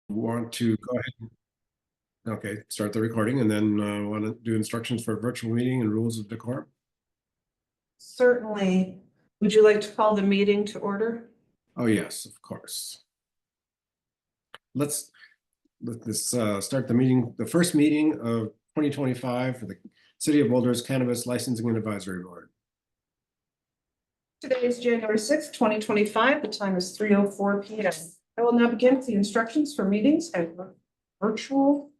Want to go ahead? Okay, start the recording and then want to do instructions for a virtual meeting and rules of decorum. Certainly. Would you like to call the meeting to order? Oh, yes, of course. Let's start the meeting, the first meeting of 2025 for the City of Boulder's Cannabis Licensing and Advisory Board. Today is January 6th, 2025. The time is 3:04 p.m. I will now begin with the instructions for meetings and virtual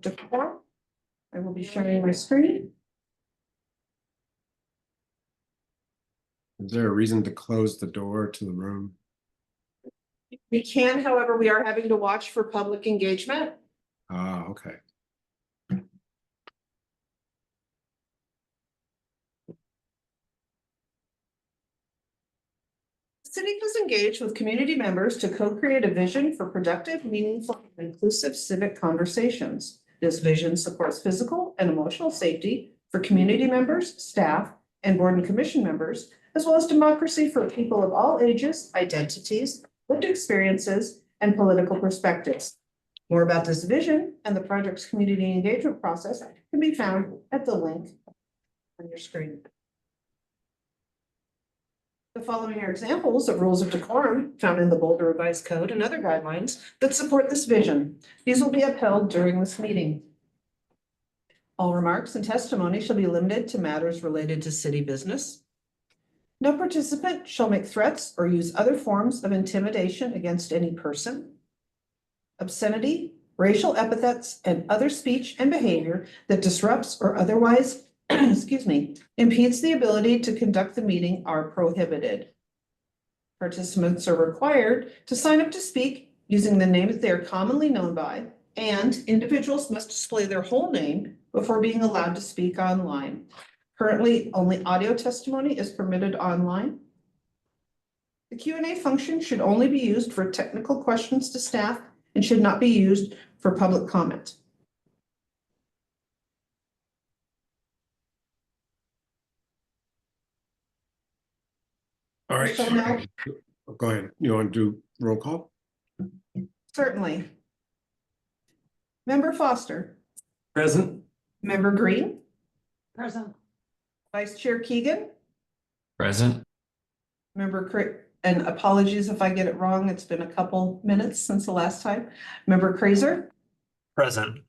decorum. I will be sharing my screen. Is there a reason to close the door to the room? We can, however, we are having to watch for public engagement. Ah, okay. The city has engaged with community members to co-create a vision for productive, meaningful, and inclusive civic conversations. This vision supports physical and emotional safety for community members, staff, and board and commission members, as well as democracy for people of all ages, identities, lived experiences, and political perspectives. More about this vision and the project's community engagement process can be found at the link on your screen. The following are examples of rules of decorum found in the Boulder Revised Code and other guidelines that support this vision. These will be upheld during this meeting. All remarks and testimony shall be limited to matters related to city business. No participant shall make threats or use other forms of intimidation against any person. Obscenity, racial epithets, and other speech and behavior that disrupts or otherwise impedes the ability to conduct the meeting are prohibited. Participants are required to sign up to speak using the names they are commonly known by, and individuals must display their whole name before being allowed to speak online. Currently, only audio testimony is permitted online. The Q&A function should only be used for technical questions to staff and should not be used for public comment. All right. So now, go ahead. You want to do roll call? certainly. Member Foster. Present. Member Green. Present. Vice Chair Keegan. Present. Member and apologies if I get it wrong. It's been a couple minutes since the last time. Member Kraser. Present.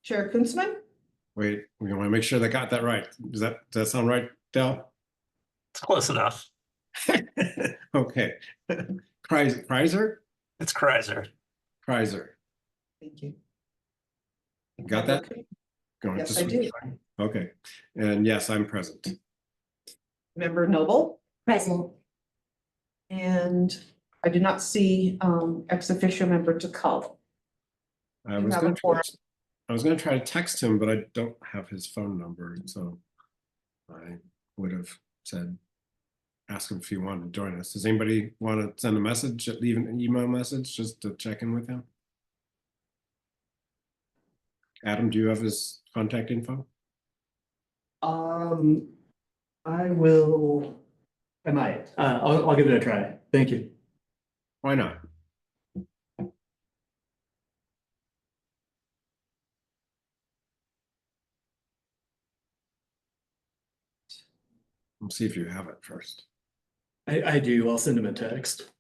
Chair Kunzman. Wait, we want to make sure they got that right. Does that sound right, Del? It's close enough. Okay. Kreiser? It's Kreiser. Kreiser. Thank you. Got that? Going yes, I do. Okay. And yes, I'm present. Member Noble. Present. And I do not see ex officio member to call. I was going to try to text him, but I don't have his phone number. So I would have said, ask him if he wanted to join us. Does anybody want to send a message, leave an email message just to check in with him? Adam, do you have his contact info? I will. I might. I'll give it a try. Thank you. Why not? Let's see if you have it first. I do. I'll send him a text.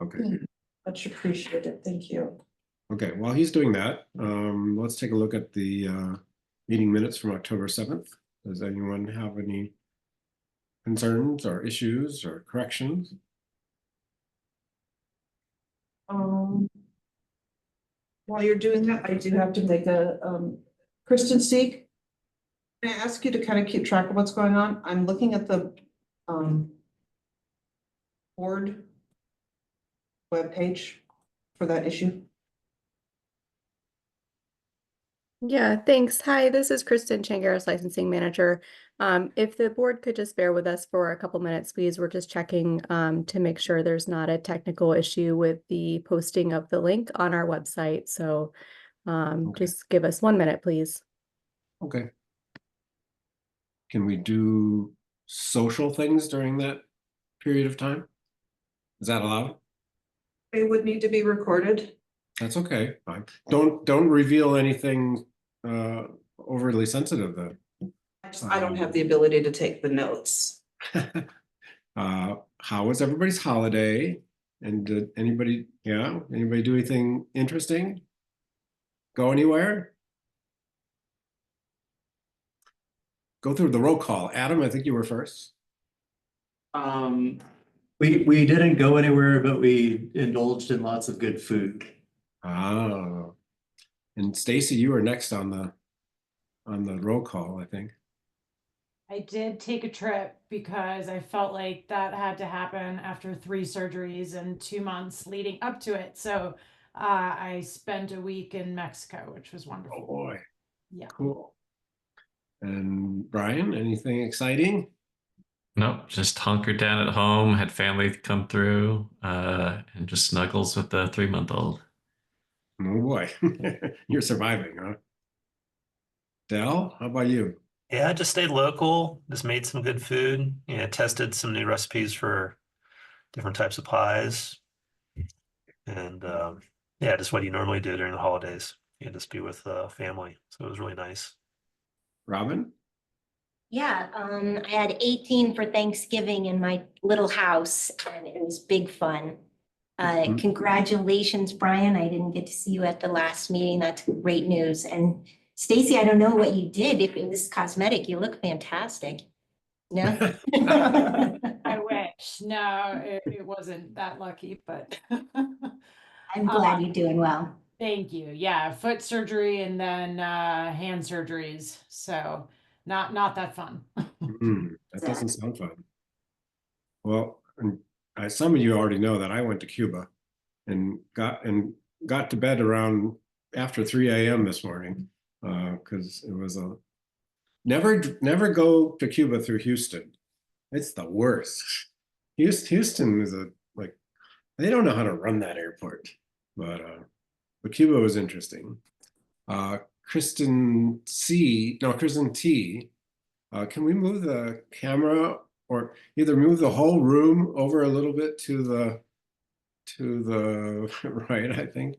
Okay. Much appreciated. Thank you. Okay, while he's doing that, let's take a look at the meeting minutes from October 7th. Does anyone have any concerns or issues or corrections? While you're doing that, I do have to make a Kristen Seek. Can I ask you to kind of keep track of what's going on? I'm looking at the board webpage for that issue. Yeah, thanks. Hi, this is Kristen Changaris, licensing manager. If the board could just bear with us for a couple minutes, please. We're just checking to make sure there's not a technical issue with the posting of the link on our website. So Okay. just give us 1 minute, please. Okay. Can we do social things during that period of time? Is that allowed? They would need to be recorded. That's okay, fine. Don't reveal anything overly sensitive though. I don't have the ability to take the notes. How was everybody's holiday? And did anybody do anything interesting? Go anywhere? Go through the roll call. Adam, I think you were first. We didn't go anywhere, but we indulged in lots of good food. Oh, and Stacy, you were next on the roll call, I think. I did take a trip because I felt like that had to happen after 3 surgeries and 2 months leading up to it. So I spent a week in Mexico, which was Oh wonderful. boy, Yeah. cool. And Brian, anything exciting? Nope, just hunkered down at home, had family come through, and just snuggles with the 3-month-old. Oh boy, you're surviving, huh? Del, how about you? Yeah, I just stayed local, just made some good food. Yeah, tested some new recipes for different types of pies. And yeah, just what you normally do during the holidays. Yeah, just be with family. So it was really nice. Robin? Yeah, I had 18 for Thanksgiving in my little house and it was big fun. Mhm. Congratulations, Brian. I didn't get to see you at the last meeting. That's great news. And Stacy, I don't know what you did. If it was cosmetic, you look fantastic. No? I wish. No, it wasn't that lucky, but I'm glad you're doing well. thank you. Yeah, foot surgery and then hand surgeries. So not that fun. That doesn't sound fun. Well, and some of you already know that I went to Cuba and got to bed around after 3 a.m. this morning because it was a never go to Cuba through Houston. It's the worst. Houston is like they don't know how to run that airport, but Cuba was interesting. Kristen T. Can we move the camera or either move the whole room over a little bit to the right, I think,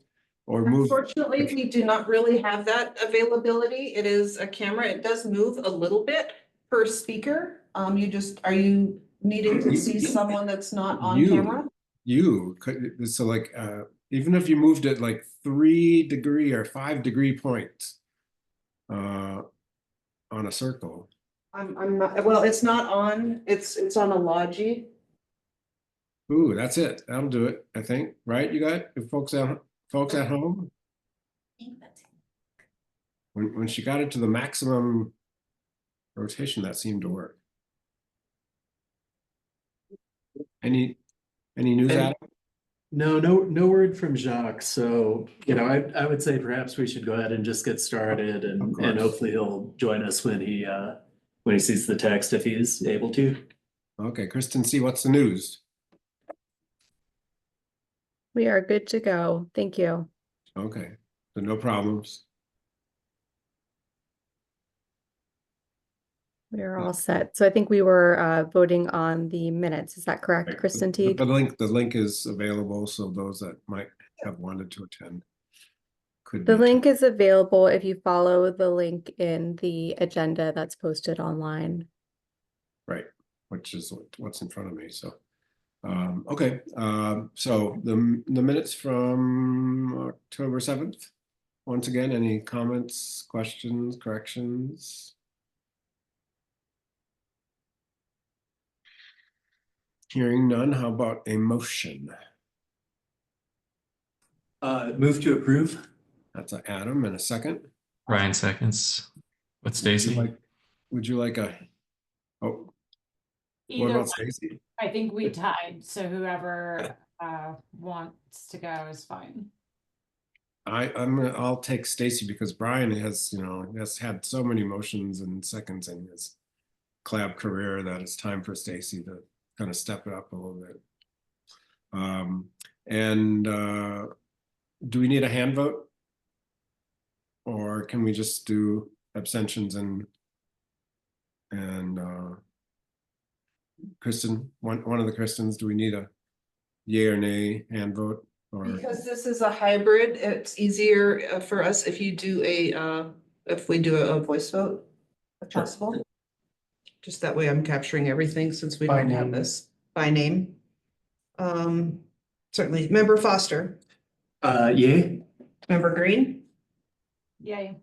or move. Unfortunately, we do not really have that availability. It is a camera. It does move a little bit per speaker. Are you needing to see someone that's not on camera? You could, so like, even if you moved it like 3-degree or 5-degree points on a circle. I'm not, well, it's not on, it's on a Logi. Ooh, that's it. That'll do it, I think. Right? You got it? Folks at home? I think that's it. When she got it to the maximum rotation, that seemed to work. Any news And- out? No word from Jacques. So, I would say perhaps we should go ahead and just get started and course. hopefully he'll join us when he sees the text if he's able to. Okay, Kristen C, what's the news? We are good to go. Thank you. Okay, so no problems. We are all set. So I think we were voting on the minutes. Is that correct, Right. Kristen The Teague? link is available, so those that might have wanted to attend could The be link is available if you follow the link in the agenda that's posted online. right, which is what's in front of me. So, okay, so the minutes from October 7th. Once again, any comments, questions, corrections? Hearing none, how about a motion? Move to approve. That's an Adam and a second. Ryan seconds. With Would Stacy. you like a, oh, what Either about way, Stacy? I think we tied, so whoever wants to go is fine. I'll take Stacy because Brian has had so many motions and seconds in his collab career that it's time for Stacy to kind of step it up a little bit. And do we need a hand vote? Or can we just do abstentions and Kristen, one of the Kristens, do we need a yay or nay hand vote Or, Because this is a hybrid, it's easier for us if you do if we do a voice vote, if Sure. possible. Just that way I'm capturing everything since we By don't have name. this by name. Certainly, Member Foster, Yay. Member Green, Yay.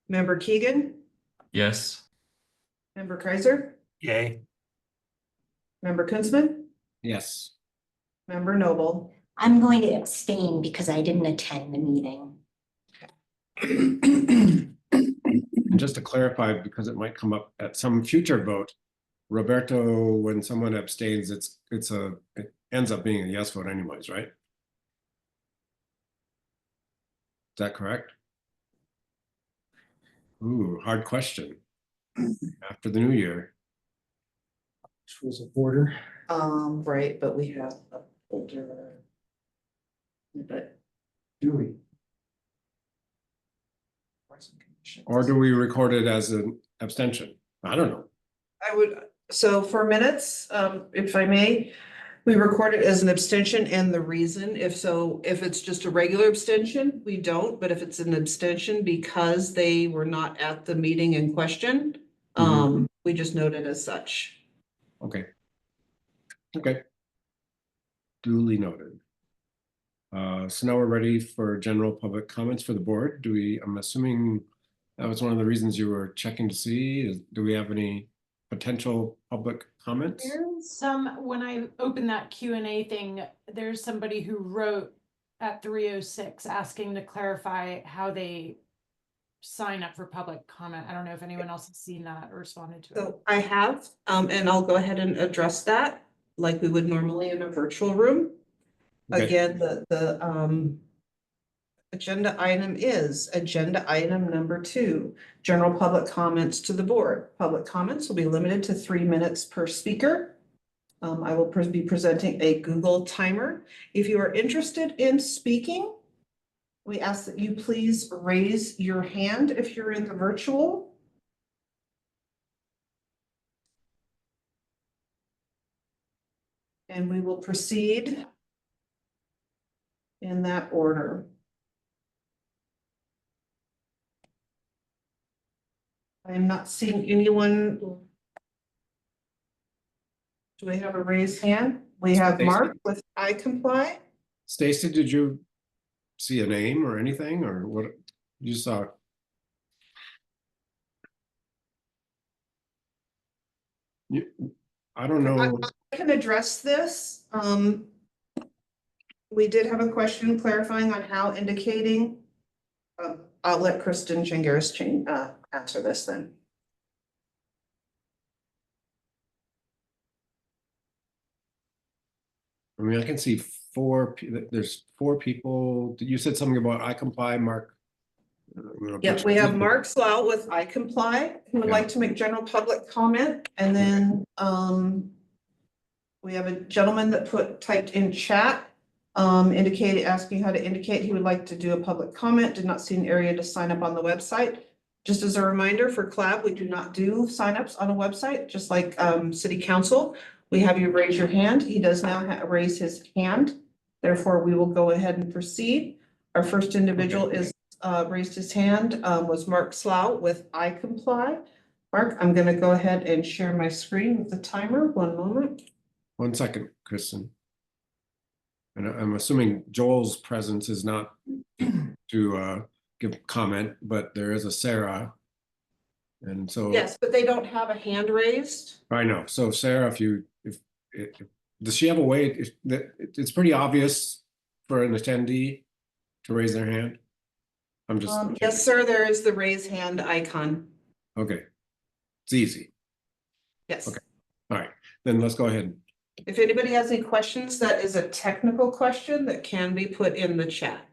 Member Keegan, Yes. Member Kaiser, Yay. Member Kunzman, yes. Member Noble. I'm going to abstain because I didn't attend the meeting. And just to clarify, because it might come up at some future vote, Roberto, when someone abstains, it ends up being a yes vote anyways, right? Is that correct? Ooh, hard question. After the new year. Which was a border. Right, but we have a older. But. Do we? Or do we record it as an abstention? I don't know. I would, so for minutes, if I may, we record it as an abstention and the reason, if it's just a regular abstention, we don't, but if it's an abstention because they were not at the meeting in question, we just note it as such. Okay. Okay. Duly noted. So now we're ready for general public comments for the board. I'm assuming that was one of the reasons you were checking to see, do we have any potential public comments? There's when I opened that Q&A thing, there's somebody who wrote at 3:06 asking to clarify how they sign up for public comment. I don't know if anyone else has seen that or responded to it. So I have, and I'll go ahead and address that like we would normally in a virtual room. Okay. Again, the agenda item is agenda item number 2, general public comments to the board. Public comments will be limited to 3 minutes per speaker. I will be presenting a Google timer. If you are interested in speaking, we ask that you please raise your hand if you're in the virtual. And we will proceed in that order. I am not seeing anyone. Do we have a raised hand? We have Mark with I comply. Stacy, did you see a name or anything, or what you saw? I don't know. I can address this. We did have a question clarifying on how indicating. I'll let Kristen Changaris answer this then. I mean, I can see there's 4 people. You said something about I comply, Mark. Yep, we have Mark Slough with I comply, who would like to make general public comment, and then we have a gentleman that typed in chat, asking how to indicate he would like to do a public comment, did not see an area to sign up on the website. Just as a reminder for CLAB, we do not do signups on a website, just like City Council. We have you raise your hand. He does now raise his hand. Therefore, we will go ahead and proceed. Our first individual is raised his hand, was Mark Slough with I comply. Mark, I'm going to go ahead and share my screen with the timer. 1 moment. 1 second, Kristen. And I'm assuming Joel's presence is not to give comment, but there is a Sarah. And so. Yes, but they don't have a hand raised. I know. So Sarah, if does she have a way it's pretty obvious for an attendee to raise their hand? I'm just. Yes, sir. There is the raise hand icon. Okay. It's easy. Yes. Okay. All right. Then let's go ahead. If anybody has any questions, that is a technical question that can be put in the chat.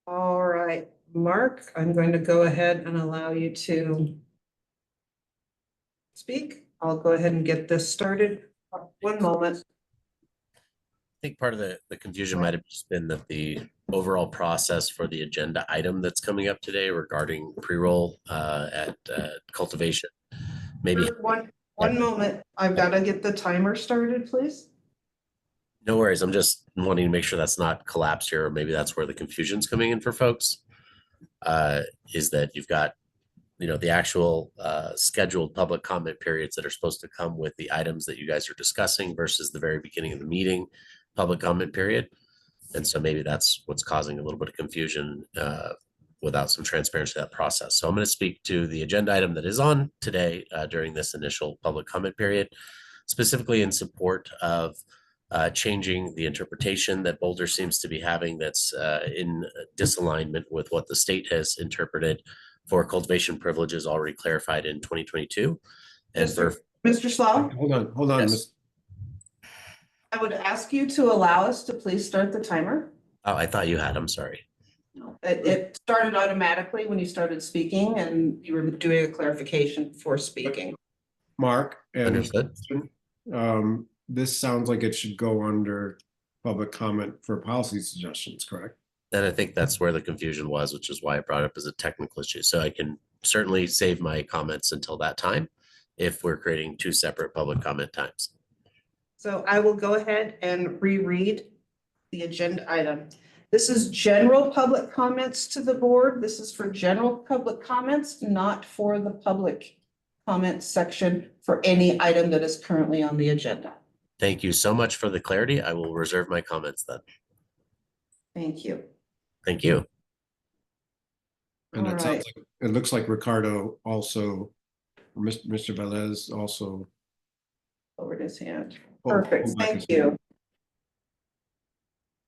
All right, Mark, I'm going to go ahead and allow you to speak. I'll go ahead and get this started. 1 moment. I think part of the confusion might have just been that the overall process for the agenda item that's coming up today regarding pre-roll at cultivation, maybe One One moment, I've got to get the timer started, please. No worries. I'm just wanting to make sure that's not collapsed here, or maybe that's where the confusion's coming in for folks. Is that you've got, the actual scheduled public comment periods that are supposed to come with the items that you guys are discussing versus the very beginning of the meeting, public comment period. And so maybe that's what's causing a little bit of confusion without some transparency to that process. So I'm going to speak to the agenda item that is on today during this initial public comment period, specifically in support of changing the interpretation that Boulder seems to be having that's in disalignment with what the state has interpreted for cultivation privileges already clarified in 2022. And Mr. for Mr. Slough, Hold on. Yes. I would ask you to allow us to please start the timer. Oh, I thought you had, I'm sorry. It started automatically when you started speaking and you were doing a clarification before speaking. Mark, and Understood. This sounds like it should go under public comment for policy suggestions, correct? And I think that's where the confusion was, which is why I brought it up as a technical issue. So I can certainly save my comments until that time if we're creating two separate public comment times. So I will go ahead and reread the agenda item. This is general public comments to the board. This is for general public comments, not for the public comments section for any item that is currently on the agenda. Thank you so much for the clarity. I will reserve my comments then. Thank you. Thank you. And All it sounds like, it looks like Ricardo also, Mr. Velez also. Lowered his hand. pulled Perfect, back thank his hand. you.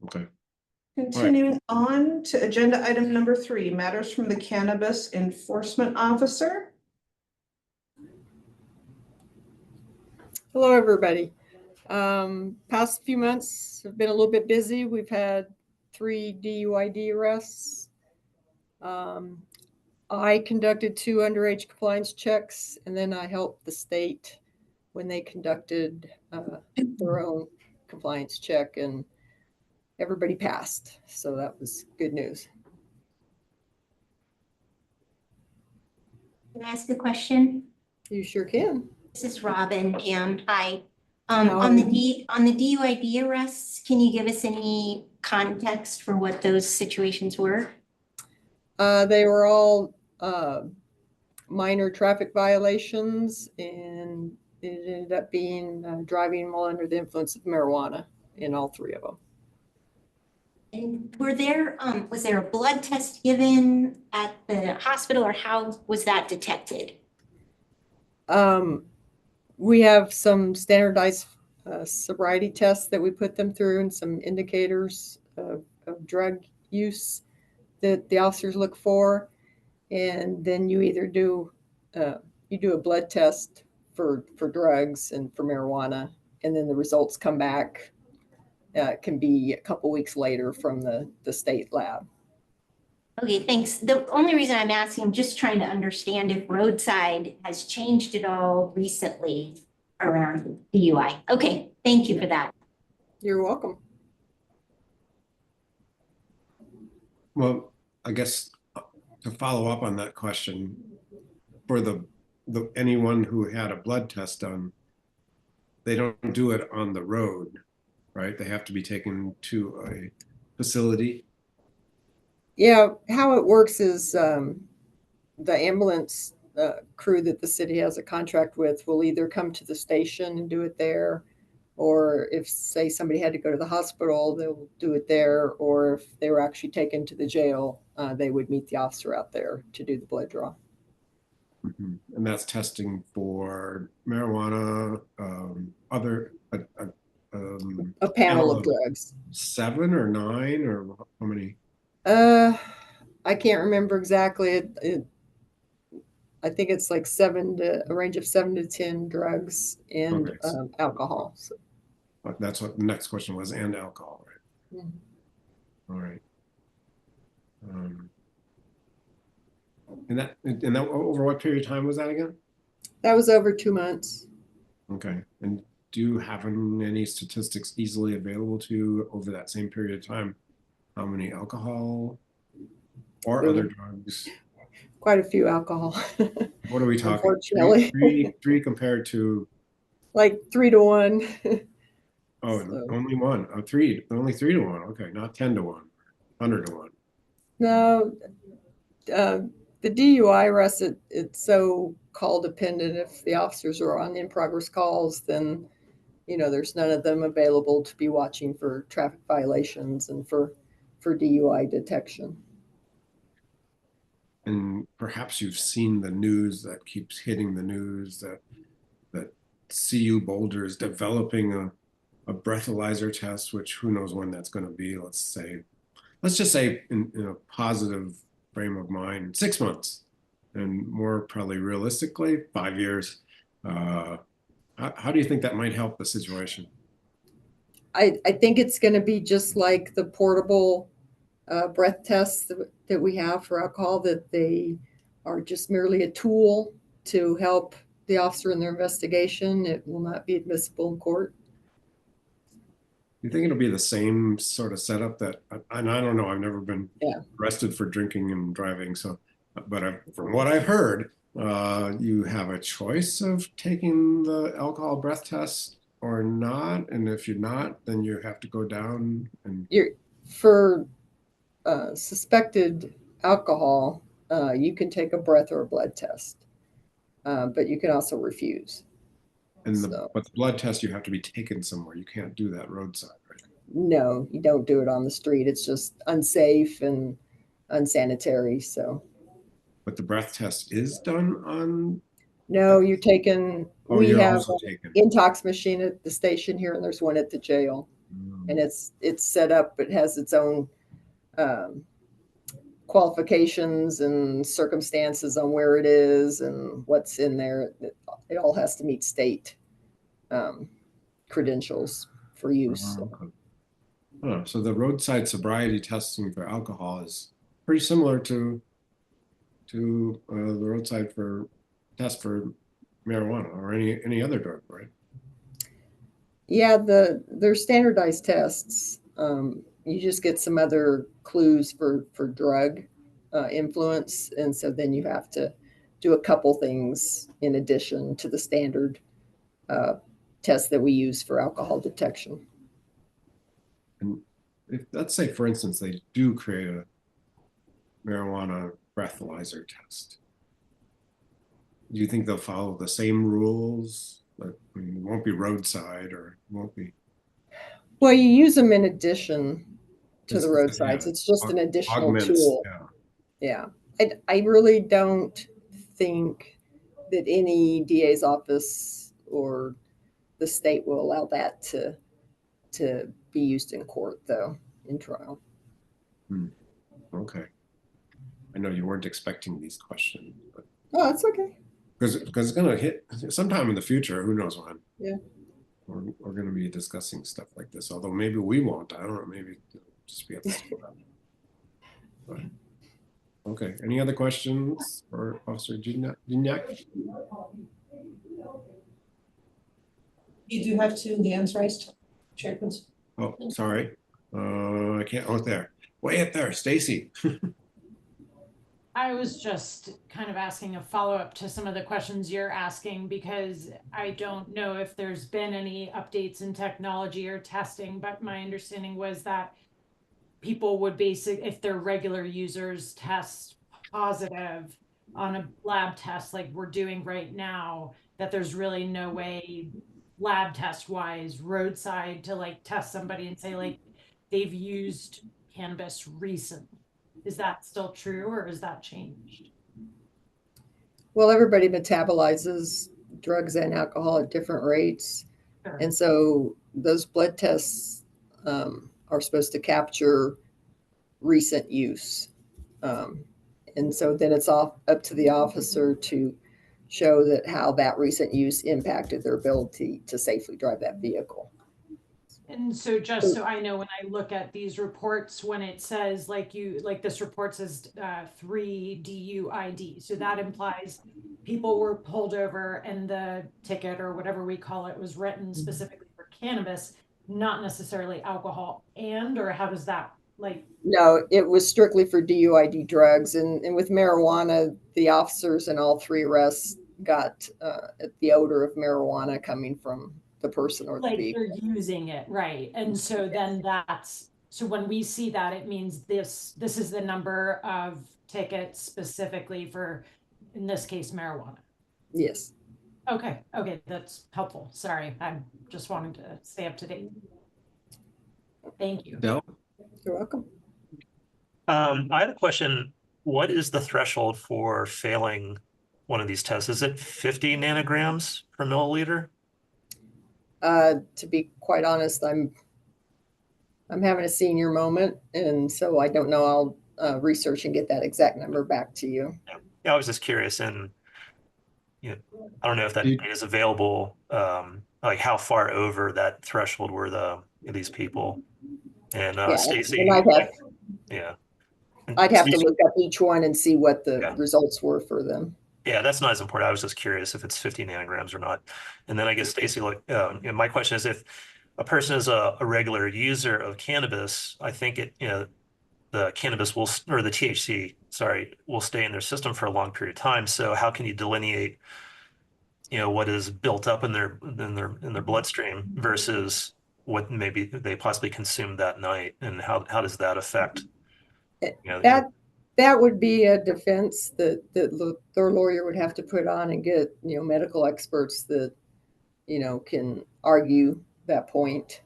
Okay. Continuing on to agenda item number 3, matters from the Cannabis Enforcement Officer. Hello, everybody. Past few months have been a little bit busy. We've had 3 DUID arrests. I conducted 2 underage compliance checks, and then I helped the state when they conducted their own compliance check, and everybody passed. So that was good news. Can I ask a question? You sure can. This is Robin. Hi. On the DUID arrests, can you give us any context for what those situations were? They were all minor traffic violations, and it ended up being driving while under the influence of marijuana in all 3 of them. And was there a blood test given at the hospital, or how was that detected? We have some standardized sobriety tests that we put them through, and some indicators of drug use that the officers look for. And then you either do a blood test for drugs and for marijuana, and then the results come back. It can be a couple weeks later from the state lab. Okay, thanks. The only reason I'm asking, I'm just trying to understand if roadside has changed at all recently around DUI. Okay, thank you for that. You're welcome. Well, I guess to follow up on that question, for the anyone who had a blood test done, they don't do it on the road, right? They have to be taken to a facility. Yeah, how it works is the ambulance crew that the city has a contract with will either come to the station and do it there, or if, say, somebody had to go to the hospital, they'll do it there, or if they were actually taken to the jail, they would meet the officer out there to do the blood draw. Mm-hmm. And that's testing for marijuana, A panel of drugs. 7 or 9 or how many? I can't remember exactly. I think it's like a range of 7 to 10 drugs and Okay. Alcohol. So. That's what the next question was, and alcohol, right? Mm-hmm. All right. And that over what period of time was that again? That was over 2 months. Okay. And do you have any statistics easily available to you over that same period of time? How many alcohol or other drugs? quite a few alcohol. What are we talking? Unfortunately. Three compared to, Like 3 to 1. oh, So- only one, only 3 to 1. Okay, not 10 to 1, 100 to 1. No, the DUI arrest, it's so call dependent. If the officers are on in progress calls, then, there's none of them available to be watching for traffic violations and for DUI detection. And perhaps you've seen the news that keeps hitting the news that CU Boulder is developing a breathalyzer test, which who knows when that's going to be. Let's just say in a positive frame of mind, 6 months, and more probably realistically, 5 years. How do you think that might help the situation? I think it's going to be just like the portable breath tests that we have for alcohol, that they are just merely a tool to help the officer in their investigation. It will not be admissible in court. You think it'll be the same sort of setup and I don't know, I've never been arrested for drinking and driving, so, but from what I've heard, you have a choice of taking the alcohol breath test or not, and if you're not, then you have to go down and. For suspected alcohol, you can take a breath or a blood test, but you can also refuse. But the blood test, you have to be taken somewhere. You can't do that roadside, right? No, you don't do it on the street. It's just unsafe and unsanitary. So. But the breath test is done on. No, you're taken. Oh, we you're have also an taken. intox machine at the station here, and there's one at the jail. And it's set up. It has its own qualifications and circumstances on where it is and what's in there. It all has to meet state credentials for use. Okay. So the roadside sobriety testing for alcohol is pretty similar to the roadside test for marijuana or any other drug, right? Yeah, they're standardized tests. You just get some other clues for drug influence, and so then you have to do a couple things in addition to the standard test that we use for alcohol detection. And if, let's say, for instance, they do create a marijuana breathalyzer test, do you think they'll follow the same rules? Like, I mean, it won't be roadside, or it won't be. Well, you use them in addition to the roadsides. It's just an additional tool. Yeah. I really don't think that any DA's office or the state will allow that to be used in court, though, in trial. Okay. I know you weren't expecting these questions, but. Oh, that's okay. Because it's going to hit sometime in the future. Who knows when? Yeah. We're going to be discussing stuff like this. Although maybe we won't. I don't know. Maybe just be up to but, okay. Any other questions for Officer Gignac? You do have 2 hands raised, Chairman. Oh, sorry. I can't. Oh, there. Way up there, Stacy. I was just kind of asking a follow-up to some of the questions you're asking, because I don't know if there's been any updates in technology or testing, but my understanding was that people would if their regular users test positive on a lab test like we're doing right now, that there's really no way lab test wise roadside to like test somebody and say like they've used cannabis recently. Is that still true, or has that changed? Well, everybody metabolizes drugs and alcohol at different rates. Sure. And so those blood tests are supposed to capture recent use. And so then it's up to the officer to show that how that recent use impacted their ability to safely drive that vehicle. And so just so I know, when I look at these reports, when it says like this report says 3 DUID, so that implies people were pulled over and the ticket or whatever we call it was written specifically for cannabis, not necessarily alcohol, or how does that Like, No, it was strictly for DUID drugs, and with marijuana, the officers in all three arrests got the odor of marijuana coming from the person or the like vehicle. they're using it, right? And so then so when we see that, it means this is the number of tickets specifically for, in this case, marijuana. Yes. Okay, okay, that's helpful. Sorry, I'm just wanting to stay up to date. Thank you. Del? You're welcome. I had a question. What is the threshold for failing one of these tests? Is it 50 nanograms per milliliter? To be quite honest, I'm having a senior moment, and so I don't know. I'll research and get that exact number back to you. Yeah, I was just curious, and I don't know if that You- data is available. Like how far over that threshold were these people? And Yeah, Stacy, and yeah, and I'd have to Stacy, look up each one and see what the yeah, results were for them. yeah, that's not as important. I was just curious if it's 50 nanograms or not. And then I guess Stacy, like, my question is if a person is a regular user of cannabis, I think the cannabis or the THC, sorry, will stay in their system for a long period of time. So how can you delineate, what is built up in their bloodstream versus what maybe they possibly consumed that night, and how does that affect, That that would be a defense that their lawyer would have to put on and get medical experts that can argue that point.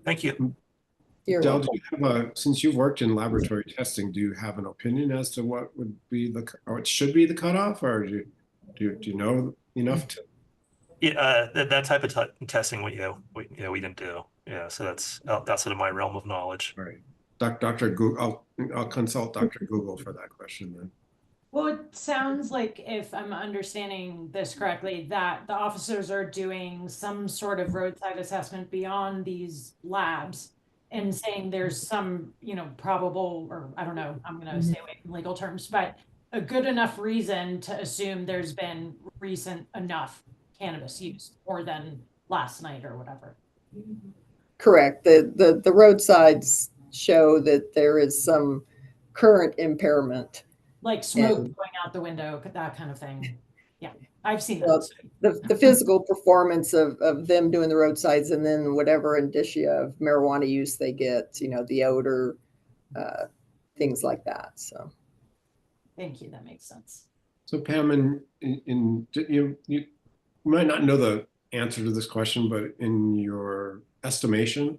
Thank you. You're Del, do welcome. you have since you've worked in laboratory testing, do you have an opinion as to what would be or it should be the cutoff, or do you know enough to? Yeah, that type of testing, we didn't do. Yeah, so that's outside of my realm of knowledge. All right, Dr. Google, I'll consult Dr. Google for that question then. Well, it sounds like, if I'm understanding this correctly, that the officers are doing some sort of roadside assessment beyond these labs and saying there's some, probable, or I don't know, I'm gonna stay away from legal terms, but a good enough reason to assume there's been recent enough cannabis use, more than last night or whatever. Correct. The roadsides show that there is some current impairment. Like smoke And going out the window, that kind of thing. Yeah, I've seen that. well, the physical performance of them doing the roadsides, and then whatever indicia of marijuana use they get, the odor, things like that. So Thank you, that makes sense. So Pam, you might not know the answer to this question, but in your estimation,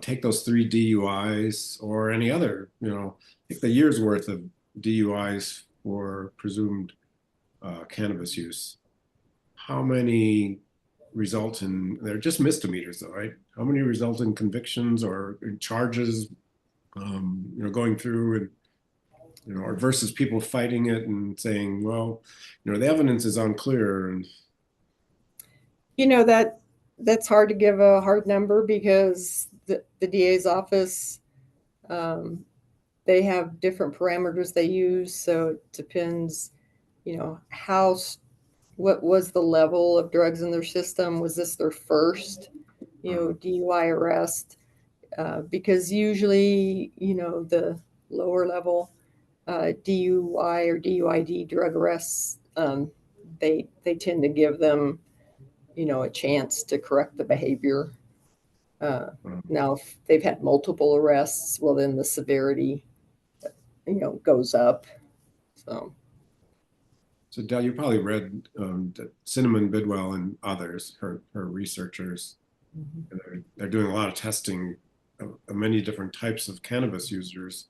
take those 3 DUIs or any other, take the year's worth of DUIs for presumed cannabis use. How many result in, they're just misdemeanors though, right? How many result in convictions or in charges, going through and, or versus people fighting it and saying, well, the evidence is unclear and that's hard to give a hard number, because the DA's office, they have different parameters they use. So it depends, what was the level of drugs in their system? Was this their first, DUI arrest? Because usually, the lower level DUI or DUID drug arrests, they tend to give them, a chance to correct the behavior. Now, if they've had multiple arrests, well, then the severity, goes up. So Del, you probably read that Cinnamon Bidwell and others, her researchers, they're doing a lot of testing of many different types of cannabis users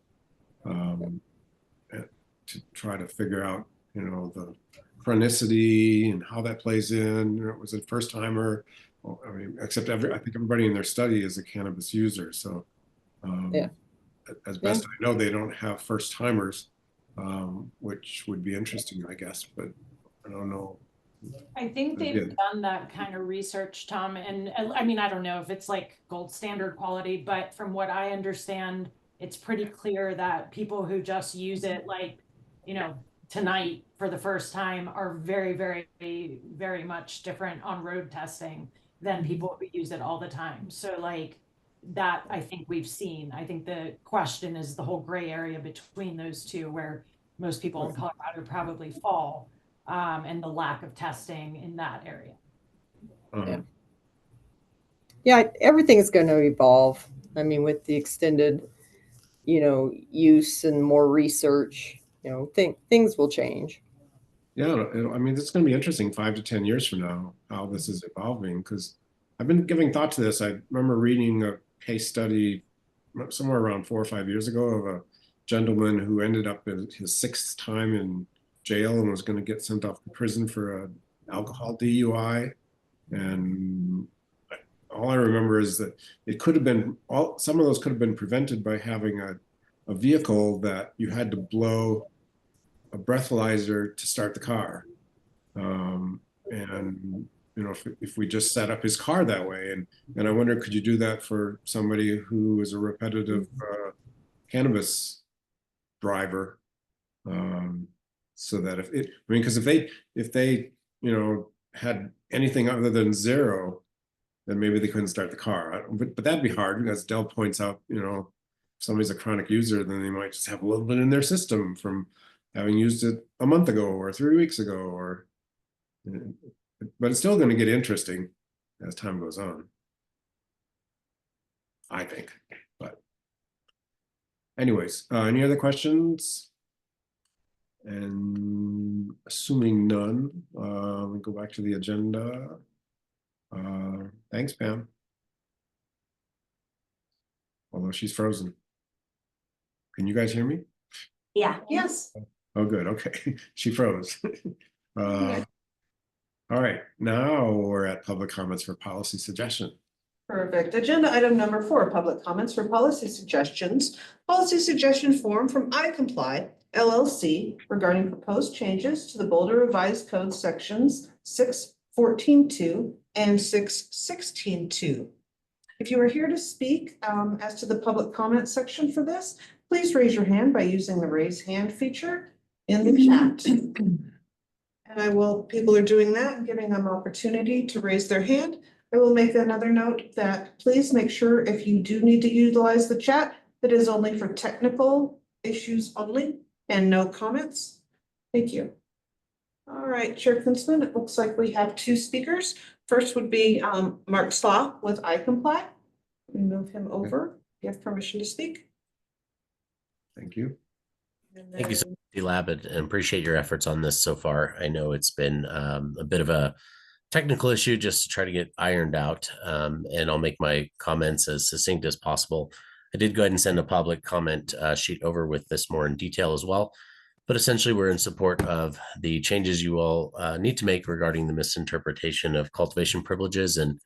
to try to figure out, the chronicity and how that plays in. Was it first timer? Well, I mean, except I think everybody in their study is a cannabis user. So Yeah. as best I know, they don't have first timers, which would be interesting, I guess, but I don't know. I think they've done that kind of research, Tom, and I mean, I don't know if it's like gold standard quality, but from what I understand, it's pretty clear that people who just use it like, tonight for the first time are very, very, very much different on road testing than people who use it all the time. So like, that I think we've seen. I think the question is the whole gray area between those two, where most people in Colorado probably fall, and the lack of testing in that area. Yeah, everything is going to evolve. I mean, with the extended, use and more research, things will change. Yeah, I mean, it's going to be interesting 5 to 10 years from now how this is evolving, because I've been giving thought to this. I remember reading a case study somewhere around 4 or 5 years ago of a gentleman who ended up in his 6th time in jail and was going to get sent off to prison for an alcohol DUI. And all I remember is that it could have been some of those could have been prevented by having a vehicle that you had to blow a breathalyzer to start the car. And if we just set up his car that way, and I wonder, could you do that for somebody who is a repetitive cannabis driver? So that because if they had anything other than 0, then maybe they couldn't start the car. But that'd be hard, as Dell points out. If somebody's a chronic user, then they might just have a little bit in their system from having used it a month ago or 3 weeks ago, but it's still going to get interesting as time goes on, I think. But anyways, any other questions? And assuming none, we go back to the agenda. Thanks, Pam. Although she's frozen. Can you guys hear me? Yeah. Yes. Oh, good. Okay. She froze. All right. Now we're at public comments for policy suggestion. Perfect. Agenda item number 4, public comments for policy suggestions. Policy suggestion form from iComply LLC regarding proposed changes to the Boulder Revised Code sections 6.14.2 and 6.16.2. If you are here to speak as to the public comment section for this, please raise your hand by using the raise hand feature in the chat. And people are doing that and giving them opportunity to raise their hand. I will make another note that please make sure if you do need to utilize the chat, that is only for technical issues only and no comments. Thank you. All right, Chair Klinsman, it looks like we have 2 speakers. First would be Mark Slaw with iComply. We move him over. You have permission to speak. Thank you. Thank you so much, D-Lab, and appreciate your efforts on this so far. I know it's been a bit of a technical issue just to try to get ironed out, and I'll make my comments as succinct as possible. I did go ahead and send a public comment sheet over with this more in detail as well, but essentially we're in support of the changes you all need to make regarding the misinterpretation of cultivation privileges and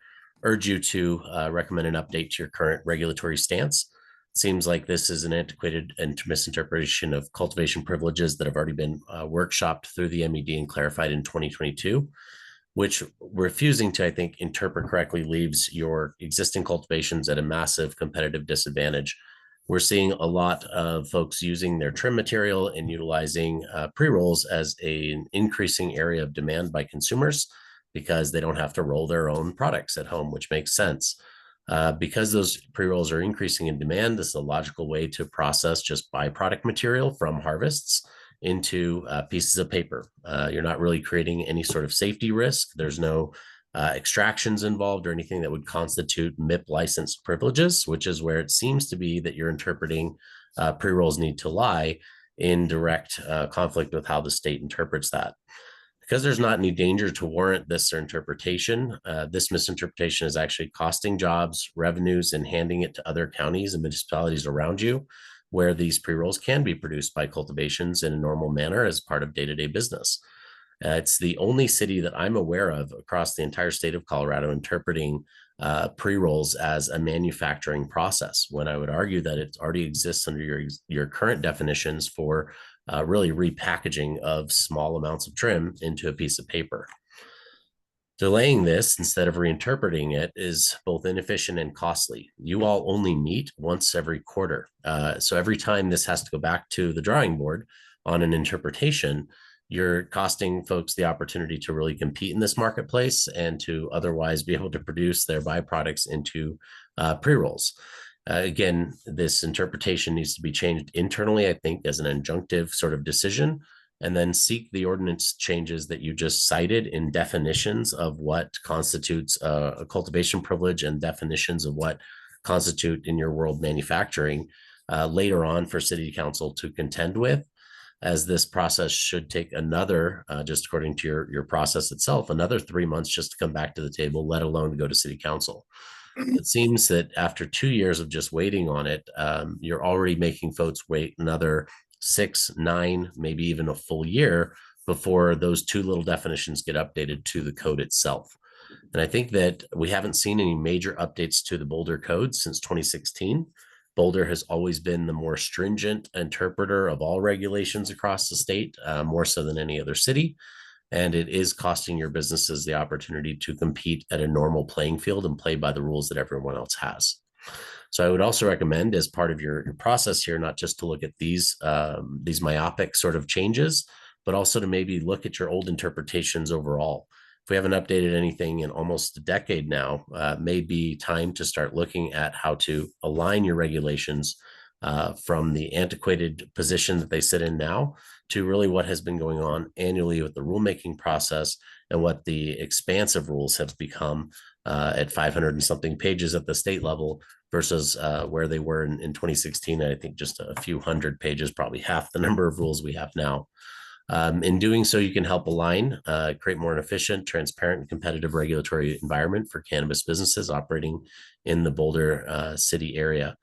urge you to recommend an update to your current regulatory stance. Seems like this is an antiquated and misinterpretation of cultivation privileges that have already been workshopped through the MED and clarified in 2022, which refusing to, I think, interpret correctly leaves your existing cultivations at a massive competitive disadvantage. We're seeing a lot of folks using their trim material and utilizing pre-rolls as an increasing area of demand by consumers because they don't have to roll their own products at home, which makes sense. Because those pre-rolls are increasing in demand, this is a logical way to process just byproduct material from harvests into pieces of paper. You're not really creating any sort of safety risk. There's no extractions involved or anything that would constitute MIP licensed privileges, which is where it seems to be that you're interpreting pre-rolls need to lie in direct conflict with how the state interprets that. Because there's not any danger to warrant this interpretation, this misinterpretation is actually costing jobs, revenues, and handing it to other counties and municipalities around you where these pre-rolls can be produced by cultivations in a normal manner as part of day-to-day business. It's the only city that I'm aware of across the entire state of Colorado interpreting pre-rolls as a manufacturing process, when I would argue that it already exists under your current definitions for really repackaging of small amounts of trim into a piece of paper. Delaying this instead of reinterpreting it is both inefficient and costly. You all only meet once every quarter. So every time this has to go back to the drawing board on an interpretation, you're costing folks the opportunity to really compete in this marketplace and to otherwise be able to produce their byproducts into pre-rolls. Again, this interpretation needs to be changed internally, I think, as an injunctive sort of decision, and then seek the ordinance changes that you just cited in definitions of what constitutes a cultivation privilege and definitions of what constitute in your world manufacturing later on for city council to contend with, as this process should take another, just according to your process itself, another 3 months just to come back to the table, let alone to go to city council. It seems that after 2 years of just waiting on it, you're already making folks wait another 6, 9, maybe even a full year before those two little definitions get updated to the code itself. And I think that we haven't seen any major updates to the Boulder code since 2016. Boulder has always been the more stringent interpreter of all regulations across the state, more so than any other city. And it is costing your businesses the opportunity to compete at a normal playing field and play by the rules that everyone else has. So I would also recommend, as part of your process here, not just to look at these myopic sort of changes, but also to maybe look at your old interpretations overall. If we haven't updated anything in almost a decade now, may be time to start looking at how to align your regulations from the antiquated position that they sit in now to really what has been going on annually with the rulemaking process and what the expansive rules have become at 500 and something pages at the state level versus where they were in 2016. I think just a few hundred pages, probably half the number of rules we have now. In doing so, you can help align, create more an efficient, transparent, and competitive regulatory environment for cannabis businesses operating in the Boulder city area.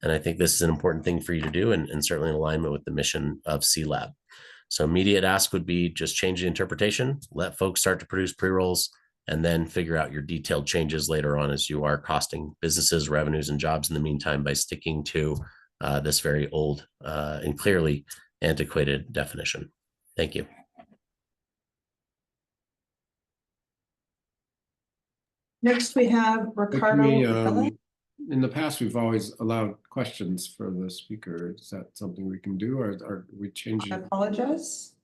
And I think this is an important thing for you to do, and certainly in alignment with the mission of C-Lab. So immediate ask would be just change the interpretation, let folks start to produce pre-rolls, and then figure out your detailed changes later on as you are costing businesses, revenues, and jobs in the meantime by sticking to this very old and clearly antiquated definition. Thank you. Next, we have Ricardo. In the past, we've always allowed questions for the speaker. Is that something we can do, or are we changing? I apologize.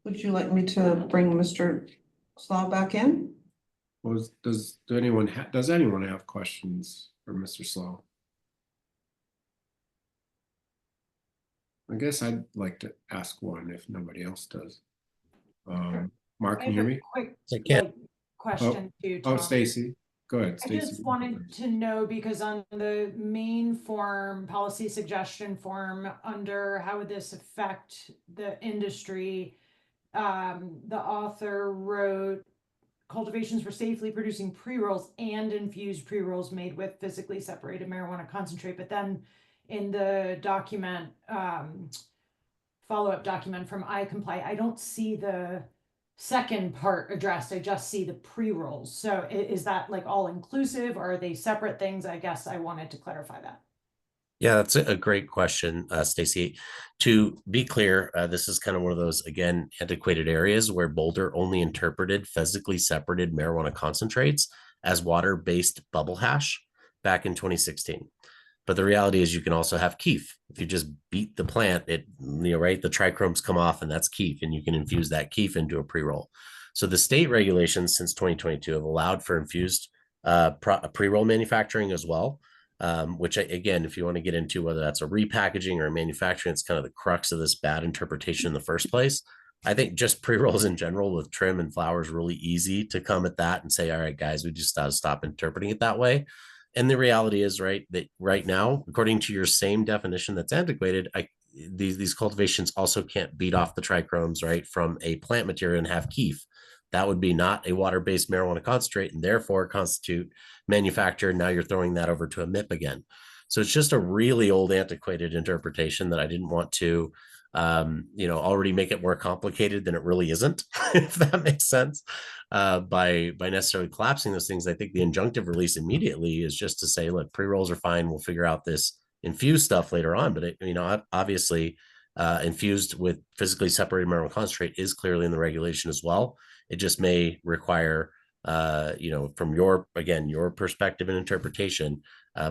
Would you like me to bring Mr. Slaw back in? Well, does anyone have questions for Mr. Slaw? I guess I'd like to ask one if nobody else does. Mark, can you hear me? Quick Oh, question to Tom. Stacy. Go ahead, I Stacy. just wanted to know, because on the main form, policy suggestion form, under how would this affect the industry, the author wrote cultivations for safely producing pre-rolls and infused pre-rolls made with physically separated marijuana concentrate. But then in the document, follow-up document from iComply, I don't see the second part addressed. I just see the pre-rolls. So is that like all inclusive, or are they separate things? I guess I wanted to clarify that. Yeah, that's a great question, Stacy. To be clear, this is kind of one of those, again, antiquated areas where Boulder only interpreted physically separated marijuana concentrates as water-based bubble hash back in 2016. But the reality is you can also have keef. If you just beat the plant, right, the trichromes come off and that's keef, and you can infuse that keef into a pre-roll. So the state regulations since 2022 have allowed for infused pre-roll manufacturing as well, which again, if you want to get into whether that's a repackaging or a manufacturing, it's kind of the crux of this bad interpretation in the first place. I think just pre-rolls in general with trim and flower is really easy to come at that and say, all right, guys, we just got to stop interpreting it that way. And the reality is, right, that right now, according to your same definition that's antiquated, these cultivations also can't beat off the trichromes, right, from a plant material and have keef. That would be not a water-based marijuana concentrate and therefore constitute manufacture. Now you're throwing that over to a MIP again. So it's just a really old antiquated interpretation that I didn't want to, already make it more complicated than it really isn't, if that makes sense. By necessarily collapsing those things, I think the injunctive release immediately is just to say, look, pre-rolls are fine. We'll figure out this infused stuff later on. But obviously, infused with physically separated marijuana concentrate is clearly in the regulation as well. It just may require, from your perspective and interpretation,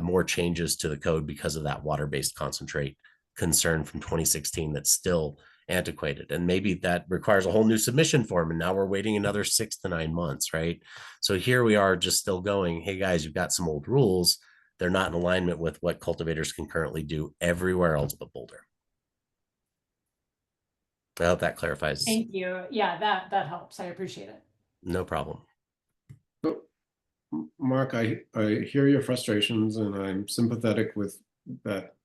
more changes to the code because of that water-based concentrate concern from 2016 that's still antiquated. And maybe that requires a whole new submission form. And now we're waiting another 6 to 9 months, right? So here we are just still going, hey guys, you've got some old rules. they're not in alignment with what cultivators can currently do everywhere else but Boulder. I hope that clarifies. Thank you. Yeah, that helps. I appreciate it. No problem. So, Mark, I hear your frustrations and I'm sympathetic with that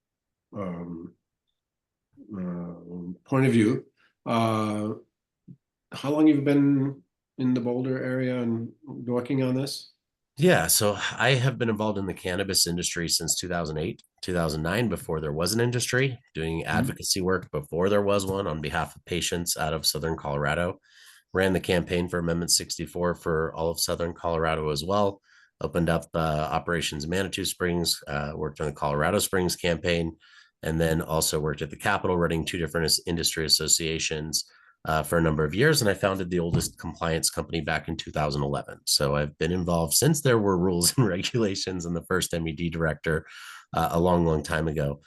point of view. How long have you been in the Boulder area and working on this? Yeah, so I have been involved in the cannabis industry since 2008, 2009, before there was an industry, doing advocacy work before there was one on behalf of patients out of Southern Colorado. Ran the campaign for Amendment 64 for all of Southern Colorado as well. Opened up operations in Manitou Springs, worked on the Colorado Springs campaign, and then also worked at the Capitol running 2 different industry associations for a number of years. And I founded the oldest compliance company back in 2011. So I've been involved since there were rules and regulations and the first MED director a long, long time ago.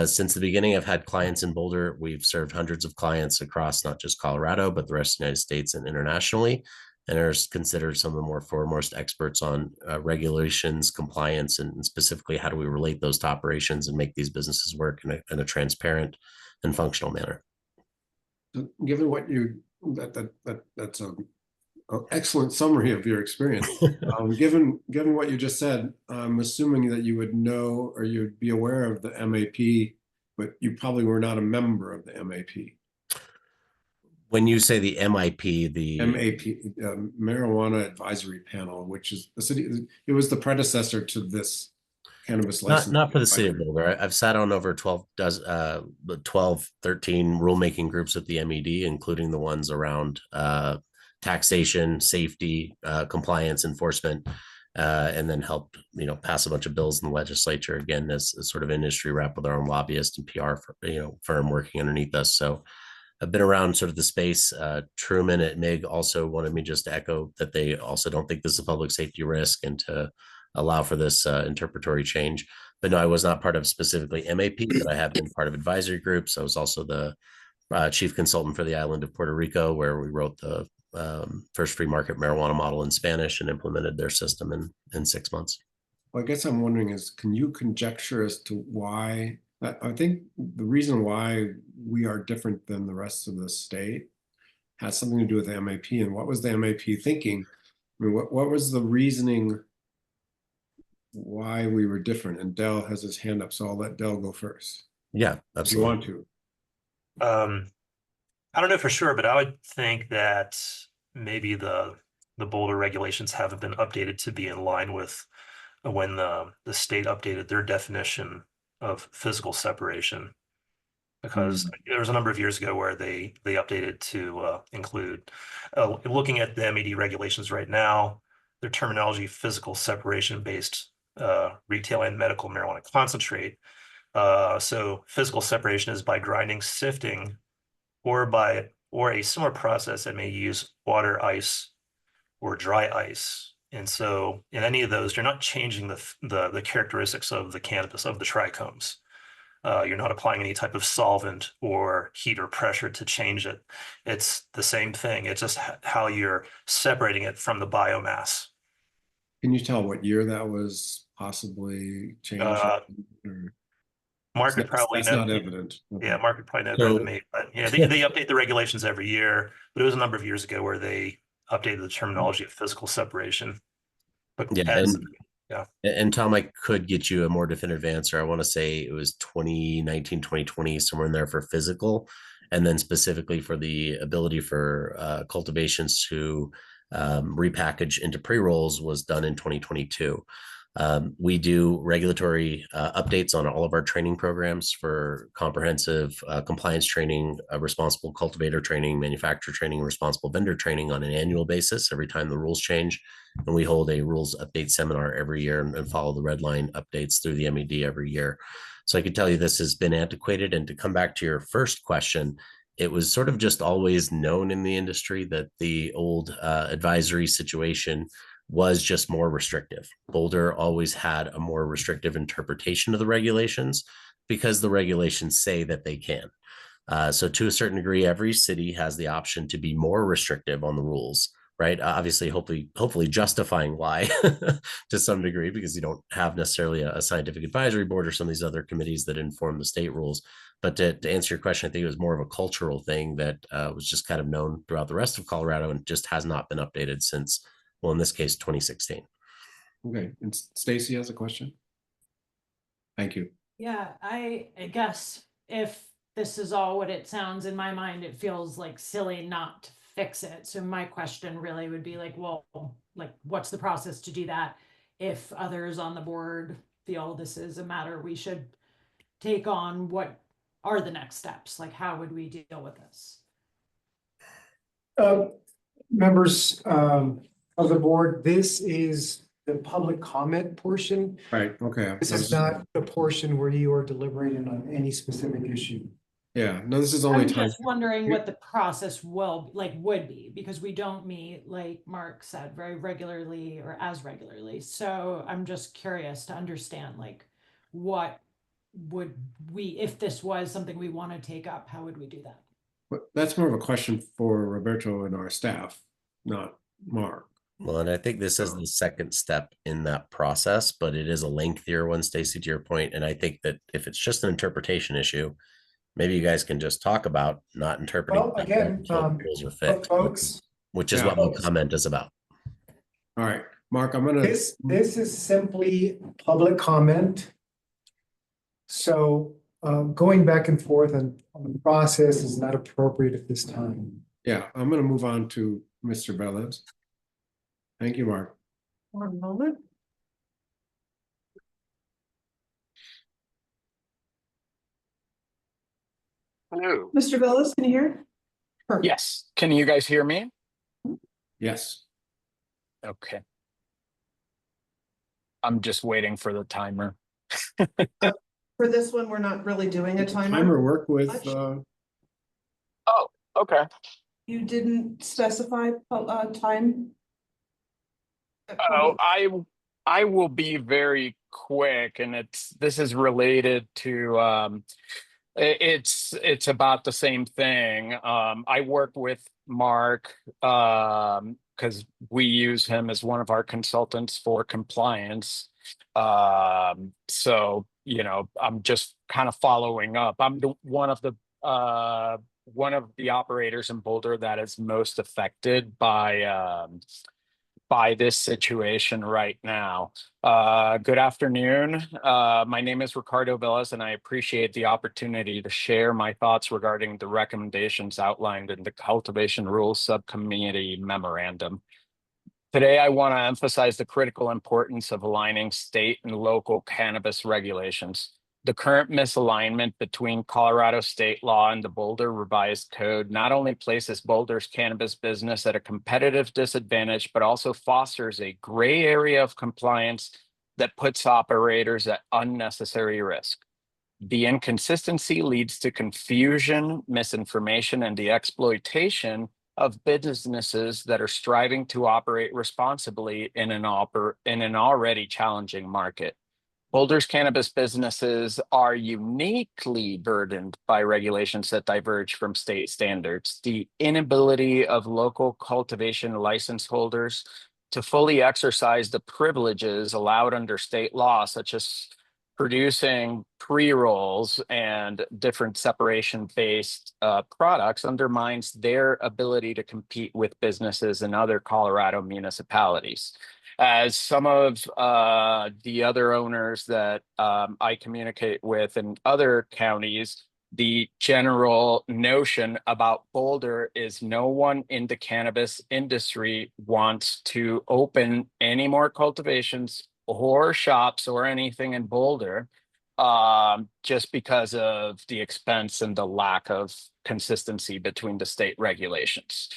Since the beginning, I've had clients in Boulder. We've served hundreds of clients across not just Colorado, but the rest of the United States and internationally, and are considered some of the more foremost experts on regulations, compliance, and specifically how do we relate those to operations and make these businesses work in a transparent and functional manner. Given what you that's an excellent summary of your experience. Given what you just said, I'm assuming that you would know or you'd be aware of the MAP, but you probably were not a member of the MAP. When you say the MIP, the MAP, Marijuana Advisory Panel, which is the city, it was the predecessor to this cannabis license. Not for the city of Boulder. I've sat on over 12, 13 rulemaking groups with the MED, including the ones around taxation, safety, compliance, enforcement, and then helped pass a bunch of bills in the legislature again as sort of industry rep with our own lobbyist and PR firm working underneath us. So I've been around sort of the space. Truman at MIG also wanted me just to echo that they also don't think this is a public safety risk and to allow for this interpretatory change. But no, I was not part of specifically MAP, but I have been part of advisory groups. I was also the chief consultant for the island of Puerto Rico, where we wrote the first free market marijuana model in Spanish and implemented their system in 6 months. Well, I guess I'm wondering is, can you conjecture as to why? I think the reason why we are different than the rest of the state has something to do with the MAP. And what was the MAP thinking? I mean, what was the reasoning why we were different? And Dell has his hand up, so I'll let Dell go first. Yeah, absolutely. If you want to. I don't know for sure, but I would think that maybe the Boulder regulations haven't been updated to be in line with when the state updated their definition of physical separation, because there was a number of years ago where they updated to include looking at the MED regulations right now, their terminology physical separation based retail and medical marijuana concentrate. So physical separation is by grinding, sifting, or a similar process that may use water, ice, or dry ice. And so in any of those, you're not changing the characteristics of the cannabis, of the trichomes. You're not applying any type of solvent or heat or pressure to change it. It's the same thing. It's just how you're separating it from the biomass. Can you tell what year that was possibly changed? Mark could probably know. That's not evident. Okay. Yeah, Mark could probably know better than me. But yeah, they update the regulations every year. But it was a number of years ago where they updated the terminology of physical separation. But and Tom, I could get you a more definitive answer. I want to say it was 2019, 2020, somewhere in there for physical, and then specifically for the ability for cultivations to repackage into pre-rolls was done in 2022. We do regulatory updates on all of our training programs for comprehensive compliance training, responsible cultivator training, manufacturer training, responsible vendor training on an annual basis every time the rules change. And we hold a rules update seminar every year and follow the red line updates through the MED every year. So I can tell you this has been antiquated. And to come back to your first question, it was sort of just always known in the industry that the old advisory situation was just more restrictive. Boulder always had a more restrictive interpretation of the regulations because the regulations say that they can. So to a certain degree, every city has the option to be more restrictive on the rules right? Obviously, hopefully justifying why to some degree, because you don't have necessarily a scientific advisory board or some of these other committees that inform the state rules. But to answer your question, I think it was more of a cultural thing that was just kind of known throughout the rest of Colorado and just has not been updated since, well, in this case, 2016. Okay, and Stacy has a question. Thank you. Yeah, I guess if this is all what it sounds in my mind, it feels like silly not to fix it. So my question really would be like, well, like, what's the process to do that? If others on the board feel this is a matter we should take on, what are the next steps? Like, how would we deal with this? Members of the board, this is the public comment portion. Right, okay. This is not the portion where you are deliberating on any specific issue. Yeah, no, this is only I'm time. just wondering what the process would be, because we don't meet, like Mark said, very regularly or as regularly. So I'm just curious to understand, like, what would we, if this was something we want to take up, how would we do that? But that's more of a question for Roberto and our staff, not Mark. Well, and I think this is the second step in that process, but it is a lengthier one, Stacy, to your point. And I think that if it's just an interpretation issue, maybe you guys can just talk about not interpreting. Well, again, rules are fixed, folks, which is Yeah. what my comment is about. All right, Mark, I'm gonna. this is simply public comment. So going back and forth on the process is not appropriate at this time. Yeah, I'm gonna move on to Mr. Velez. Thank you, Mark. One moment. Hello. Mr. Velez, can you hear? Perfect. Yes. Can you guys hear me? Yes. Okay. I'm just waiting for the timer. For this one, we're not really doing a timer. Timer work with, Oh, okay. You didn't specify time? Oh, I will be very quick, and this is related to it's about the same thing. I work with Mark because we use him as one of our consultants for compliance. So I'm just kind of following up. I'm one of the operators in Boulder that is most affected by this situation right now. Good afternoon. My name is Ricardo Velez, and I appreciate the opportunity to share my thoughts regarding the recommendations outlined in the Cultivation Rules Subcommittee Memorandum. Today, I want to emphasize the critical importance of aligning state and local cannabis regulations. The current misalignment between Colorado state law and the Boulder revised code not only places Boulder's cannabis business at a competitive disadvantage, but also fosters a gray area of compliance that puts operators at unnecessary risk. The inconsistency leads to confusion, misinformation, and the exploitation of businesses that are striving to operate responsibly in an already challenging market. Boulder's cannabis businesses are uniquely burdened by regulations that diverge from state standards. The inability of local cultivation license holders to fully exercise the privileges allowed under state law, such as producing pre-rolls and different separation-based products, undermines their ability to compete with businesses in other Colorado municipalities. As some of the other owners that I communicate with in other counties, the general notion about Boulder is no one in the cannabis industry wants to open any more cultivations or shops or anything in Boulder, just because of the expense and the lack of consistency between the state regulations.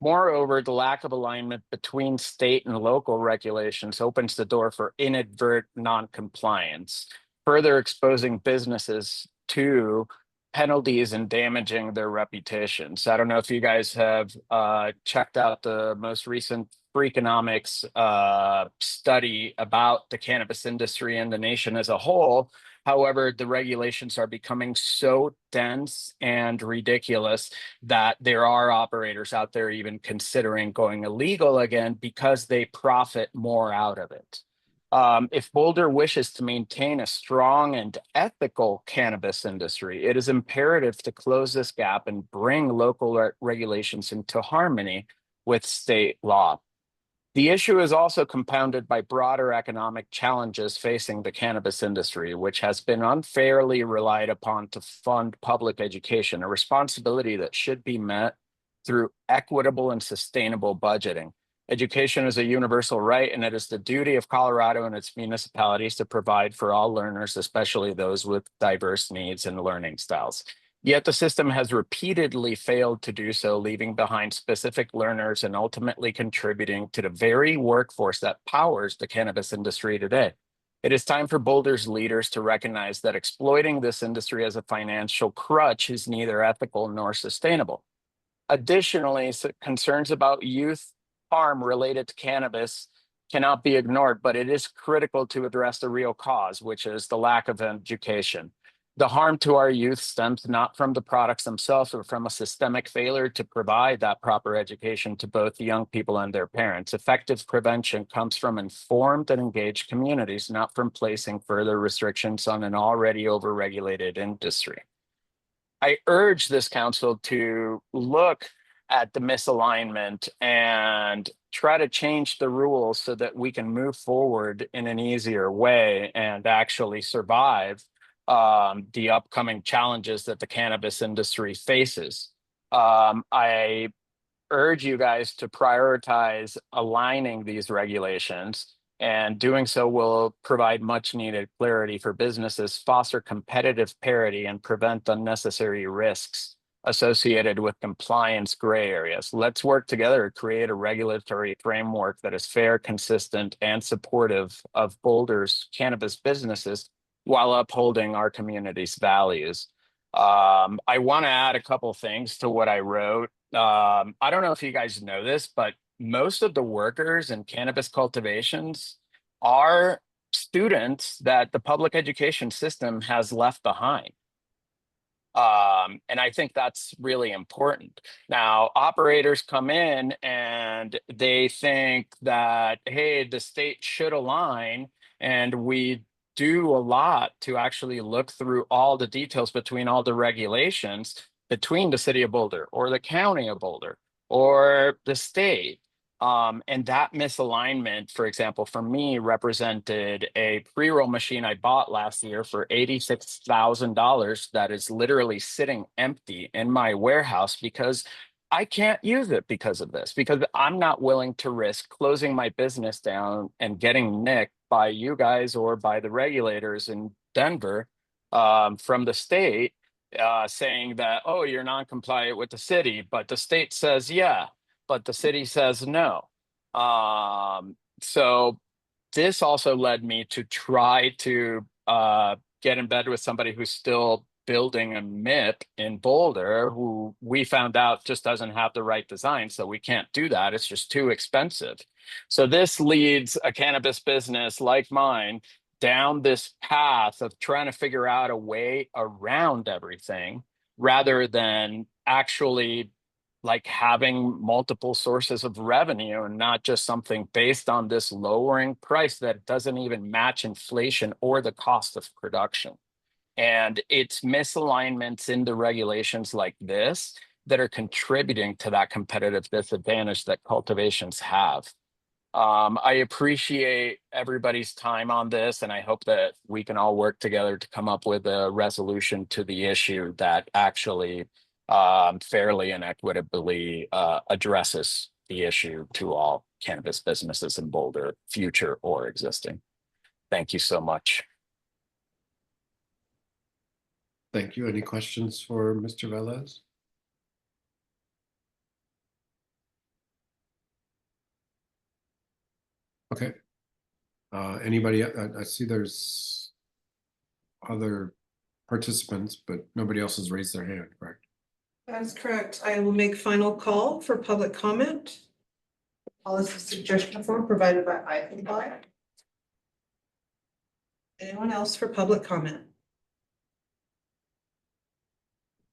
Moreover, the lack of alignment between state and local regulations opens the door for inadvertent non-compliance, further exposing businesses to penalties and damaging their reputations. I don't know if you guys have checked out the most recent Freakonomics study about the cannabis industry and the nation as a whole, However, the regulations are becoming so dense and ridiculous that there are operators out there even considering going illegal again because they profit more out of it. If Boulder wishes to maintain a strong and ethical cannabis industry, it is imperative to close this gap and bring local regulations into harmony with state law. The issue is also compounded by broader economic challenges facing the cannabis industry, which has been unfairly relied upon to fund public education, a responsibility that should be met through equitable and sustainable budgeting. Education is a universal right, and it is the duty of Colorado and its municipalities to provide for all learners, especially those with diverse needs and learning styles. Yet the system has repeatedly failed to do so, leaving behind specific learners and ultimately contributing to the very workforce that powers the cannabis industry today. It is time for Boulder's leaders to recognize that exploiting this industry as a financial crutch is neither ethical nor sustainable. Additionally, concerns about youth harm related to cannabis cannot be ignored, but it is critical to address the real cause, which is the lack of education. The harm to our youth stems not from the products themselves, but from a systemic failure to provide that proper education to both the young people and their parents. Effective prevention comes from informed and engaged communities, not from placing further restrictions on an already overregulated industry. I urge this council to look at the misalignment and try to change the rules so that we can move forward in an easier way and actually survive the upcoming challenges that the cannabis industry faces. I urge you guys to prioritize aligning these regulations, and doing so will provide much needed clarity for businesses, foster competitive parity, and prevent unnecessary risks associated with compliance gray areas. Let's work together to create a regulatory framework that is fair, consistent, and supportive of Boulder's cannabis businesses while upholding our community's values. I want to add a couple things to what I wrote. I don't know if you guys know this, but most of the workers in cannabis cultivations are students that the public education system has left behind. And I think that's really important. Now, operators come in and they think that, hey, the state should align, and we do a lot to actually look through all the details between all the regulations between the city of Boulder or the county of Boulder or the state. And that misalignment, for example, for me, represented a pre-roll machine I bought last year for $86,000 that is literally sitting empty in my warehouse because I can't use it because of this, because I'm not willing to risk closing my business down and getting nicked by you guys or by the regulators in Denver from the state saying that, oh, you're non-compliant with the city, but the state says, yeah, but the city says no. So this also led me to try to get in bed with somebody who's still building a MIP in Boulder, who we found out just doesn't have the right design. So we can't do that. It's just too expensive. So this leads a cannabis business like mine down this path of trying to figure out a way around everything rather than actually like having multiple sources of revenue and not just something based on this lowering price that doesn't even match inflation or the cost of production. And it's misalignments in the regulations like this that are contributing to that competitive disadvantage that cultivations have. I appreciate everybody's time on this, and I hope that we can all work together to come up with a resolution to the issue that actually fairly and equitably addresses the issue to all cannabis businesses in Boulder, future or existing. Thank you so much. Thank you. Any questions for Mr. Velez? Okay. Anybody? I see there's other participants, but nobody else has raised their hand, correct? That is correct. I will make final call for public comment. Policy suggestion form provided by iComply. Anyone else for public comment?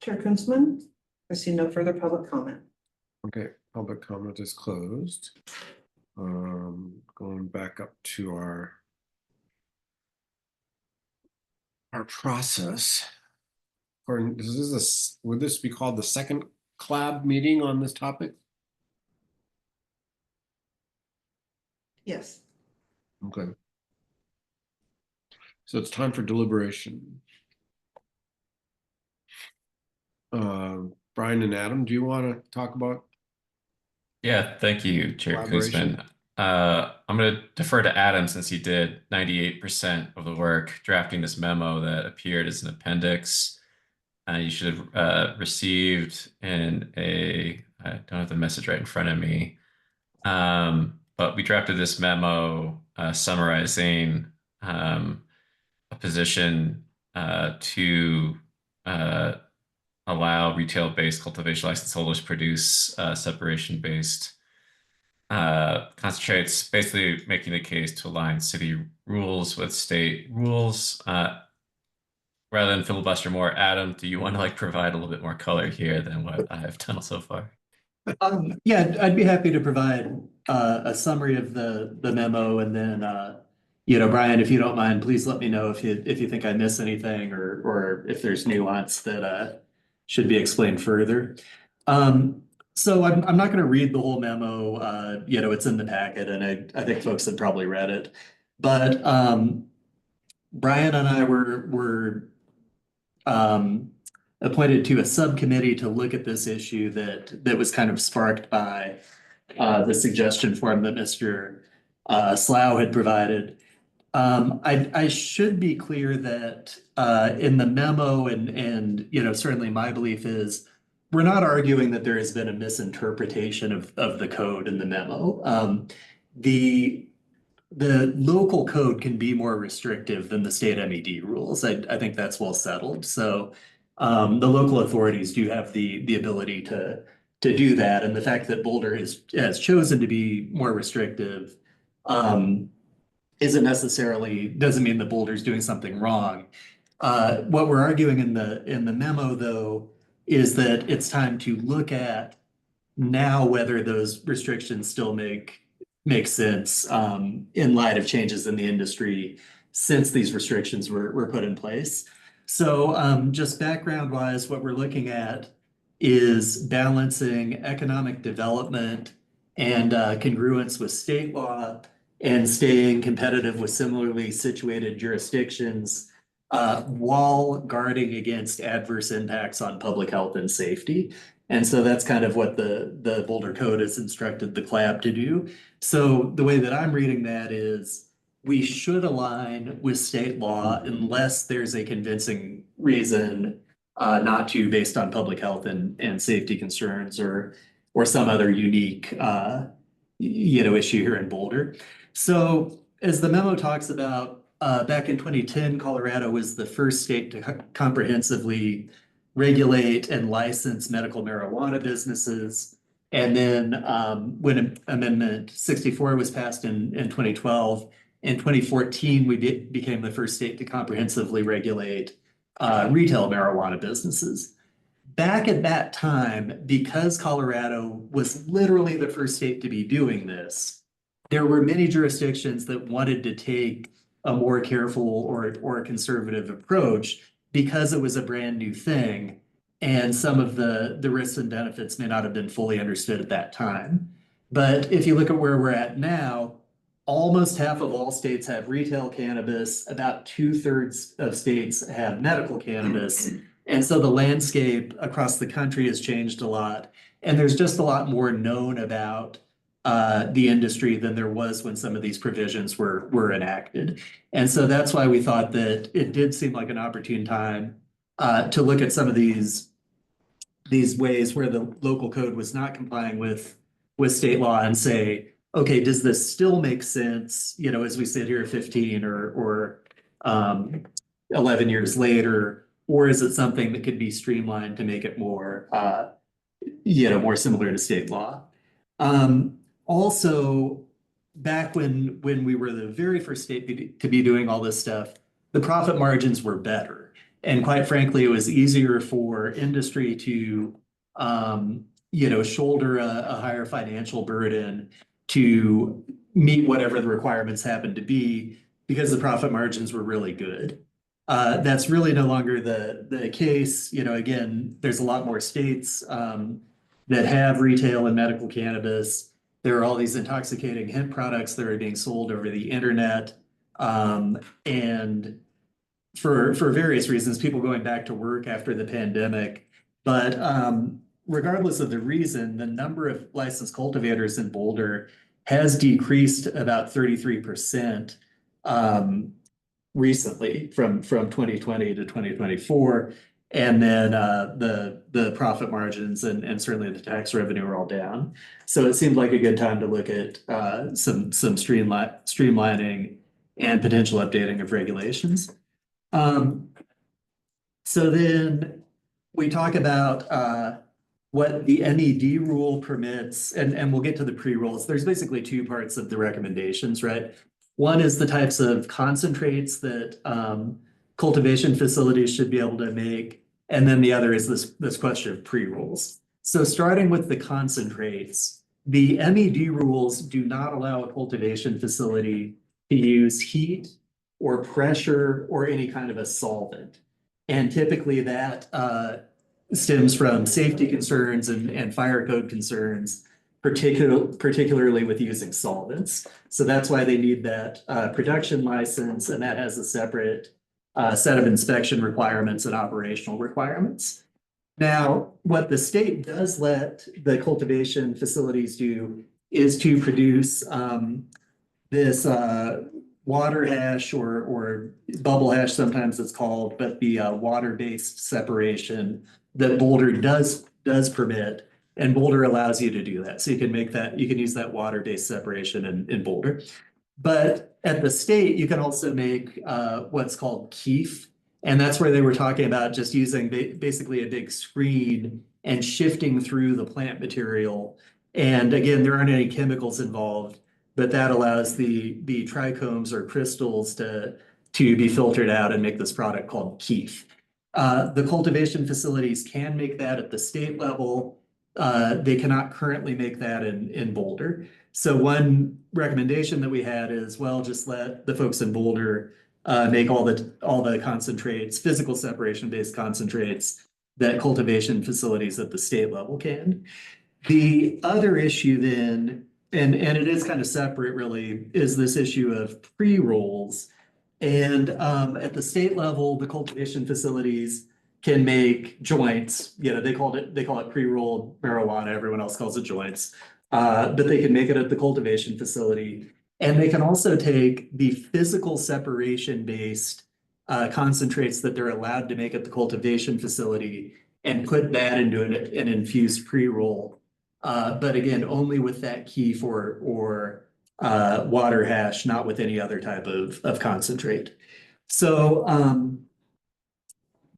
Chair Kunzman, I see no further public comment. Okay, public comment is closed. Going back up to our process. Or would this be called the second collab meeting on this topic? Yes. Okay. So it's time for deliberation. Brian and Adam, do you want to talk about? Yeah, thank you, Chair Collaboration. Kuzman. I'm going to defer to Adam since he did 98% of the work drafting this memo that appeared as an appendix. You should have received in I don't have the message right in front of me, but we drafted this memo summarizing a position to allow retail-based cultivation license holders produce separation-based concentrates, basically making the case to align city rules with state rules. Rather than filibuster more, Adam, do you want to provide a little bit more color here than what I have done so far? Yeah, I'd be happy to provide a summary of the memo, and then Brian, if you don't mind, please let me know if you think I miss anything or if there's nuance that should be explained further. So I'm not going to read the whole memo. It's in the packet, and I think folks have probably read it. But Brian and I were appointed to a subcommittee to look at this issue that was kind of sparked by the suggestion form that Mr. Slough had provided. I should be clear that in the memo and certainly my belief is we're not arguing that there has been a misinterpretation of the code in the memo. The local code can be more restrictive than the state MED rules. I think that's well settled. So the local authorities do have the ability to do that. And the fact that Boulder has chosen to be more restrictive doesn't mean that Boulder's doing something wrong. What we're arguing in the memo, though, is that it's time to look at now whether those restrictions still make sense in light of changes in the industry since these restrictions were put in place. So just background wise, what we're looking at is balancing economic development and congruence with state law and staying competitive with similarly situated jurisdictions while guarding against adverse impacts on public health and safety. And so that's kind of what the Boulder Code has instructed the CLAB to do. So the way that I'm reading that is we should align with state law unless there's a convincing reason not to, based on public health and safety concerns or some other unique issue here in Boulder. So as the memo talks about, back in 2010, Colorado was the first state to comprehensively regulate and license medical marijuana businesses. And then when Amendment 64 was passed in 2012, in 2014, we became the first state to comprehensively regulate retail marijuana businesses. Back at that time, because Colorado was literally the first state to be doing this, there were many jurisdictions that wanted to take a more careful or a conservative approach because it was a brand new thing. And some of the risks and benefits may not have been fully understood at that time. But if you look at where we're at now, almost half of all states have retail cannabis, about 2/3 of states have medical cannabis. And so the landscape across the country has changed a lot. And there's just a lot more known about the industry than there was when some of these provisions were enacted. And so that's why we thought that it did seem like an opportune time to look at some of these ways where the local code was not complying with state law and say, okay, does this still make sense, as we sit here 15 or 11 years later, or is it something that could be streamlined to make it more, more similar to state law? Also, back when we were the very first state to be doing all this stuff, the profit margins were better. And quite frankly, it was easier for industry to, shoulder a higher financial burden to meet whatever the requirements happened to be because the profit margins were really good. That's really no longer the case. Again, there's a lot more states that have retail and medical cannabis. There are all these intoxicating hemp products that are being sold over the internet. And for various reasons, people going back to work after the pandemic. But regardless of the reason, the number of licensed cultivators in Boulder has decreased about 33% recently from 2020 to 2024. And then the profit margins and certainly the tax revenue are all down. So it seemed like a good time to look at some streamlining and potential updating of regulations. So then we talk about what the MED rule permits, and we'll get to the pre-rolls. There's basically two parts of the recommendations, right? One is the types of concentrates that cultivation facilities should be able to make. And then the other is this question of pre-rolls. So starting with the concentrates, the MED rules do not allow a cultivation facility to use heat or pressure or any kind of a solvent. And typically that stems from safety concerns and fire code concerns, particularly with using solvents. So that's why they need that production license, and that has a separate set of inspection requirements and operational requirements. Now, what the state does let the cultivation facilities do is to produce this water hash or bubble hash, sometimes it's called, but the water-based separation that Boulder does permit, and Boulder allows you to do that. So you can make that, you can use that water-based separation in Boulder. But at the state, you can also make what's called keef. And that's where they were talking about just using basically a big screen and shifting through the plant material. And again, there aren't any chemicals involved, but that allows the trichomes or crystals to be filtered out and make this product called keef. The cultivation facilities can make that at the state level. They cannot currently make that in Boulder. So one recommendation that we had is, well, just let the folks in Boulder make all the concentrates, physical separation-based concentrates that cultivation facilities at the state level can. The other issue then, and it is kind of separate really, is this issue of pre-rolls. And at the state level, the cultivation facilities can make joints. They call it pre-rolled marijuana. Everyone else calls it joints. But they can make it at the cultivation facility. And they can also take the physical separation-based concentrates that they're allowed to make at the cultivation facility and put that into an infused pre-roll. But again, only with that keef or water hash, not with any other type of concentrate. So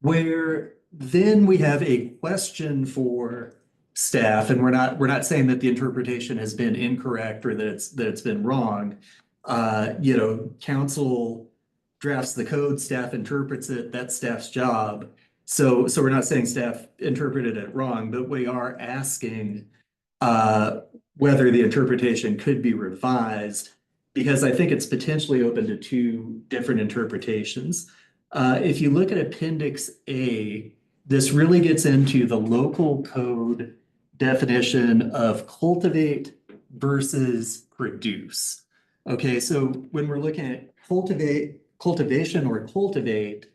where then we have a question for staff, and we're not saying that the interpretation has been incorrect or that it's been wrong. Council drafts the code, staff interprets it, that's staff's job. So we're not saying staff interpreted it wrong, but we are asking whether the interpretation could be revised, because I think it's potentially open to two different interpretations. If you look at Appendix A, this really gets into the local code definition of cultivate versus produce. Okay, so when we're looking at cultivation or cultivate,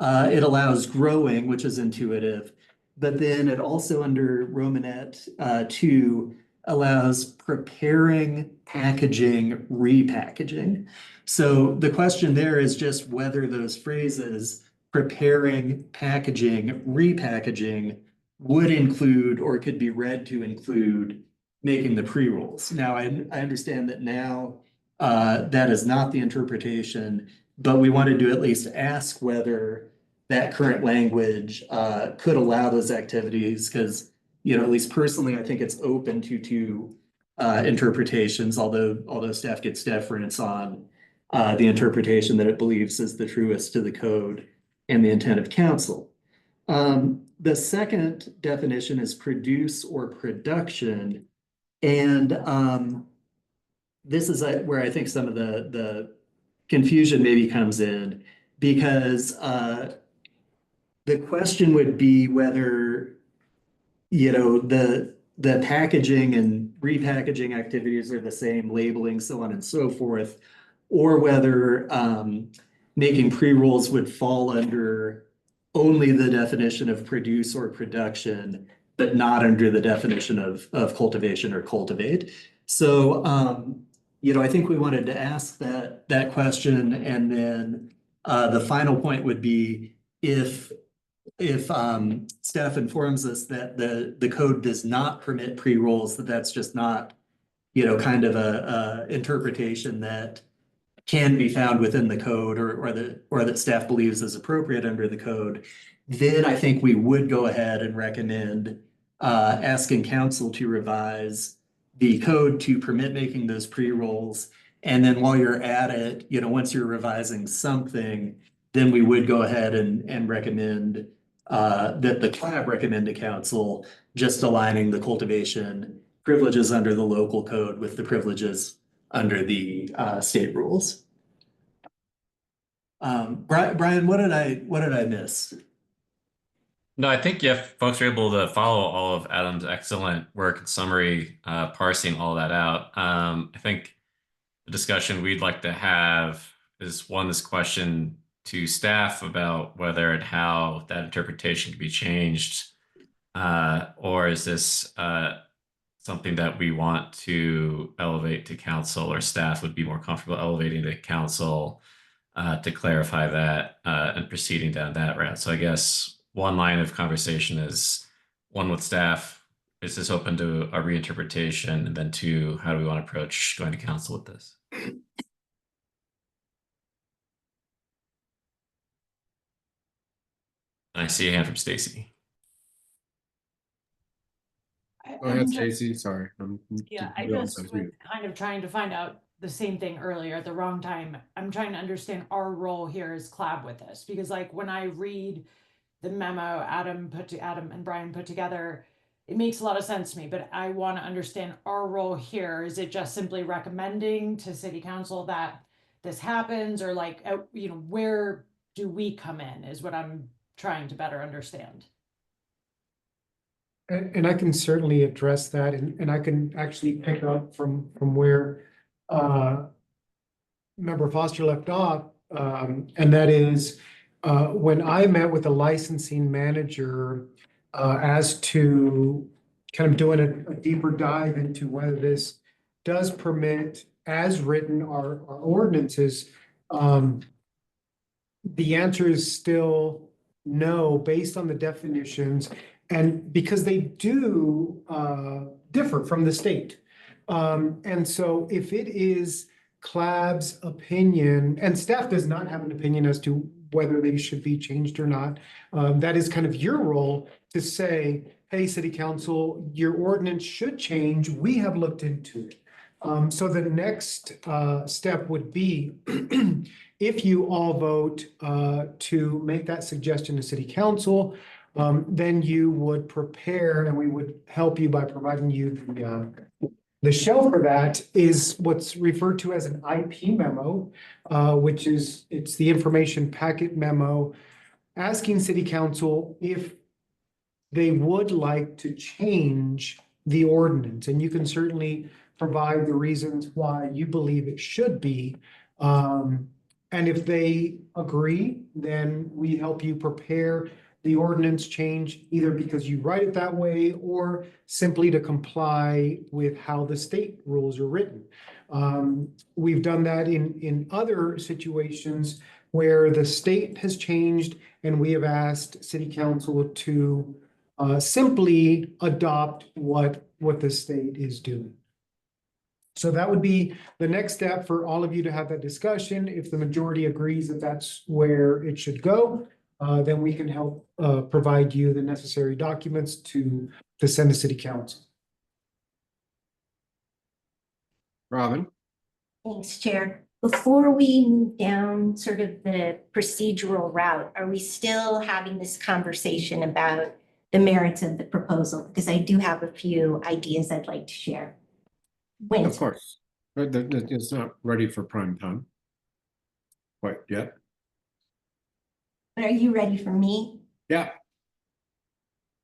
it allows growing, which is intuitive, but then it also under Romanet 2 allows preparing, packaging, repackaging. So the question there is just whether those phrases, preparing, packaging, repackaging, would include or could be read to include making the pre-rolls. Now, I understand that now that is not the interpretation, but we wanted to at least ask whether that current language could allow those activities, because at least personally, I think it's open to two interpretations, although staff gets deference on the interpretation that it believes is the truest to the code. and the intent of council. The second definition is produce or production. And this is where I think some of the confusion maybe comes in, because the question would be whether, the packaging and repackaging activities are the same, labeling, so on and so forth, or whether making pre-rolls would fall under only the definition of produce or production, but not under the definition of cultivation or cultivate. So, I think we wanted to ask that question, and then the final point would be if staff informs us that the code does not permit pre-rolls, that's just not, kind of a interpretation that can be found within the code, or that staff believes is appropriate under the code, then I think we would go ahead and recommend asking council to revise the code to permit making those pre-rolls. And then while you're at it, once you're revising something, then we would go ahead and recommend that the CLAB recommend to council just aligning the cultivation privileges under the local code with the privileges under the state rules. Brian, what did I miss? No, I think if folks are able to follow all of Adam's excellent work and summary, parsing all that out, I think the discussion we'd like to have is this question to staff about whether and how that interpretation can be changed, or is this something that we want to elevate to council, or staff would be more comfortable elevating to council to clarify that and proceeding down that route. So I guess one line of conversation is, one, with staff, is this open to a reinterpretation? And then two, how do we want to approach going to council with this? I see a hand from Stacy. Go ahead, Stacy. Sorry. Yeah, I just was kind of trying to find out the same thing earlier at the wrong time. I'm trying to understand our role here as CLAB with this, because like when I read the memo Adam and Brian put together, it makes a lot of sense to me, but I want to understand our role here. Is it just simply recommending to city council that this happens, or like, where do we come in is what I'm trying to better understand. And I can certainly address that, and I can actually pick up from where Member Foster left off, and that is when I met with the licensing manager as to kind of doing a deeper dive into whether this does permit, as written, our ordinances. The answer is still no, based on the definitions. And because they do differ from the state. And so if it is CLAB's opinion, and staff does not have an opinion as to whether they should be changed or not, that is kind of your role to say, hey, city council, your ordinance should change. We have looked into it. So the next step would be if you all vote to make that suggestion to city council, then you would prepare, and we would help you by providing you the shell for that is what's referred to as an IP memo, which is, it's the information packet memo asking city council if they would like to change the ordinance. And you can certainly provide the reasons why you believe it should be. And if they agree, then we help you prepare the ordinance change, either because you write it that way or simply to comply with how the state rules are written. We've done that in other situations where the state has changed and we have asked city council to simply adopt what the state is doing. So that would be the next step for all of you to have that discussion. If the majority agrees that that's where it should go, then we can help provide you the necessary documents to send to city council. Robin? Thanks, Chair. Before we move down sort of the procedural route, are we still having this conversation about the merits of the proposal? Because I do have a few ideas I'd like to share. When Of course, but it's not ready for prime time quite yet. are you ready for me? Yeah,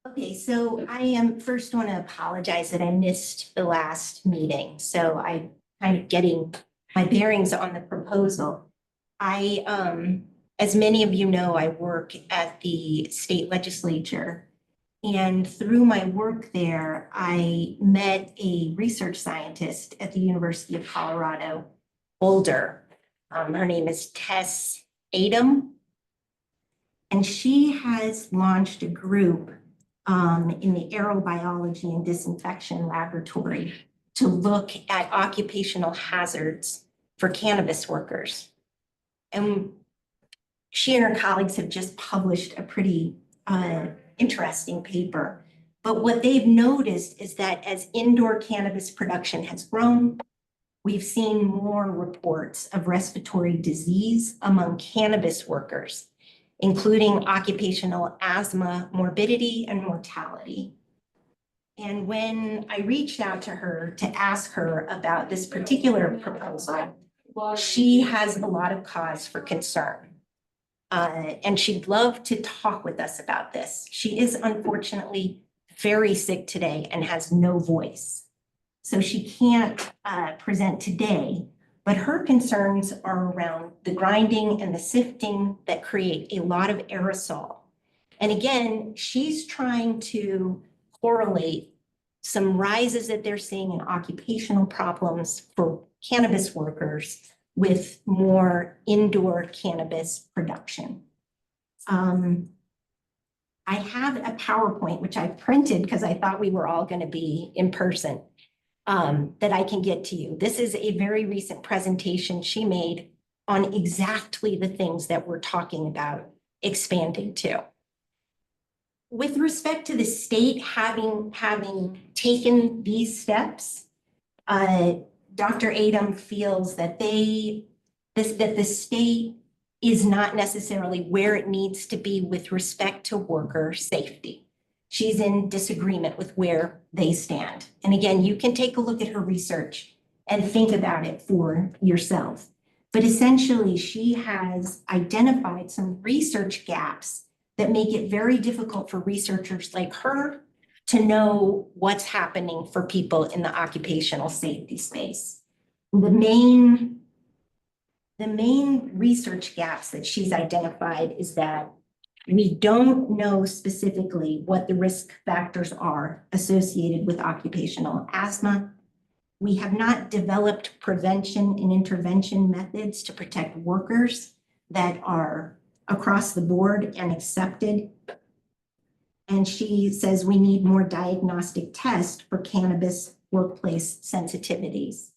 Okay, so I am first want to apologize that I missed the last meeting. So I kind of getting my bearings on the proposal. As many of you know, I work at the state legislature. And through my work there, I met a research scientist at the University of Colorado, Boulder. Her name is Tess Adam. And she has launched a group in the aerobiology and disinfection laboratory to look at occupational hazards for cannabis workers. And she and her colleagues have just published a pretty interesting paper. But what they've noticed is that as indoor cannabis production has grown, we've seen more reports of respiratory disease among cannabis workers, including occupational asthma, morbidity, and mortality. And when I reached out to her to ask her about this particular proposal, she has a lot of cause for concern. And she'd love to talk with us about this. She is unfortunately very sick today and has no voice. So she can't present today, but her concerns are around the grinding and the sifting that create a lot of aerosol. And again, she's trying to correlate some rises that they're seeing in occupational problems for cannabis workers with more indoor cannabis production. I have a PowerPoint, which I printed because I thought we were all going to be in person, that I can get to you. This is a very recent presentation she made on exactly the things that we're talking about expanding to. With respect to the state having taken these steps, Dr. Adam feels that the state is not necessarily where it needs to be with respect to worker safety. She's in disagreement with where they stand. And again, you can take a look at her research and think about it for yourself. But essentially, she has identified some research gaps that make it very difficult for researchers like her to know what's happening for people in the occupational safety space. The main research gaps that she's identified is that we don't know specifically what the risk factors are associated with occupational asthma. We have not developed prevention and intervention methods to protect workers that are across the board and accepted. And she says we need more diagnostic tests for cannabis workplace sensitivities.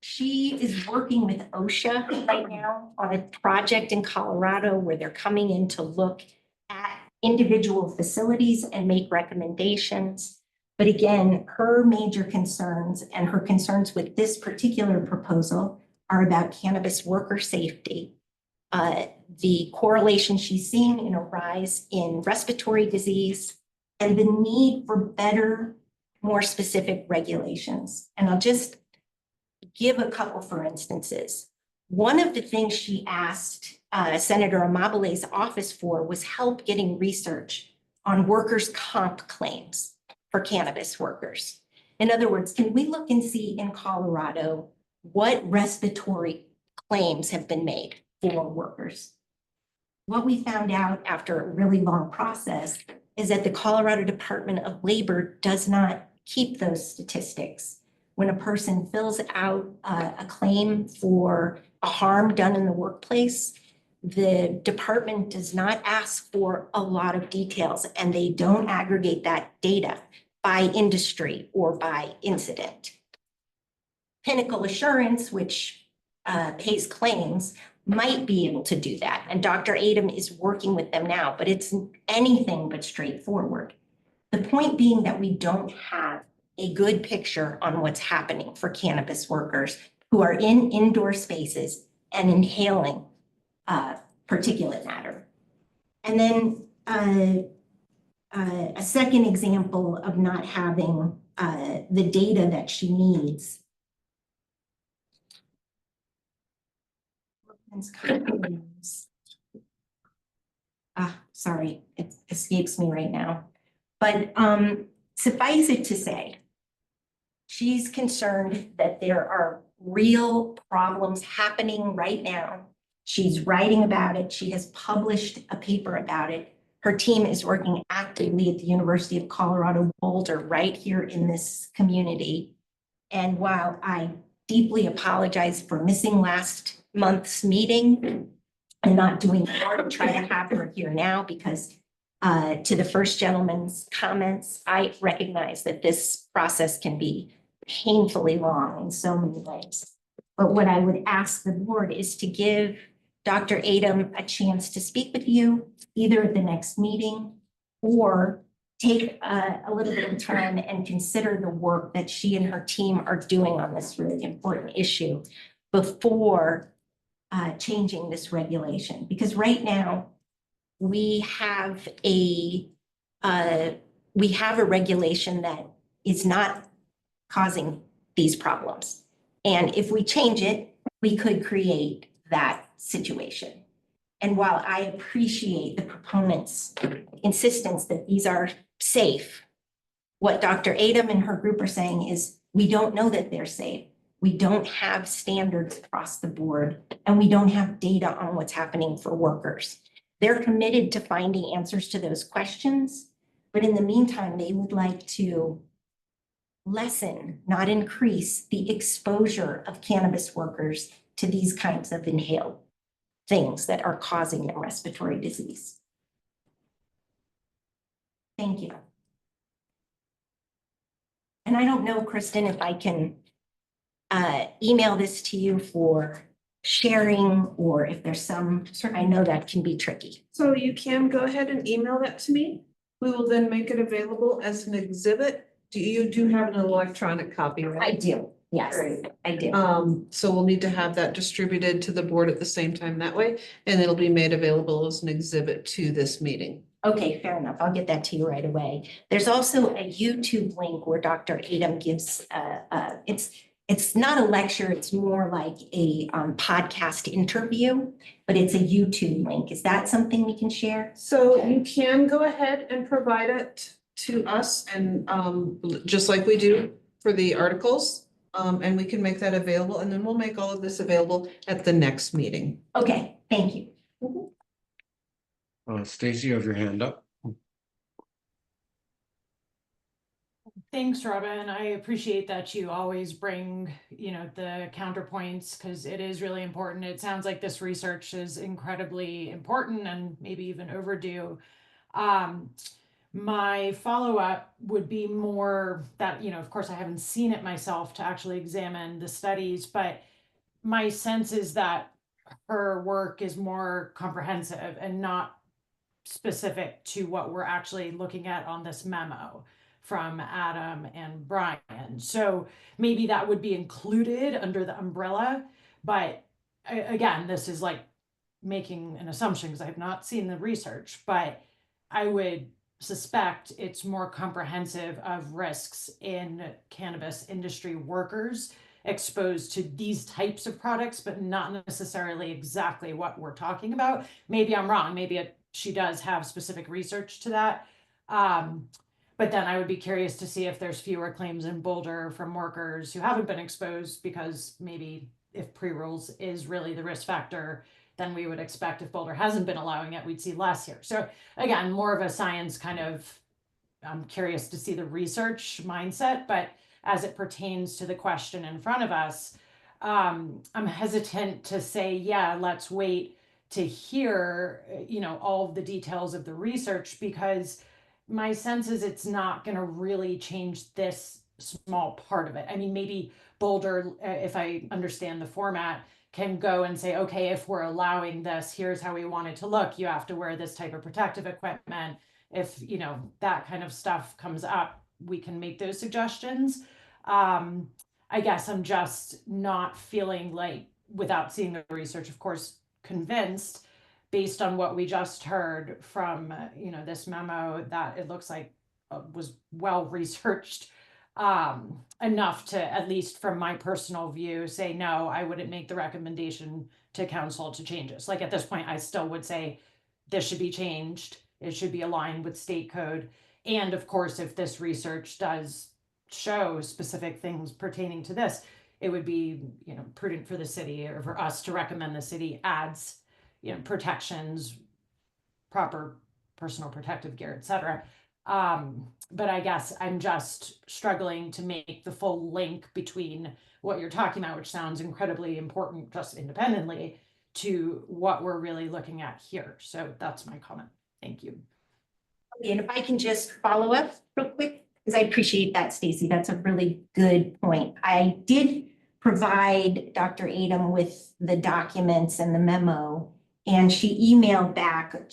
She is working with OSHA right now on a project in Colorado where they're coming in to look at individual facilities and make recommendations. But again, her major concerns and her concerns with this particular proposal are about cannabis worker safety. The correlation she's seeing in a rise in respiratory disease and the need for better, more specific regulations. And I'll just give a couple for instances. One of the things she asked Senator Amabile's office for was help getting research on workers' comp claims for cannabis workers. In other words, can we look and see in Colorado what respiratory claims have been made for workers? What we found out after a really long process is that the Colorado Department of Labor does not keep those statistics. When a person fills out a claim for a harm done in the workplace, the department does not ask for a lot of details and they don't aggregate that data by industry or by incident. Pinnacle Assurance, which pays claims, might be able to do that. And Dr. Adam is working with them now, but it's anything but straightforward. The point being that we don't have a good picture on what's happening for cannabis workers who are in indoor spaces and inhaling particulate matter. And then a second example of not having the data that she needs. Sorry, it escapes me right now. But suffice it to say, she's concerned that there are real problems happening right now. She's writing about it. She has published a paper about it. Her team is working actively at the University of Colorado Boulder right here in this community. And while I deeply apologize for missing last month's meeting and not doing more to try to have her here now, because to the first gentleman's comments, I recognize that this process can be painfully long in so many ways. But what I would ask the board is to give Dr. Adam a chance to speak with you either at the next meeting or take a little bit of time and consider the work that she and her team are doing on this really important issue before changing this regulation. Because right now we have a regulation that is not causing these problems. And if we change it, we could create that situation. And while I appreciate the proponents' insistence that these are safe, what Dr. Adam and her group are saying is we don't know that they're safe. We don't have standards across the board, and we don't have data on what's happening for workers. They're committed to finding answers to those questions, but in the meantime, they would like to lessen, not increase, the exposure of cannabis workers to these kinds of inhaled things that are causing them respiratory disease. Thank you. And I don't know, Kristen, if I can email this to you for sharing, or if there's some, I know that can be tricky. So you can go ahead and email that to me. We will then make it available as an exhibit. You do have an electronic copy, right? I do, yes, I do. So we'll need to have that distributed to the board at the same time that way, and it'll be made available as an exhibit to this meeting. Okay, fair enough. I'll get that to you right away. There's also a YouTube link where Dr. Adam gives, it's not a lecture, it's more like a podcast interview, but it's a YouTube link. Is that something we can share? So you can go ahead and provide it to us, and just like we do for the articles, and we can make that available, and then we'll make all of this available at the next meeting. Okay, thank you. Stacy, you have your hand up. Thanks, Robin. I appreciate that you always bring, the counterpoints, because it is really important. It sounds like this research is incredibly important and maybe even overdue. My follow-up would be more that, of course, I haven't seen it myself to actually examine the studies, but my sense is that her work is more comprehensive and not specific to what we're actually looking at on this memo from Adam and Brian. So maybe that would be included under the umbrella, but again, this is like making an assumption because I have not seen the research, but I would suspect it's more comprehensive of risks in cannabis industry workers exposed to these types of products, but not necessarily exactly what we're talking about. Maybe I'm wrong. Maybe she does have specific research to that. But then I would be curious to see if there's fewer claims in Boulder from workers who haven't been exposed, because maybe if pre-rolls is really the risk factor, then we would expect if Boulder hasn't been allowing it, we'd see less here. So again, more of a science kind of, I'm curious to see the research mindset, but as it pertains to the question in front of us, I'm hesitant to say, yeah, let's wait to hear, all of the details of the research, because my sense is it's not going to really change this small part of it. I mean, maybe Boulder, if I understand the format, can go and say, okay, if we're allowing this, here's how we want it to look. You have to wear this type of protective equipment. If, that kind of stuff comes up, we can make those suggestions. I guess I'm just not feeling like, without seeing the research, of course, convinced based on what we just heard from, this memo, that it looks like was well researched enough to, at least from my personal view, say, no, I wouldn't make the recommendation to council to change this. Like at this point, I still would say this should be changed. It should be aligned with state code. And of course, if this research does show specific things pertaining to this, it would be, prudent for the city or for us to recommend the city adds, protections, proper personal protective gear, etc. But I guess I'm just struggling to make the full link between what you're talking about, which sounds incredibly important just independently, to what we're really looking at here. So that's my comment. Thank you. And if I can just follow up real quick, because I appreciate that, Stacy. That's a really good point. I did provide Dr. Adam with the documents and the memo, and she emailed back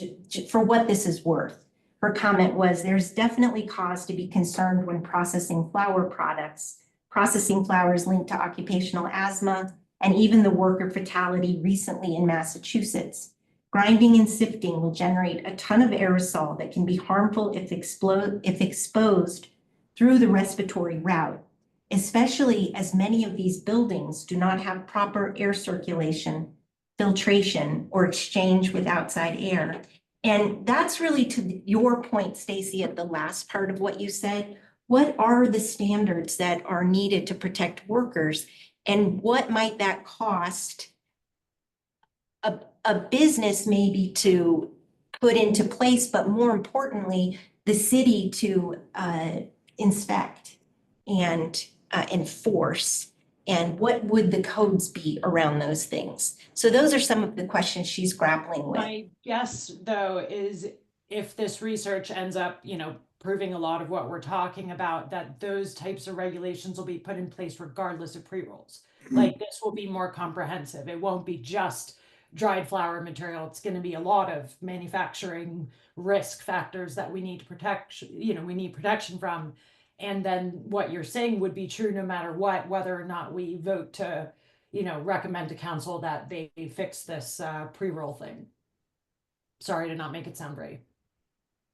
for what this is worth. Her comment was, there's definitely cause to be concerned when processing flower products. Processing flowers linked to occupational asthma and even the worker fatality recently in Massachusetts. Grinding and sifting will generate a ton of aerosol that can be harmful if exposed through the respiratory route, especially as many of these buildings do not have proper air circulation, filtration, or exchange with outside air. And that's really to your point, Stacy, at the last part of what you said. What are the standards that are needed to protect workers, and what might that cost a business maybe to put into place, but more importantly, the city to inspect and enforce? And what would the codes be around those things? So those are some of the questions she's grappling with. My guess, though, is if this research ends up, proving a lot of what we're talking about, that those types of regulations will be put in place regardless of pre-rolls. Like this will be more comprehensive. It won't be just dried flower material. It's going to be a lot of manufacturing risk factors that we need to protect, we need protection from. And then what you're saying would be true no matter what, whether or not we vote to, recommend to council that they fix this pre-roll thing. Sorry to not make it sound very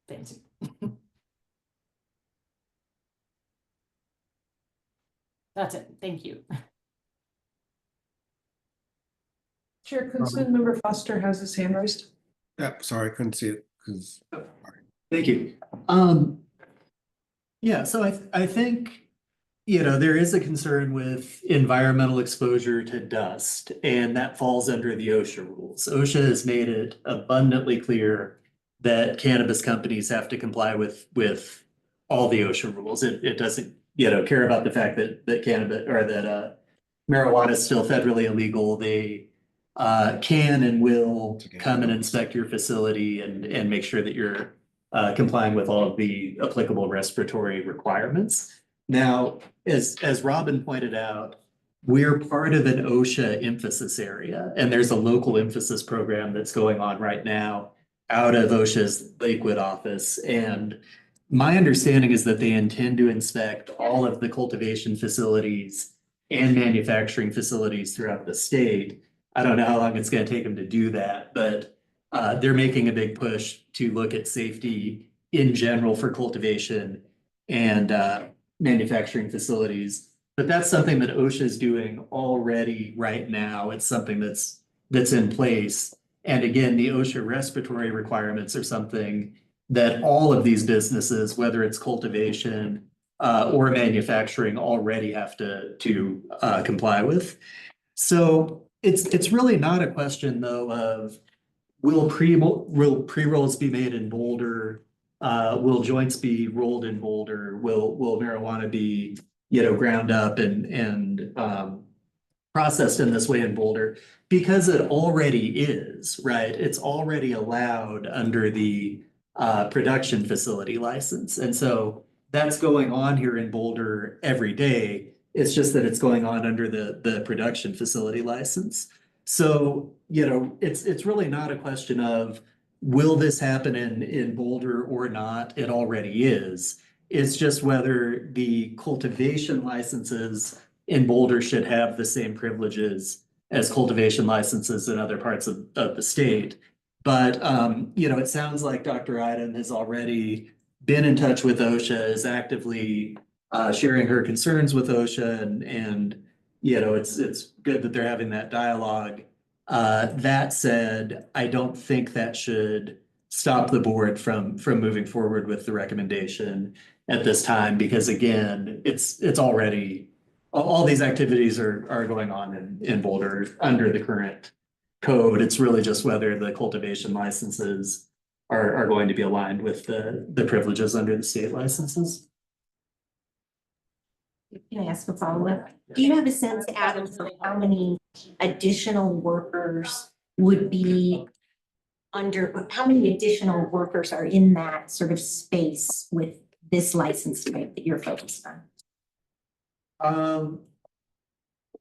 fancy. That's it. Thank you. Chair Coonskin, Member Foster has his hand raised. Yep, sorry, I couldn't see it because. Thank you. Yeah, so I think, there is a concern with environmental exposure to dust, and that falls under the OSHA rules. OSHA has made it abundantly clear that cannabis companies have to comply with all the OSHA rules. It doesn't, care about the fact that cannabis or that marijuana is still federally illegal. They can and will come and inspect your facility and make sure that you're complying with all of the applicable respiratory requirements. Now, as Robin pointed out, we're part of an OSHA emphasis area, and there's a local emphasis program that's going on right now out of OSHA's Lakewood office. And my understanding is that they intend to inspect all of the cultivation facilities and manufacturing facilities throughout the state. I don't know how long it's going to take them to do that, but they're making a big push to look at safety in general for cultivation and manufacturing facilities. But that's something that OSHA is doing already right now. It's something that's in place. And again, the OSHA respiratory requirements are something that all of these businesses, whether it's cultivation or manufacturing, already have to comply with. So it's really not a question though of will pre-rolls be made in Boulder? Will joints be rolled in Boulder? Will marijuana be, ground up and processed in this way in Boulder? Because it already is, right? It's already allowed under the production facility license. And so that's going on here in Boulder every day. It's just that it's going on under the production facility license. So, it's really not a question of will this happen in Boulder or not? It already is. It's just whether the cultivation licenses in Boulder should have the same privileges as cultivation licenses in other parts of the state. But, you know, it sounds like Dr. Iden has already been in touch with OSHA, is actively sharing her concerns with OSHA, and you know, it's good that they're having that dialogue. That said, I don't think that should stop the board from moving forward with the recommendation at this time, because again, it's already all these activities are going on in Boulder under the current code. It's really just whether the cultivation licenses are going to be aligned with the privileges under the state licenses. Can I ask a follow-up? Do you have a sense, Adam, for how many additional workers would be how many additional workers are in that sort of space with this license type that you're focused on?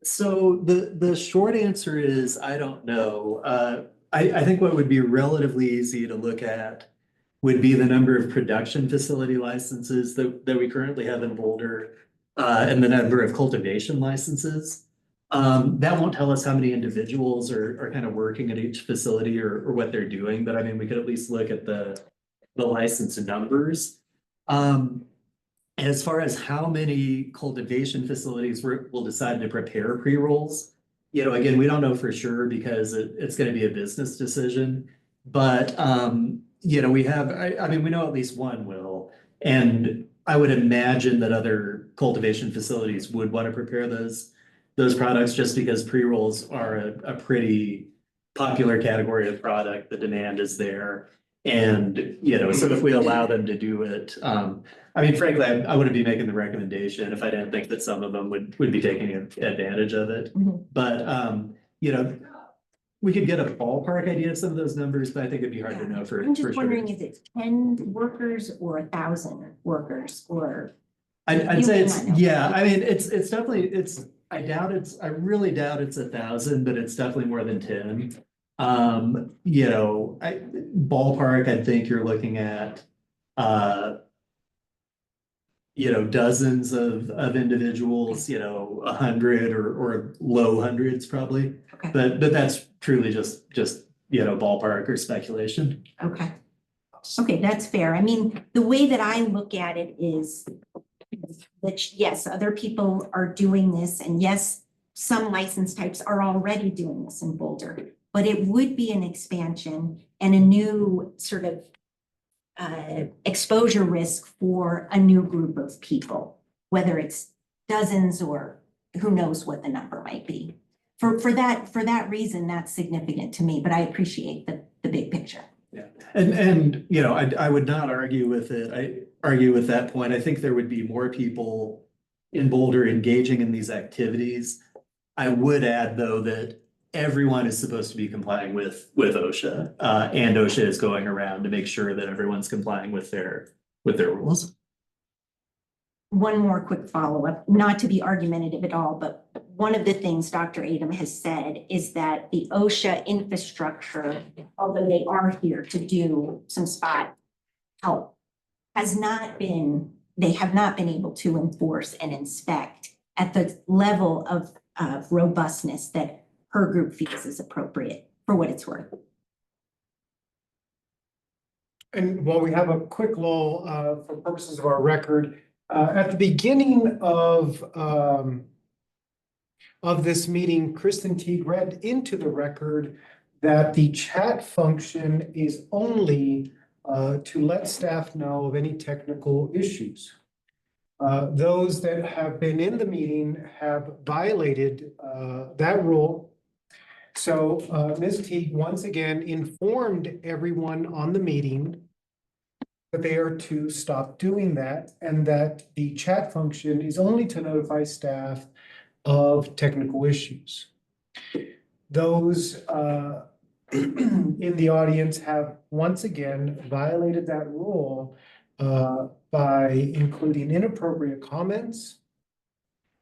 So the short answer is, I don't know. I think what would be relatively easy to look at would be the number of production facility licenses that we currently have in Boulder, and the number of cultivation licenses. That won't tell us how many individuals are kind of working at each facility or what they're doing, but I mean, we could at least look at the license numbers. As far as how many cultivation facilities will decide to prepare pre-rolls, you know, again, we don't know for sure because it's going to be a business decision. But you know, I mean, we know at least one will, and I would imagine that other cultivation facilities would want to prepare those products, just because pre-rolls are a pretty popular category of product. The demand is there. And, you know, so if we allow them to do it, I mean, frankly, I wouldn't be making the recommendation if I didn't think that some of them would be taking advantage of it. Mhm. But, you know, we could get a ballpark idea of some of those numbers, but I think it'd be hard to know for I'm just sure. wondering, is it 10 workers or 1,000 workers or? I'd You say may it's, not know. yeah, I mean, it's definitely, I really doubt it's 1,000, but it's definitely more than 10. You know, ballpark, I think you're looking at, you know, dozens of individuals, you know, 100 or low hundreds probably. Okay. But that's truly just, you know, ballpark or speculation. Okay. Okay, that's fair. I mean, the way that I look at it is that, yes, other people are doing this, and yes, some license types are already doing this in Boulder, but it would be an expansion and a new sort of exposure risk for a new group of people, whether it's dozens or who knows what the number might be. For that reason, that's significant to me, but I appreciate the big picture. Yeah, and you know, I would not argue with it. I argue with that point. I think there would be more people in Boulder engaging in these activities. I would add, though, that everyone is supposed to be complying with OSHA, and OSHA is going around to make sure that everyone's complying with their rules. One more quick follow-up, not to be argumentative at all, but one of the things Dr. Adam has said is that the OSHA infrastructure, although they are here to do some spot help, they have not been able to enforce and inspect at the level of robustness that her group feels is appropriate, for what it's worth. And while we have a quick lull, for purposes of our record, at the beginning of this meeting, Kristen Teague read into the record that the chat function is only to let staff know of any technical issues. Those that have been in the meeting have violated that rule. So Ms. Teague once again informed everyone on the meeting that they are to stop doing that, and that the chat function is only to notify staff of technical issues. Those in the audience have once again violated that rule by including inappropriate comments.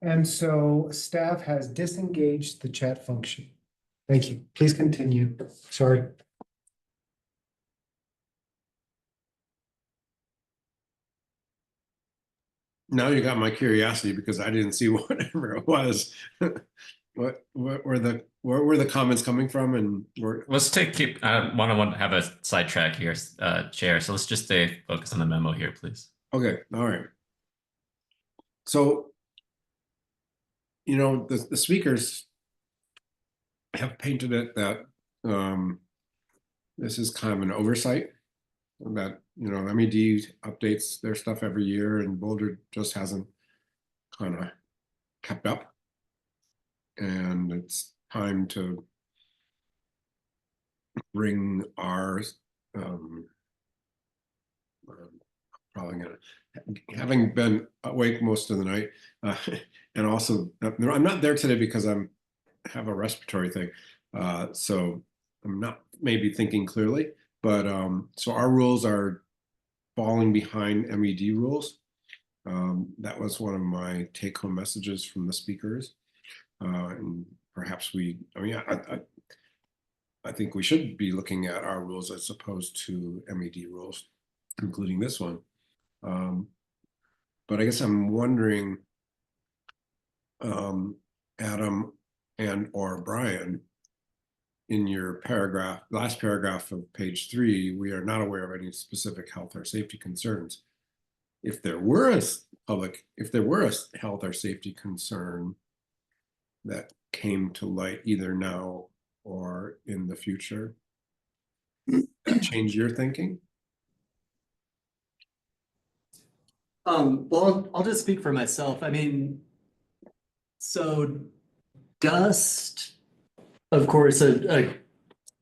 And so staff has disengaged the chat function. Thank you. Please continue. Sorry. Now you got my curiosity because I didn't see whatever it was. What were the comments coming from, and were Let's keep I want to have a sidetrack here, Chair. So let's just stay focused on the memo here, please. okay, all right. So, you know, the speakers have painted it that this is kind of an oversight, that, you know, MED updates their stuff every year and Boulder just hasn't kind of kept up. And it's time to bring ours, probably gonna, having been awake most of the night, and also I'm not there today because I have a respiratory thing, so I'm not maybe thinking clearly, but so our rules are falling behind MED rules. That was one of my take-home messages from the speakers, and perhaps I mean, I think we should be looking at our rules as opposed to MED rules, including this one. But I guess I'm wondering, Adam and or Brian, in your last paragraph of page 3, we are not aware of any specific health or safety concerns. If there were a health or safety concern that came to light either now or in the future, that change your thinking? Well, I'll just speak for myself. I mean, so dust, of course,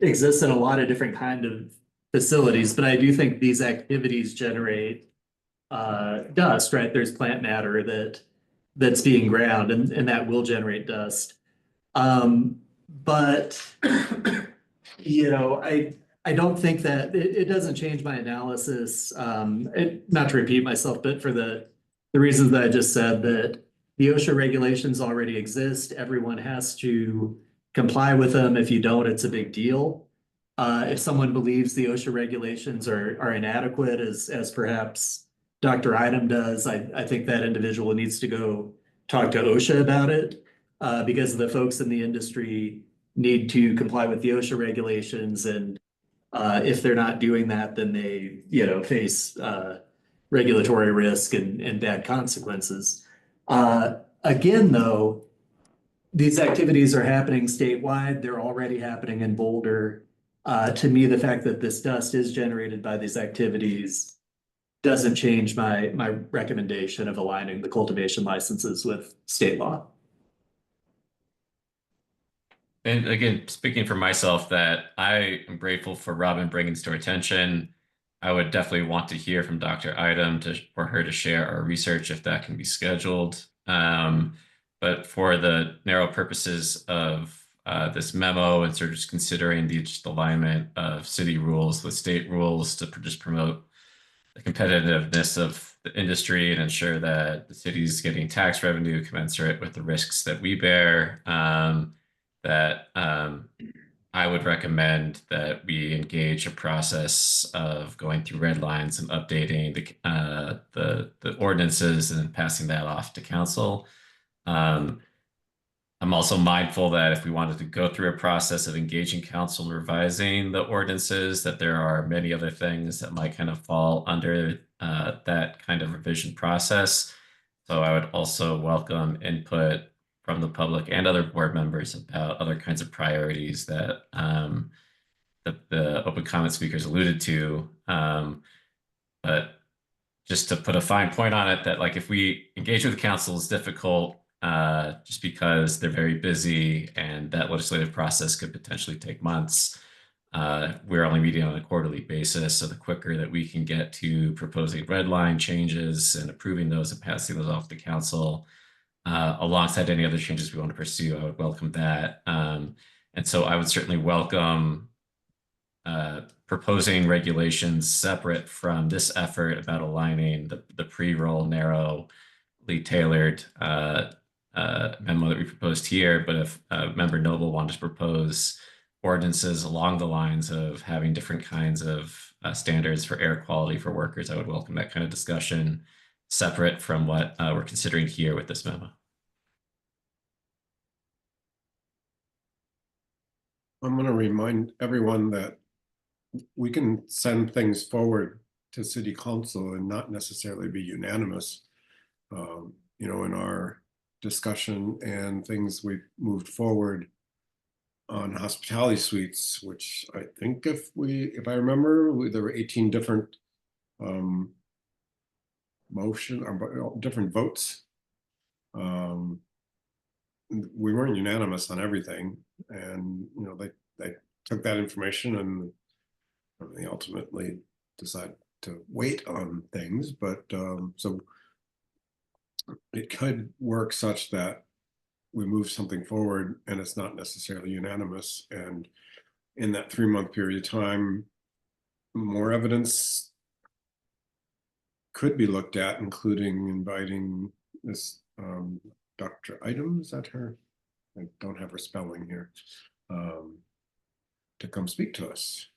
exists in a lot of different kind of facilities, but I do think these activities generate dust, right? There's plant matter that's being ground, and that will generate dust. But you know, I don't think that it doesn't change my analysis. Not to repeat myself, but for the reasons that I just said, that the OSHA regulations already exist. Everyone has to comply with them. If you don't, it's a big deal. If someone believes the OSHA regulations are inadequate, as perhaps Dr. Idem does, I think that individual needs to go talk to OSHA about it, because the folks in the industry need to comply with the OSHA regulations, and if they're not doing that, then they, you know, face regulatory risk and bad consequences. Again, though, these activities are happening statewide. They're already happening in Boulder. To me, the fact that this dust is generated by these activities doesn't change my recommendation of aligning the cultivation licenses with state law. And again, speaking for myself, that I am grateful for Robin bringing this to our attention. I would definitely want to hear from Dr. Idem for her to share our research if that can be scheduled. But for the narrow purposes of this memo and sort of just considering the alignment of city rules with state rules to just promote the competitiveness of the industry and ensure that the city's getting tax revenue commensurate with the risks that we bear, I would recommend that we engage a process of going through red lines and updating the ordinances and then passing that off to council. I'm also mindful that if we wanted to go through a process of engaging council and revising the ordinances, that there are many other things that might kind of fall under that kind of revision process. So I would also welcome input from the public and other board members about other kinds of priorities that the open comment speakers alluded to. But just to put a fine point on it, that like if we engage with the council is difficult just because they're very busy and that legislative process could potentially take months. We're only meeting on a quarterly basis, so the quicker that we can get to proposing red line changes and approving those and passing those off to council, alongside any other changes we want to pursue, I would welcome that. And so I would certainly welcome proposing regulations separate from this effort about aligning the pre-roll narrowly tailored memo that we proposed here. But if Member Noble wanted to propose ordinances along the lines of having different kinds of standards for air quality for workers, I would welcome that kind of discussion. separate from what we're considering here with this memo. I'm going to remind everyone that we can send things forward to city council and not necessarily be unanimous. You know, in our discussion and things we moved forward on hospitality suites, which I think if I remember, there were 18 different motion or different votes. We weren't unanimous on everything, and you know, they took that information and they ultimately decided to wait on things. But so it could work such that we move something forward and it's not necessarily unanimous, and in that 3-month period of time, more evidence could be looked at, including inviting this Dr. Item, is that her? I don't have her spelling here, to come speak to us.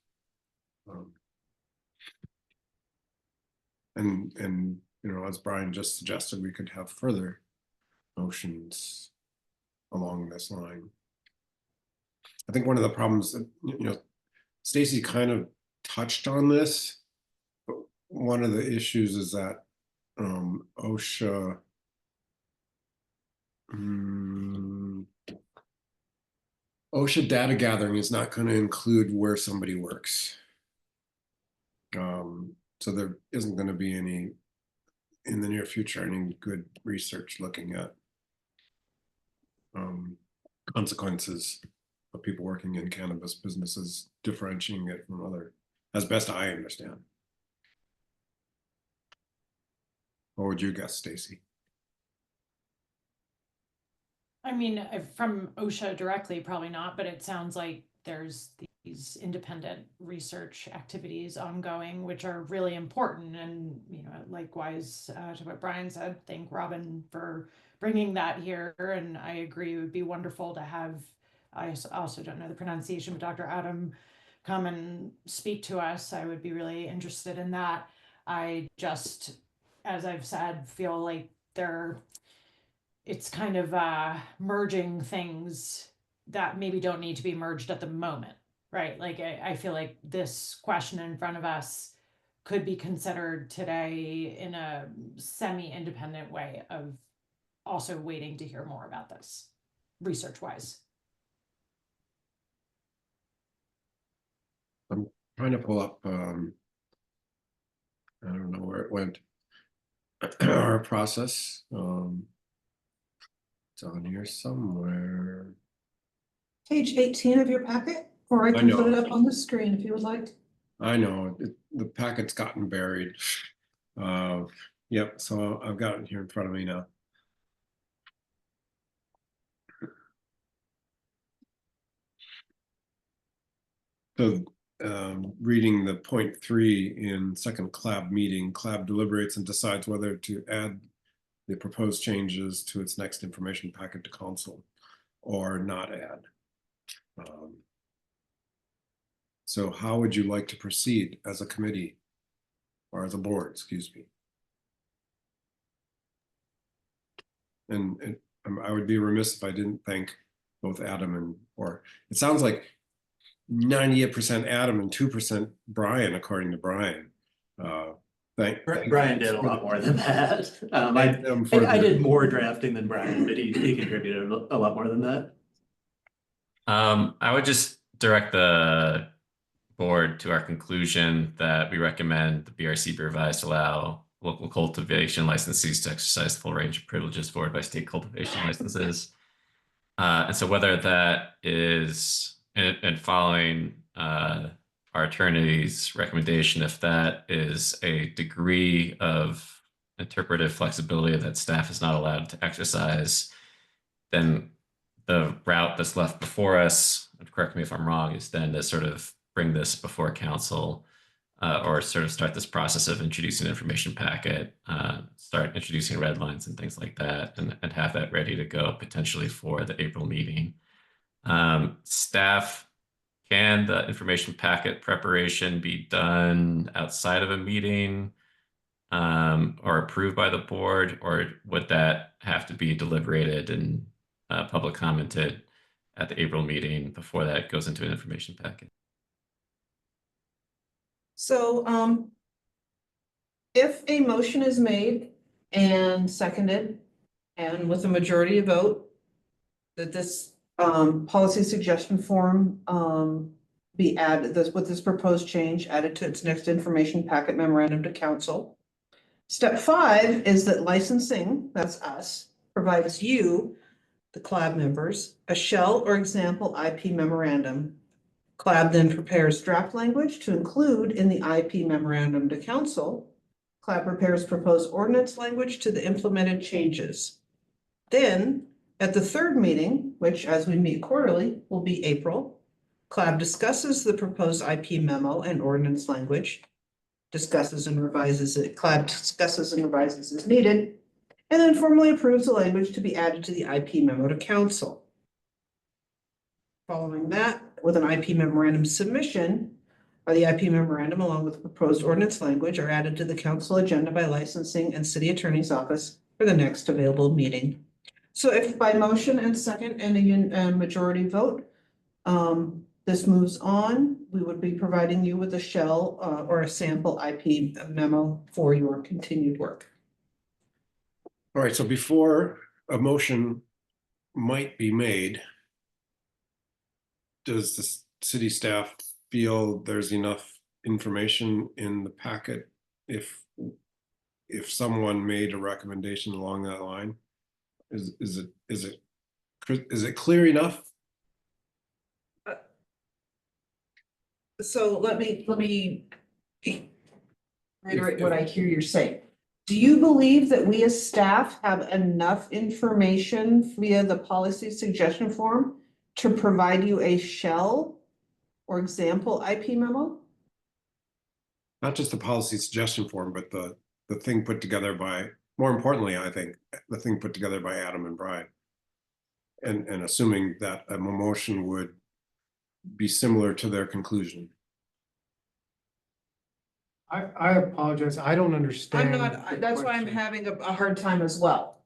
And you know, as Brian just suggested, we could have further motions along this line. I think one of the problems that, you know, Stacy kind of touched on this, but one of the issues is that OSHA OSHA data gathering is not going to include where somebody works. So there isn't going to be any, in the near future, any good research looking at consequences of people working in cannabis businesses, differentiating it from other, as best I understand. What would you guess, Stacy? I mean, from OSHA directly, probably not, but it sounds like there's these independent research activities ongoing, which are really important. And, you know, likewise, to what Brian said, thank Robin for bringing that here. And I agree, it would be wonderful to have, I also don't know the pronunciation, but Dr. Adam come and speak to us. I would be really interested in that. I just, as I've said, feel like it's kind of merging things that maybe don't need to be merged at the moment, right? Like I feel like this question in front of us could be considered today in a semi-independent way of also waiting to hear more about this research-wise. I'm trying to pull up, I don't know where it went, our process. It's on here somewhere. Page 18 of your packet, or I can put it know. up on the screen if you would like. I know, the packet's gotten buried. Yep, so I've got it here in front of me now. So reading the point 3 in second CLAB meeting, CLAB deliberates and decides whether to add the proposed changes to its next information packet to council or not add. So how would you like to proceed as a committee or as a board, excuse me? And I would be remiss if I didn't thank both Adam or it sounds like 98% Adam and 2% Brian, according to Brian. Brian did a lot more than that. I did more drafting than Brian, but he contributed a lot more than that. I would just direct the board to our conclusion that we recommend the BRC be revised to allow local cultivation licensees to exercise the full range of privileges afforded by state cultivation licenses. And so whether that is, and following our attorney's recommendation, if that is a degree of interpretive flexibility that staff is not allowed to exercise, then the route that's left before us, and correct me if I'm wrong, is then to sort of bring this before council or sort of start this process of introducing an information packet, start introducing red lines and things like that, and have that ready to go potentially for the April meeting. Staff, can the information packet preparation be done outside of a meeting? or approved by the board, or would that have to be deliberated and public commented at the April meeting before that goes into an information packet? So, if a motion is made and seconded, and with a majority vote, that this, policy suggestion form, be added, with this proposed change added to its next information packet memorandum to council. Step 5 is that licensing, that's us, provides you, the CLAB members, a shell or example IP memorandum. CLAB then prepares draft language to include in the IP memorandum to council. CLAB prepares proposed ordinance language to the implemented changes. Then, at the third meeting, which as we meet quarterly will be April, CLAB discusses the proposed IP memo and ordinance language, discusses and revises it, CLAB discusses and revises as needed, and then formally approves the language to be added to the IP memo to council. Following that, with an IP memorandum submission, or the IP memorandum along with proposed ordinance language are added to the council agenda by licensing and city attorney's office for the next available meeting. So if by motion and second and a majority vote, this moves on, we would be providing you with a shell or a sample IP memo for your continued work. All right, so before a motion might be made, does the city staff feel there's enough information in the packet if someone made a recommendation along that line? Is it clear enough? So let me reiterate what I hear you're saying. Do you believe that we as staff have enough information via the policy suggestion form to provide you a shell or example IP memo? Not just the policy suggestion form, but the thing put together by, more importantly, I think, the thing put together by Adam and Bride. And assuming that a motion would be similar to their conclusion. I apologize. I don't understand. That's why I'm having a hard time as well.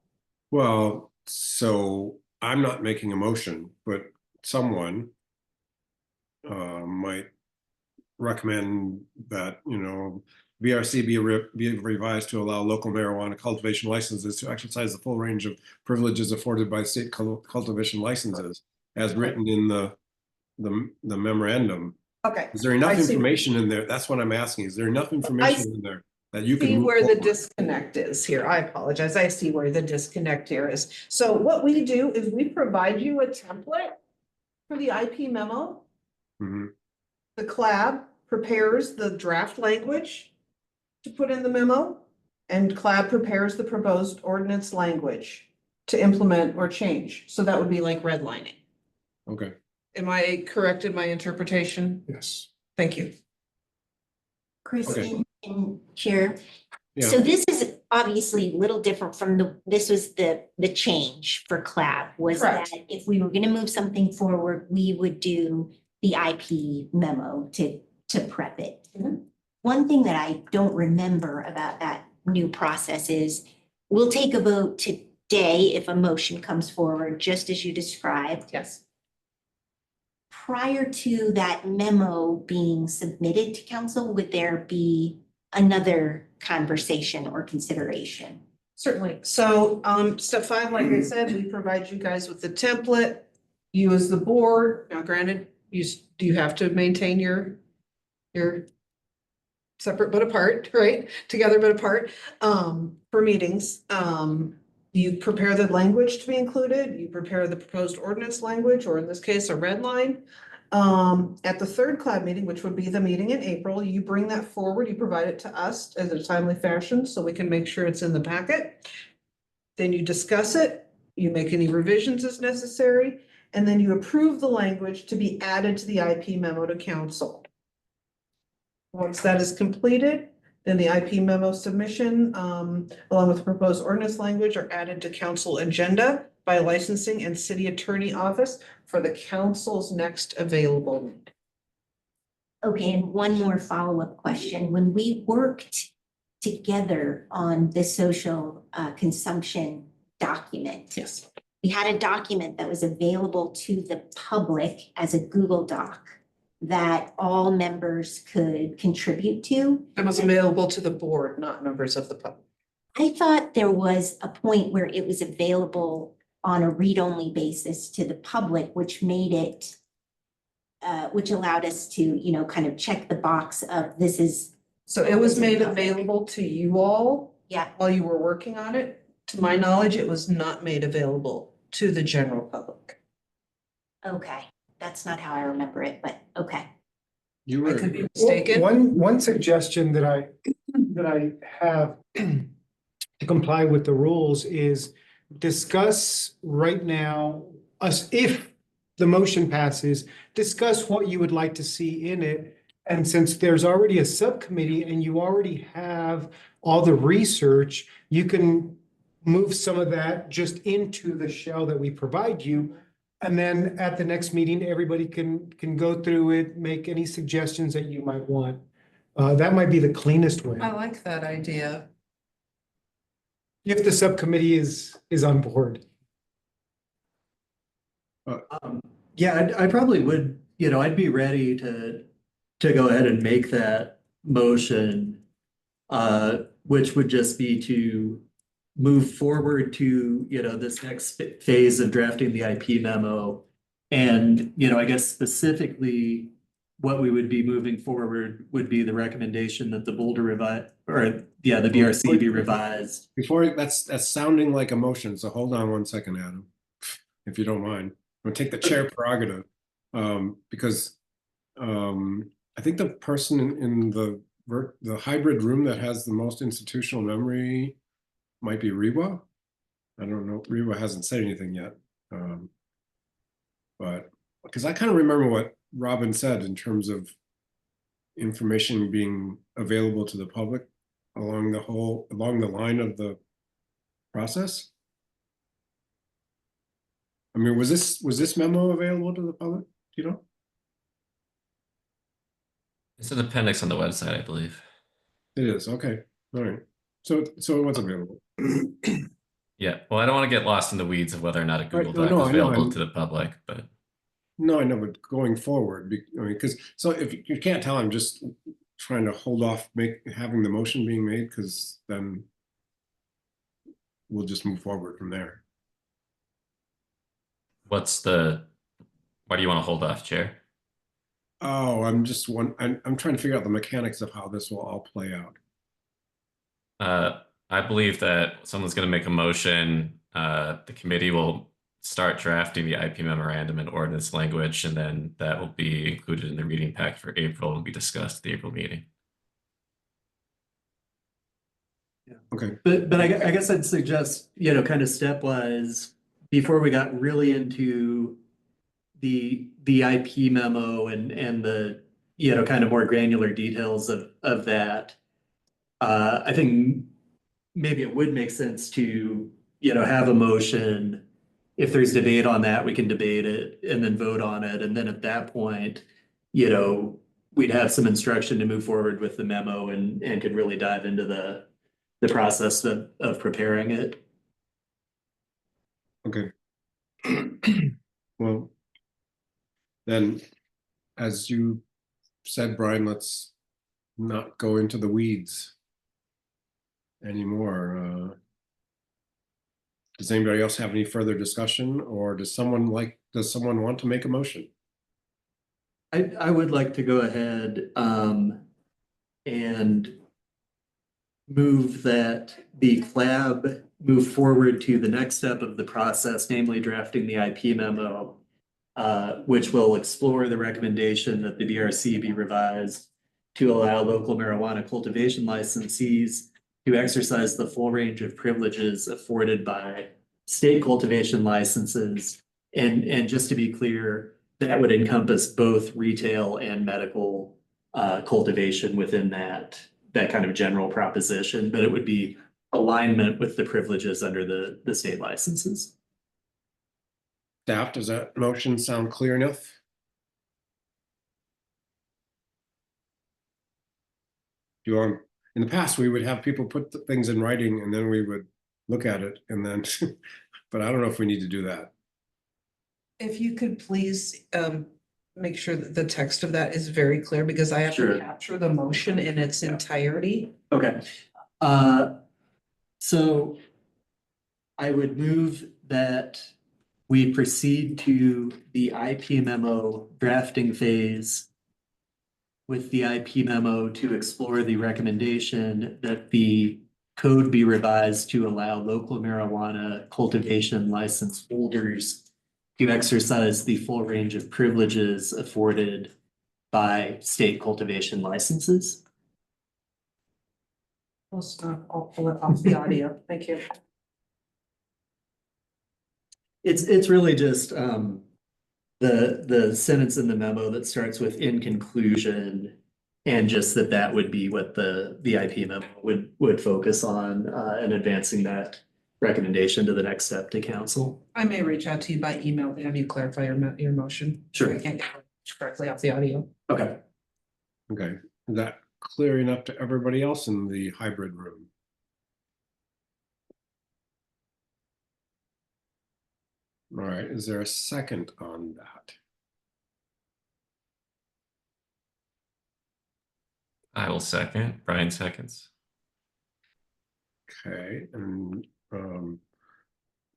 Well, so I'm not making a motion, but someone might recommend that, VRC be revised to allow local marijuana cultivation licenses to exercise the full range of privileges afforded by state cultivation licenses, as written in the memorandum. Okay. Is there enough information in there? That's what I'm asking. Is there enough information in there that you can see move where the forward? disconnect is here. I apologize. I see where the disconnect here is. So what we do is we provide you a template for the IP memo. Mhm. The CLAB prepares the draft language to put in the memo, and CLAB prepares the proposed ordinance language to implement or change. So that would be like redlining. Okay. Am I correct in my interpretation? Yes. Thank you. Kristen and Chair. Yeah. So this is obviously a little different from this was the change for CLAB was Correct. that if we were going to move something forward, we would do the IP memo to prep it. Mhm. One thing that I don't remember about that new process is we'll take a vote today if a motion comes forward, just as you described. Yes. Prior to that memo being submitted to council, would there be another conversation or consideration? Certainly. So, step 5, like I said, we provide you guys with the template. You as the board, now granted, you have to maintain your separate but apart, right? Together but apart, for meetings. You prepare the language to be included, you prepare the proposed ordinance language, or in this case, a red line. At the third CLAB meeting, which would be the meeting in April, you bring that forward, you provide it to us in a timely fashion so we can make sure it's in the packet. Then you discuss it, you make any revisions as necessary, and then you approve the language to be added to the IP memo to council. Once that is completed, then the IP memo submission, along with the proposed ordinance language, are added to council agenda by licensing and city attorney office for the council's next available meeting. Okay, and one more follow-up question. When we worked together on the social consumption document. Yes. We had a document that was available to the public as a Google Doc that all members could contribute to. It was available to the board, not members of the public. I thought there was a point where it was available on a read-only basis to the public, which made it, which allowed us to, you know, kind of check the box of this is. So it was made available to you all Yeah, while you were working on it. To my knowledge, it was not made available to the general public. okay. That's not how I remember it, but okay. You I were, could be mistaken. One suggestion that I have to comply with the rules is discuss right now, if the motion passes, discuss what you would like to see in it. And since there's already a subcommittee and you already have all the research, you can move some of that just into the shell that we provide you. And then at the next meeting, everybody can go through it, make any suggestions that you might want. That might be the cleanest way, I like that idea. if the subcommittee is on board. Yeah, I probably would, you know, I'd be ready to go ahead and make that motion, which would just be to move forward to, you know, this next phase of drafting the IP memo. And, you know, I guess specifically what we would be moving forward would be the recommendation that the Boulder the BRC be revised. before, that's sounding like a motion, so hold on one second, Adam, if you don't mind. I'm gonna take the chair prerogative, because I think the person in the hybrid room that has the most institutional memory might be Rewa. I don't know, Rewa hasn't said anything yet. But, because I kind of remember what Robin said in terms of information being available to the public along the line of the process. I mean, was this memo available to the public? Do you know? It's an appendix on the website, I believe. It is, okay, all right. So it was available. Yeah, well, I don't want to get lost in the weeds of whether or not a Google no, Doc no, is I know, available I'm- to the public, but No, I know, but going forward, I mean, because, so if you can't tell, I'm just trying to hold off having the motion being made, because then we'll just move forward from there. why do you want to hold off, Chair? Oh, I'm trying to figure out the mechanics of how this will all play out. I believe that someone's going to make a motion. The committee will start drafting the IP memorandum and ordinance language, and then that will be included in the reading pack for April and be discussed at the April meeting. Okay, But I guess I'd suggest, you know, kind of stepwise, before we got really into the IP memo and the, you know, kind of more granular details of that. I think maybe it would make sense to, you know, have a motion. If there's debate on that, we can debate it and then vote on it. And then at that point, you know, we'd have some instruction to move forward with the memo and could really dive into the process of preparing it. okay. Well, then, as you said, Brian, let's not go into the weeds anymore. Does anybody else have any further discussion, or does someone want to make a motion? I would like to go ahead and move that the CLAB move forward to the next step of the process, namely drafting the IP memo, which will explore the recommendation that the BRC be revised to allow local marijuana cultivation licensees to exercise the full range of privileges afforded by state cultivation licenses. And just to be clear, that would encompass both retail and medical cultivation within that kind of general proposition, but it would be alignment with the privileges under the state licenses. Staff, does that motion sound clear enough? Do you want, in the past, we would have people put the things in writing and then we would look at it and then, but I don't know if we need to do that. If you could please make sure that the text of that is very clear, because I have Sure. to capture the motion in its entirety. Okay. So I would move that we proceed to the IP memo drafting phase with the IP memo to explore the recommendation that the code be revised to allow local marijuana cultivation license holders to exercise the full range of privileges afforded by state cultivation licenses. I'll pull it off the audio. Thank you. It's really just the sentence in the memo that starts with "in conclusion," and just that would be what the IP memo would focus on and advancing that recommendation to the next step to council. I may reach out to you by email to have you clarify your motion. Sure. I can't get it correctly off the audio. Okay. Okay, is that clear enough to everybody else in the hybrid room? All right, is there a second on that? I will second. Brian seconds. Okay, and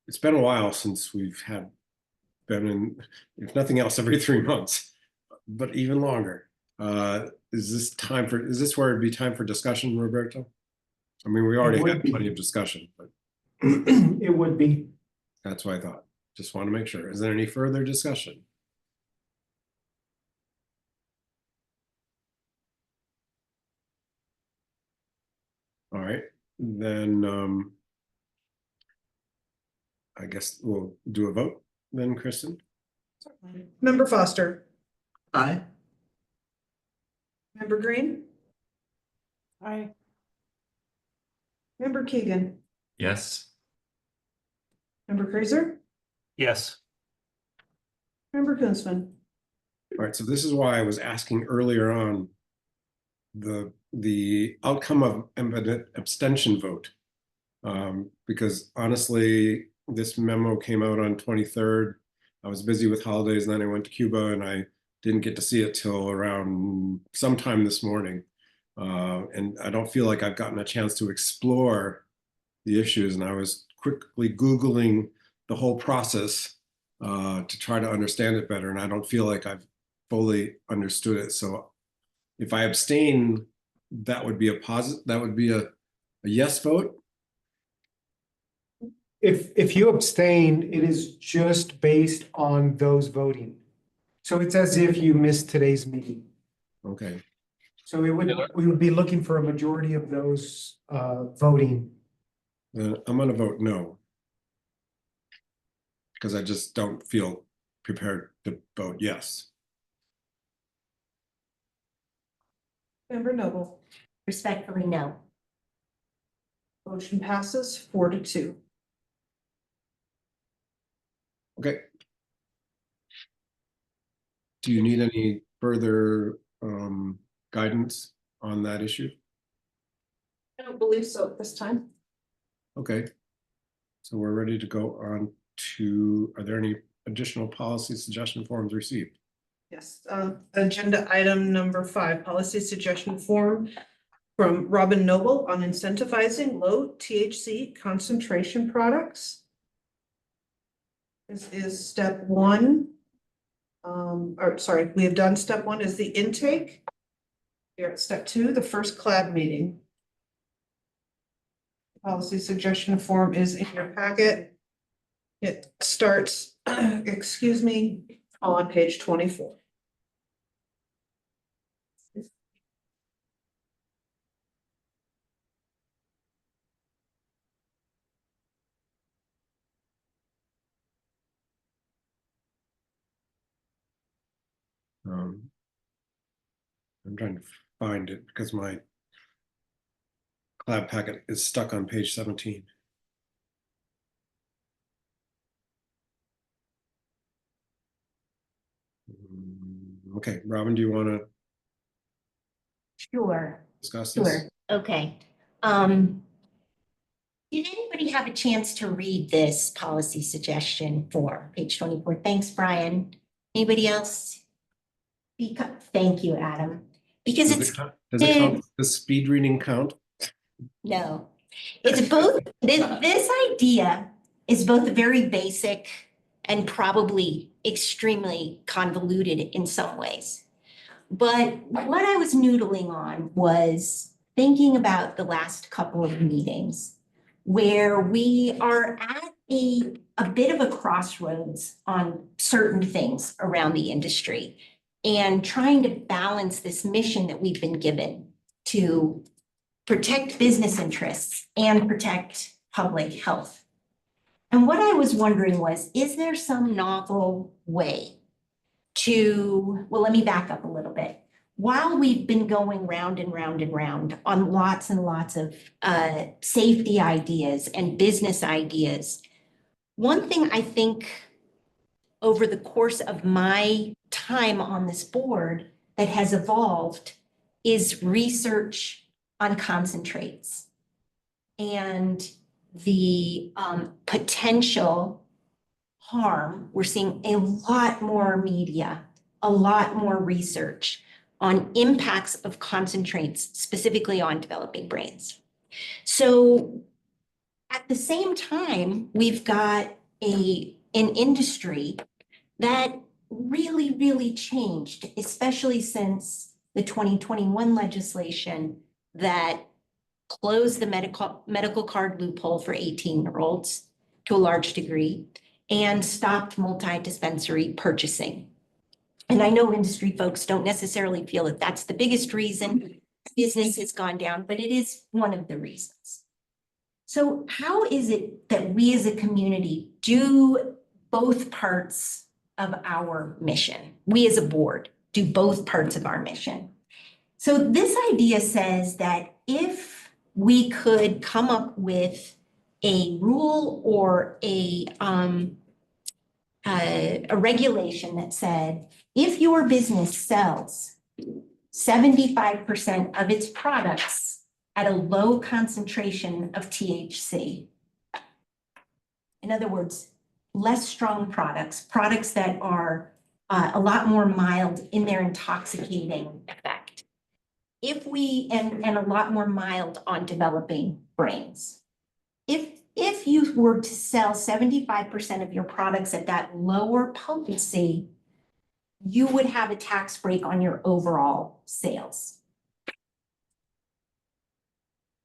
it's been a while since we've been in, if nothing else, every 3 months, but even longer. Is this where it'd be time for discussion, Roberto? I mean, we already had plenty of discussion, but It would be. that's what I thought. Just want to make sure. Is there any further discussion? All right, then I guess we'll do a vote then, Kristen. Member Foster, Aye. Member Green, Aye. Member Keegan, Yes. Member Kraiser, Yes. Member Kunzman. All right, so this is why I was asking earlier on the outcome of an abstention vote. Because honestly, this memo came out on 23rd. I was busy with holidays, and then I went to Cuba and I didn't get to see it till around sometime this morning. And I don't feel like I've gotten a chance to explore the issues. And I was quickly Googling the whole process to try to understand it better. And I don't feel like I've fully understood it. So if I abstain, that would be a yes vote. If you abstain, it is just based on those voting. So it's as if you missed today's meeting. Okay. So we would be looking for a majority of those voting. Then I'm gonna vote no. Because I just don't feel prepared to vote yes. Member Noble, Respectfully, no. motion passes 4-2. Okay. Do you need any further guidance on that issue? I don't believe so at this time. Okay. So we're ready to go on to, are there any additional policy suggestion forms received? Yes, agenda item number 5, policy suggestion form from Robin Noble on incentivizing low THC concentration products. This is step 1. Or sorry, we have done step 1 is the intake. Here at step 2, the first CLAB meeting. Policy suggestion form is in your packet. It starts, excuse me, on page 24. I'm trying to find it because my CLAB packet is stuck on page 17. Okay, Robin, do you want to Sure. discuss this? Sure. Okay. Did anybody have a chance to read this policy suggestion for page 24? Thanks, Brian. Anybody else? Thank you, Adam. Because Does it's it count, does it count, the speed reading count? no, it's both, this idea is both very basic and probably extremely convoluted in some ways. But what I was noodling on was thinking about the last couple of meetings where we are at a bit of a crossroads on certain things around the industry and trying to balance this mission that we've been given to protect business interests and protect public health. And what I was wondering was, is there some novel way to, well, let me back up a little bit. While we've been going round and round and round on lots and lots of safety ideas and business ideas, one thing I think over the course of my time on this board that has evolved is research on concentrates and the potential harm. We're seeing a lot more media, a lot more research on impacts of concentrates, specifically on developing brains. So at the same time, we've got an industry that really changed, especially since the 2021 legislation that closed the medical card loophole for 18-year-olds to a large degree and stopped multi-dispensary purchasing. And I know industry folks don't necessarily feel that that's the biggest reason business has gone down, but it is one of the reasons. So how is it that we as a community do both parts of our mission? We as a board do both parts of our mission. So this idea says that if we could come up with a rule or a regulation that said, if your business sells 75% of its products at a low concentration of THC, in other words, less strong products, products that are a lot more mild in their intoxicating effect, if we, and a lot more mild on developing brains. If you were to sell 75% of your products at that lower potency, you would have a tax break on your overall sales.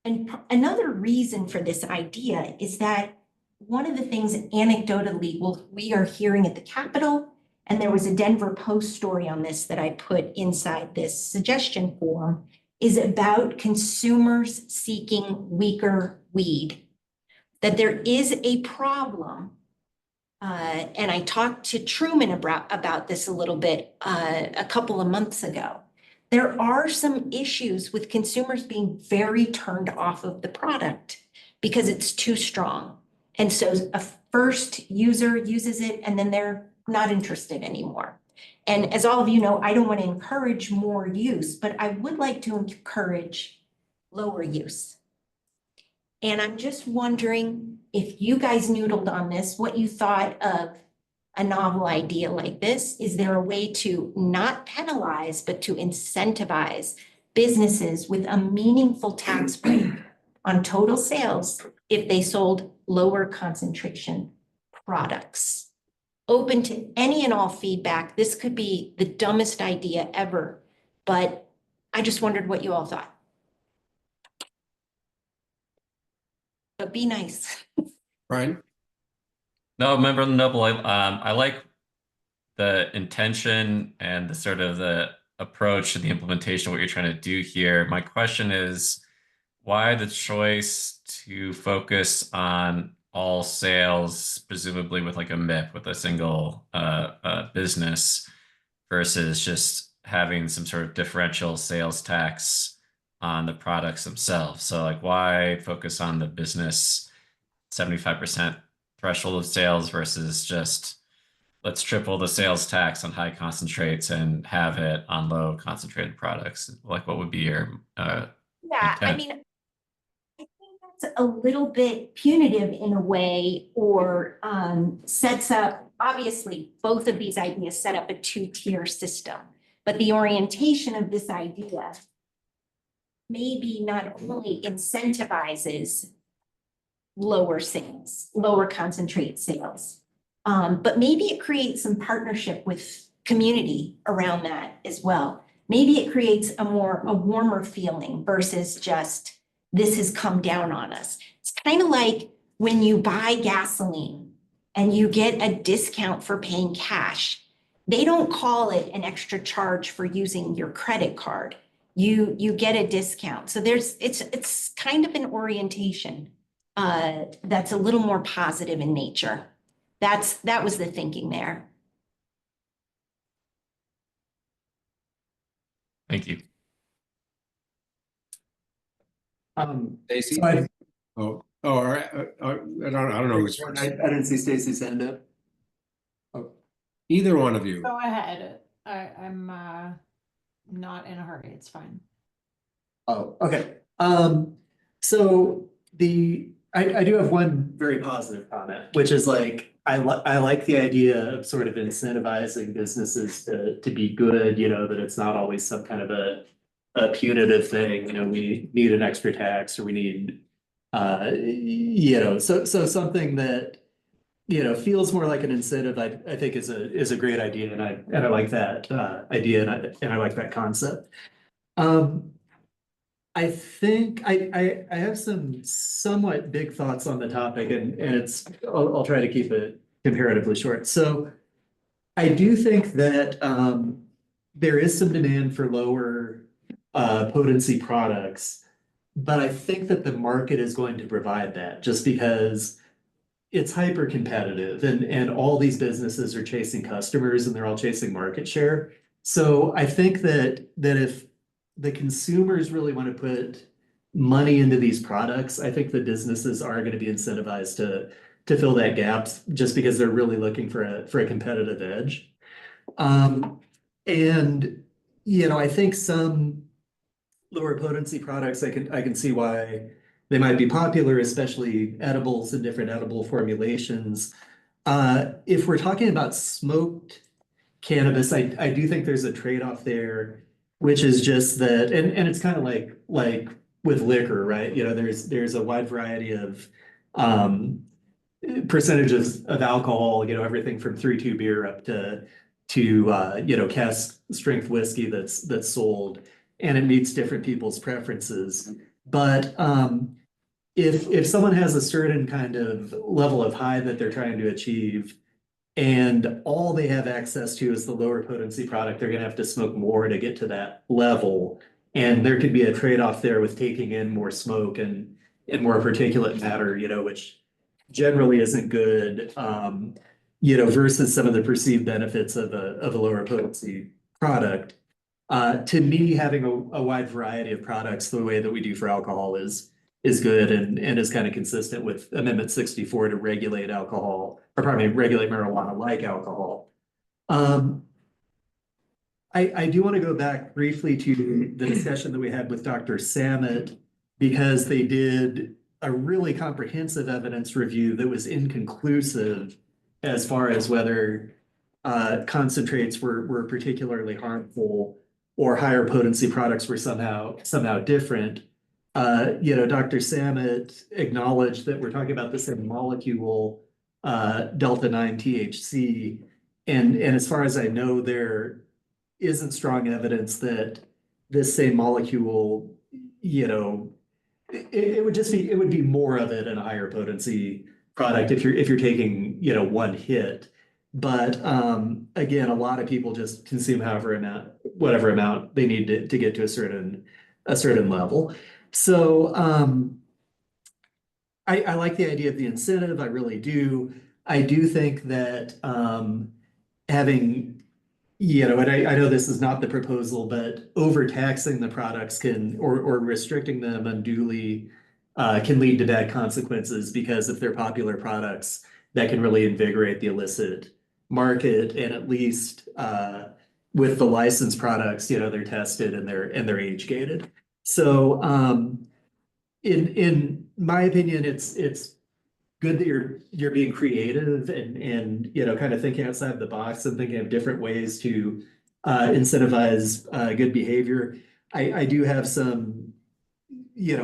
And another reason for this idea is that one of the things anecdotally we are hearing at the Capitol, and there was a Denver Post story on this that I put inside this suggestion form, is about consumers seeking weaker weed. That there is a problem, and I talked to Truman about this a little bit a couple of months ago. There are some issues with consumers being very turned off of the product because it's too strong. And so a first user uses it and then they're not interested anymore. And as all of you know, I don't want to encourage more use, but I would like to encourage lower use. And I'm just wondering if you guys noodled on this, what you thought of a novel idea like this. Is there a way to not penalize, but to incentivize businesses with a meaningful tax break on total sales if they sold lower concentration products? Open to any and all feedback. This could be the dumbest idea ever, but I just wondered what you all thought. But be nice. Brian? No, Member Noble, I like the intention and the sort of the approach to the implementation of what you're trying to do here. My question is, why the choice to focus on all sales, presumably with like a MIP, with a single business, versus just having some sort of differential sales tax on the products themselves? So like, why focus on the business 75% threshold of sales versus just let's triple the sales tax on high concentrates and have it on low concentrated products? Like, what would be your Yeah, I intent. mean, I think that's a little bit punitive in a way, or sets up, obviously, both of these ideas set up a two-tier system. But the orientation of this idea maybe not only incentivizes lower sales, lower concentrate sales, but maybe it creates some partnership with community around that as well. Maybe it creates a warmer feeling versus just, this has come down on us. It's kind of like when you buy gasoline and you get a discount for paying cash. They don't call it an extra charge for using your credit card. You get a discount. So it's kind of an orientation that's a little more positive in nature. That was the thinking there. Thank you. Stacy? So I Oh, all right. I don't know who's first. I didn't see Stacy's hand up. Either one of you. Go ahead. I'm not in a hurry. It's fine. Oh, okay. So I do have one very positive comment, which is like, I like the idea of sort of incentivizing businesses to be good, you know, that it's not always some kind of a punitive thing, you know, we need an extra tax or we need, you know, so something that, you know, feels more like an incentive, I think is a great idea, and I like that idea, and I like that concept. I think I have some somewhat big thoughts on the topic, and I'll try to keep it comparatively short. So I do think that there is some demand for lower potency products, but I think that the market is going to provide that just because it's hyper competitive, and all these businesses are chasing customers and they're all chasing market share. So I think that if the consumers really want to put money into these products, I think the businesses are going to be incentivized to fill that gap just because they're really looking for a competitive edge. And you know, I think some lower potency products, I can see why they might be popular, especially edibles and different edible formulations. If we're talking about smoked cannabis, I do think there's a trade-off there, which is just that, and it's kind of like with liquor, right? You know, there's a wide variety of percentages of alcohol, you know, everything from 3.2 beer up to you know, cask strength whiskey that's sold, and it meets different people's preferences. But if someone has a certain kind of level of high that they're trying to achieve, and all they have access to is the lower potency product, they're gonna have to smoke more to get to that level. And there could be a trade-off there with taking in more smoke and more particulate matter, you know, which generally isn't good, you know, versus some of the perceived benefits of a lower potency product. To me, having a wide variety of products the way that we do for alcohol is good and is kind of consistent with Amendment 64 to regulate alcohol, or pardon me, regulate marijuana like alcohol. I do want to go back briefly to the discussion that we had with Dr. Samet, because they did a really comprehensive evidence review that was inconclusive as far as whether concentrates were particularly harmful or higher potency products were somehow different. You know, Dr. Samet acknowledged that we're talking about the same molecule, delta 9 THC, and as far as I know, there isn't strong evidence that this same molecule, you know, it would be more of it in a higher potency product if you're taking, you know, one hit. But again, a lot of people just consume whatever amount they need to get to a certain level. So I like the idea of the incentive, I really do. I do think that having, you know, and I know this is not the proposal, but overtaxing the products or restricting them unduly can lead to bad consequences, because if they're popular products, that can really invigorate the illicit market. And at least with the licensed products, you know, they're tested and they're age gated. So in my opinion, it's good that you're being creative and kind of thinking outside the box and thinking of different ways to incentivize good behavior. I do have some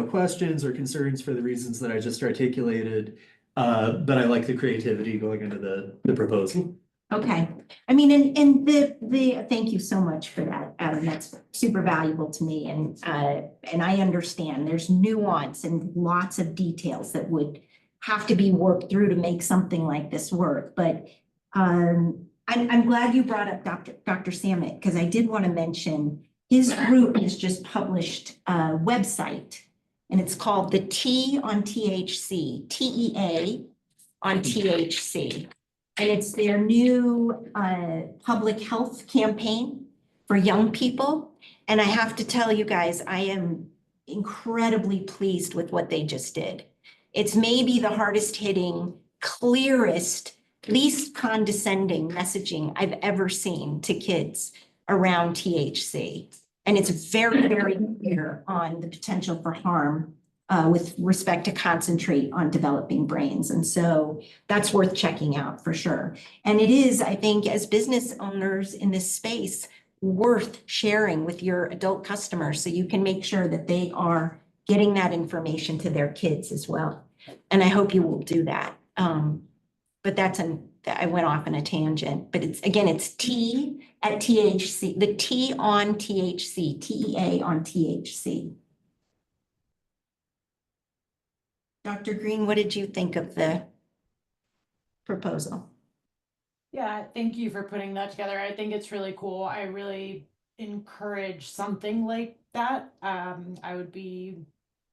questions or concerns for the reasons that I just articulated, but I like the creativity going into the proposal. Okay, I mean, and thank you so much for that, Adam. That's super valuable to me, and I understand there's nuance and lots of details that would have to be worked through to make something like this work. But I'm glad you brought up Dr. Samet, because I did want to mention his group has just published a website, and it's called the T on THC, TEA on THC. And it's their new public health campaign for young people. And I have to tell you guys, I am incredibly pleased with what they just did. It's maybe the hardest hitting, clearest, least condescending messaging I've ever seen to kids around THC. And it's very, very clear on the potential for harm with respect to concentrate on developing brains. And so that's worth checking out for sure. And it is, I think, as business owners in this space, worth sharing with your adult customers so you can make sure that they are getting that information to their kids as well. And I hope you will do that. But I went off on a tangent, but it's T at THC, the T on THC, TEA on THC. Dr. Green, what did you think of the proposal? Yeah, thank you for putting that together. I think it's really cool. I really encourage something like that. I would be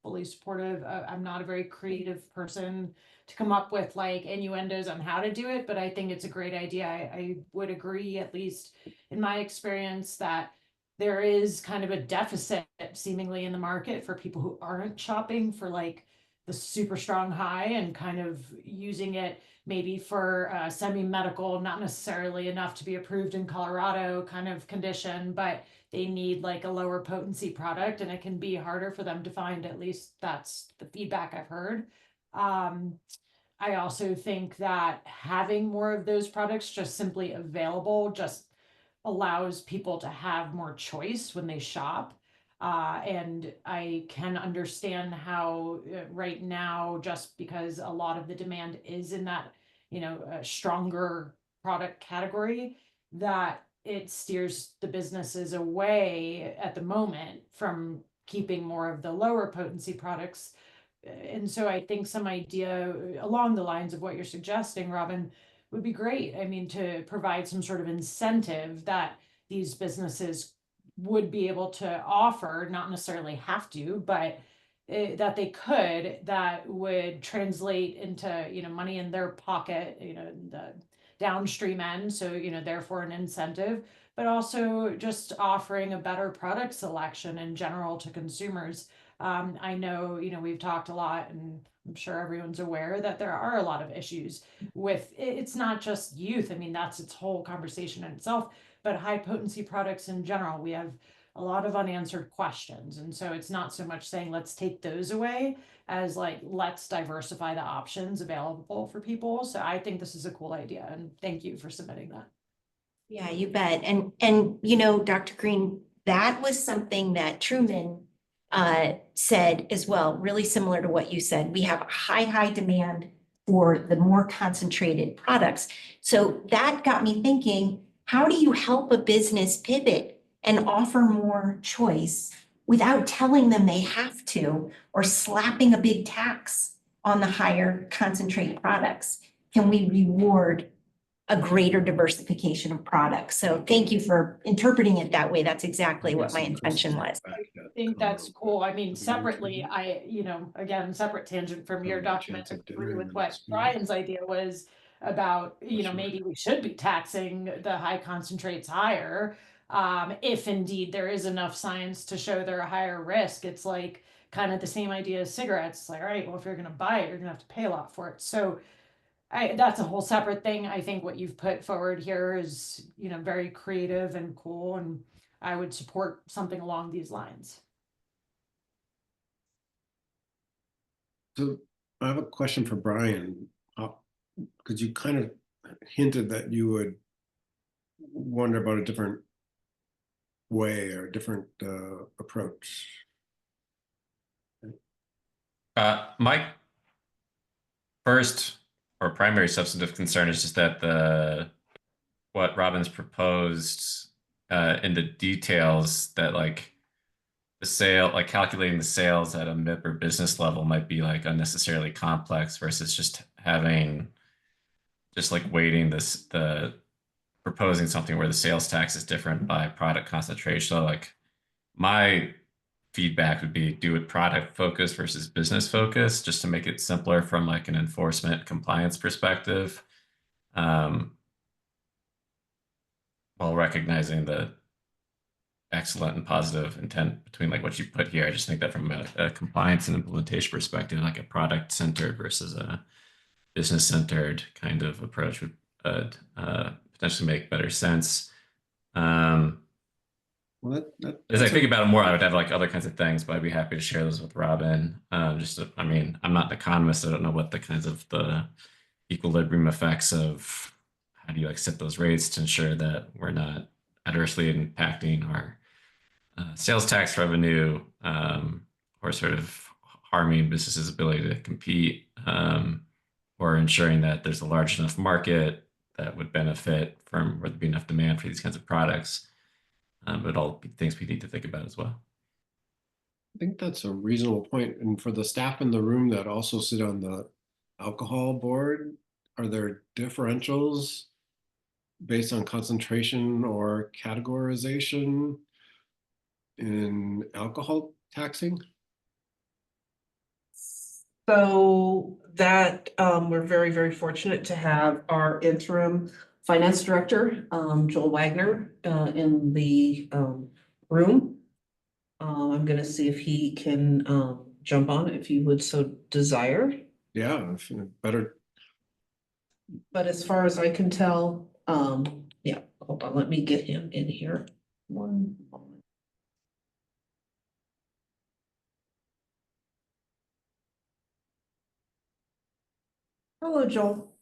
fully supportive. I'm not a very creative person to come up with like innuendos on how to do it, but I think it's a great idea. I would agree, at least in my experience, that there is kind of a deficit seemingly in the market for people who aren't shopping for like the super strong high and kind of using it maybe for semi-medical, not necessarily enough to be approved in Colorado kind of condition, but they need like a lower potency product and it can be harder for them to find. At least that's the feedback I've heard. I also think that having more of those products just simply available just allows people to have more choice when they shop. And I can understand how right now, just because a lot of the demand is in that, stronger product category, that it steers the businesses away at the moment from keeping more of the lower potency products. And so I think some idea along the lines of what you're suggesting, Robin, would be great. I mean, to provide some sort of incentive that these businesses would be able to offer, not necessarily have to, but that they could, that would translate into, money in their pocket, the downstream end. So, therefore an incentive, but also just offering a better product selection in general to consumers. I know, we've talked a lot, and I'm sure everyone's aware that there are a lot of issues with it's not just youth. I mean, that's its whole conversation in itself, but high potency products in general. We have a lot of unanswered questions. And so it's not so much saying let's take those away as like let's diversify the options available for people. So I think this is a cool idea, and thank you for submitting that. Yeah, you bet. And Dr. Green, that was something that Truman said as well, really similar to what you said. We have a high demand for the more concentrated products. So that got me thinking, how do you help a business pivot and offer more choice without telling them they have to, or slapping a big tax on the higher concentrate products? Can we reward a greater diversification of products? So thank you for interpreting it that way. That's exactly what my intention was. I think that's cool. I mean, separately, again, separate tangent from your document, I agree with what Brian's idea was about, maybe we should be taxing the high concentrates higher. If indeed there is enough science to show they're a higher risk. It's like kind of the same idea as cigarettes. It's like, all right, well, if you're going to buy it, you're going to have to pay a lot for it. So that's a whole separate thing. I think what you've put forward here is, very creative and cool, and I would support something along these lines. So I have a question for Brian. Because you kind of hinted that you would wonder about a different way or a different approach. My first or primary substantive concern is just that what Robin's proposed in the details, that like the sale, like calculating the sales at a MIP or business level might be like unnecessarily complex versus just like weighting the proposing something where the sales tax is different by product concentration. So like my feedback would be do it product focused versus business focused, just to make it simpler from like an enforcement compliance perspective, while recognizing the excellent and positive intent between like what you put here. I just think that from a compliance and implementation perspective, like a product centered versus a business centered kind of approach would potentially make better sense. Well, as I think about it more, I would have like other kinds of things, but I'd be happy to share those with Robin. I mean, I'm not an economist. I don't know what the kinds of the equilibrium effects of how do you like set those rates to ensure that we're not adversely impacting our sales tax revenue, or sort of harming businesses' ability to compete, or ensuring that there's a large enough market that would benefit from where there'd be enough demand for these kinds of products. But all things we need to think about as well. I think that's a reasonable point. And for the staff in the room that also sit on the alcohol board, are there differentials based on concentration or categorization in alcohol taxing? So that we're very, very fortunate to have our interim finance director, Joel Wagner, in the room. I'm gonna see if he can jump on if you would so desire. Yeah, better. But as far as I can tell, yeah, hold on, let me get him in here. One moment. Hello, Joel.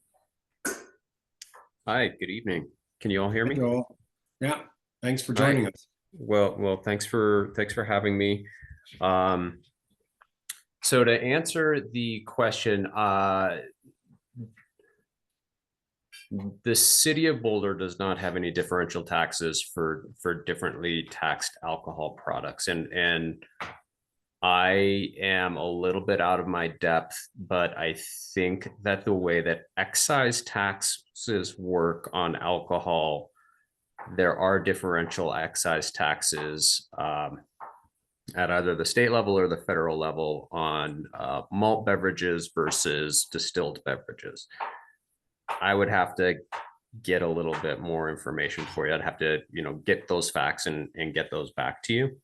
Hi, good evening. Can you all hear me? Joel. Yeah, thanks for joining us. Well, thanks for having me. So to answer the question, the city of Boulder does not have any differential taxes for differently taxed alcohol products, and I am a little bit out of my depth, but I think that the way that excise taxes work on alcohol, there are differential excise taxes at either the state level or the federal level on malt beverages versus distilled beverages. I would have to get a little bit more information for you. I'd have to, get those facts and get those back to you.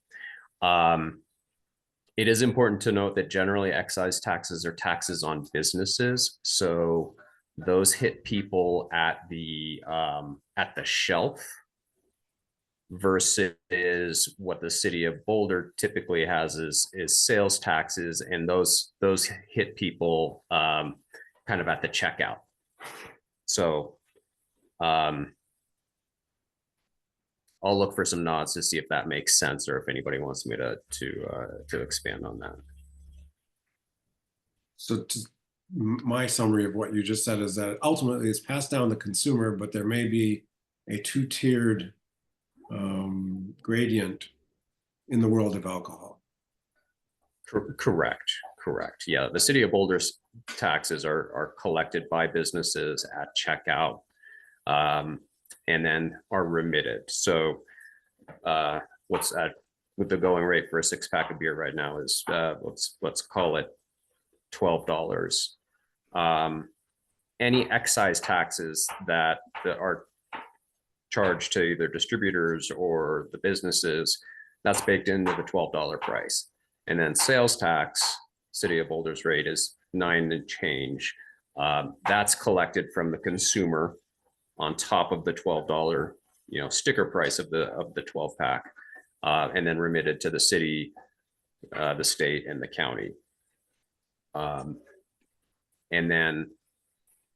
It is important to note that generally excise taxes are taxes on businesses. So those hit people at the shelf versus what the city of Boulder typically has is sales taxes, and those hit people kind of at the checkout. So I'll look for some nods to see if that makes sense, or if anybody wants me to expand on that. So my summary of what you just said is that ultimately it's passed down to the consumer, but there may be a two-tiered gradient in the world of alcohol. Correct. Yeah, the city of Boulder's taxes are collected by businesses at checkout, and then are remitted. So what's with the going rate for a 6-pack of beer right now is let's call it $12. Any excise taxes that are charged to either distributors or the businesses, that's baked into the $12 price. And then sales tax, city of Boulder's rate is $9 and change. That's collected from the consumer on top of the $12, sticker price of the 12-pack, and then remitted to the city, the state, and the county. And then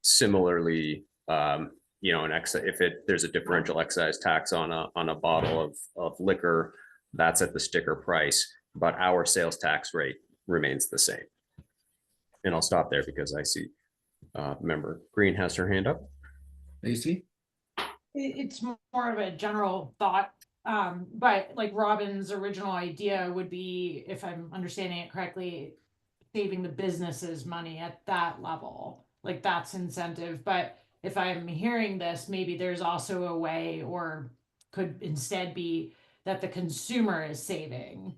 similarly, you know, if there's a differential excise tax on a bottle of liquor, that's at the sticker price, but our sales tax rate remains the same. And I'll stop there because I see member Green has her hand up. Lacy? It's more of a general thought, but like Robin's original idea would be, if I'm understanding it correctly, saving the businesses money at that level, like that's incentive. But if I'm hearing this, maybe there's also a way, or could instead be that the consumer is saving,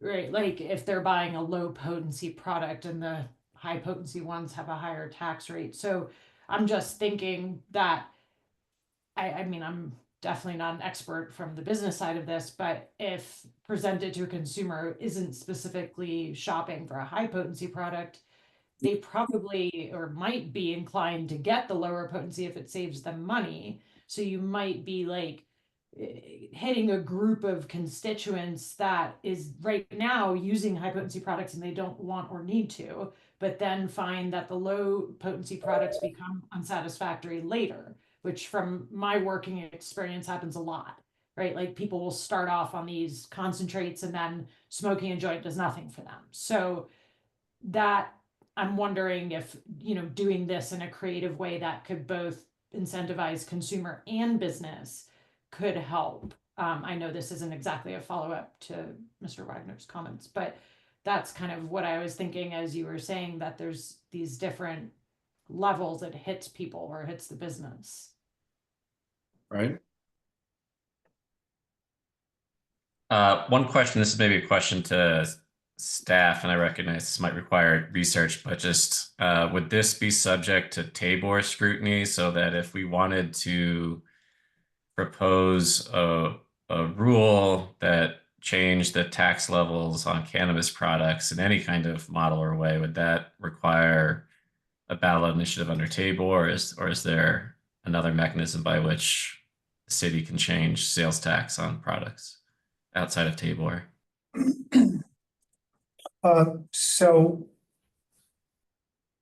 right? Like if they're buying a low potency product and the high potency ones have a higher tax rate. So I'm just thinking that I mean, I'm definitely not an expert from the business side of this, but if presented to a consumer who isn't specifically shopping for a high potency product, they probably or might be inclined to get the lower potency if it saves them money. So you might be like hitting a group of constituents that is right now using high potency products and they don't want or need to, but then find that the low potency products become unsatisfactory later, which from my working experience happens a lot, right? Like people will start off on these concentrates and then smoking a joint does nothing for them. So that I'm wondering if, you know, doing this in a creative way that could both incentivize consumer and business could help. I know this isn't exactly a follow-up to Mr. Wagner's comments, but that's kind of what I was thinking as you were saying that there's these different levels it hits people or hits the business. Right? One question, this is maybe a question to staff, and I recognize this might require research, but just would this be subject to Tabor scrutiny so that if we wanted to propose a rule that changed the tax levels on cannabis products in any kind of model or way, would that require a ballot initiative under Tabor, or is there another mechanism by which the city can change sales tax on products outside of Tabor? So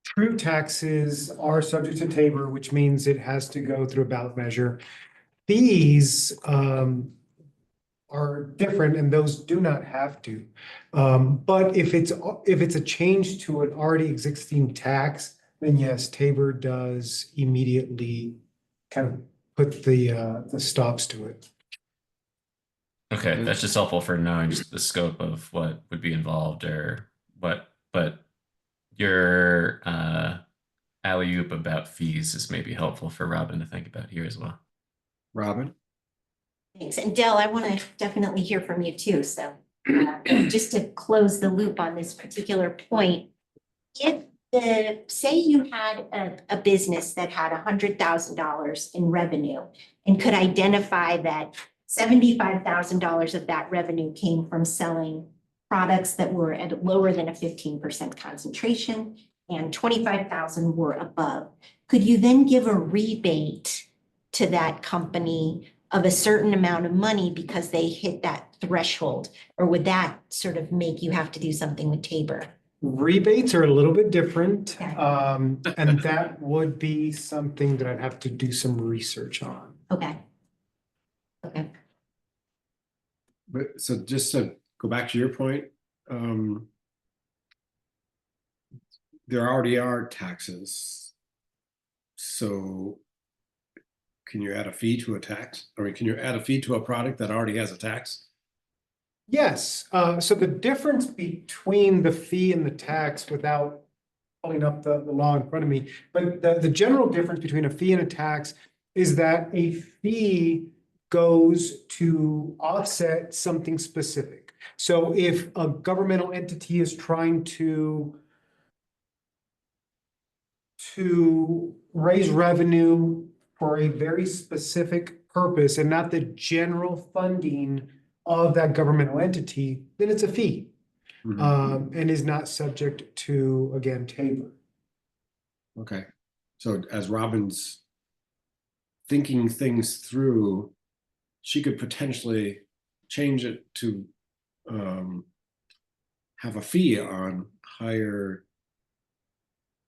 true taxes are subject to Tabor, which means it has to go through a ballot measure. Fees are different and those do not have to. But if it's a change to an already existing tax, then yes, Tabor does immediately kind of put the stops to it. Okay, that's just helpful for knowing just the scope of what would be involved or what, but your alley-oop about fees is maybe helpful for Robin to think about here as well. Robin? Thanks. And Dell, I want to definitely hear from you too. So just to close the loop on this particular point, say you had a business that had $100,000 in revenue and could identify that $75,000 of that revenue came from selling products that were at lower than a 15% concentration and 25,000 were above. Could you then give a rebate to that company of a certain amount of money because they hit that threshold? Or would that sort of make you have to do something with Tabor? Rebates are a little bit different, Okay. and that would be something that I'd have to do some research on. Okay. Okay. But so just to go back to your point, there already are taxes. So can you add a fee to a tax? I mean, can you add a fee to a product that already has a tax? Yes, so the difference between the fee and the tax, without pulling up the law in front of me, but the general difference between a fee and a tax is that a fee goes to offset something specific. So if a governmental entity is trying to raise revenue for a very specific purpose and not the general funding of that governmental entity, then it's a fee. And is not subject to, again, Tabor. Okay, so as Robin's thinking things through, she could potentially change it to have a fee on higher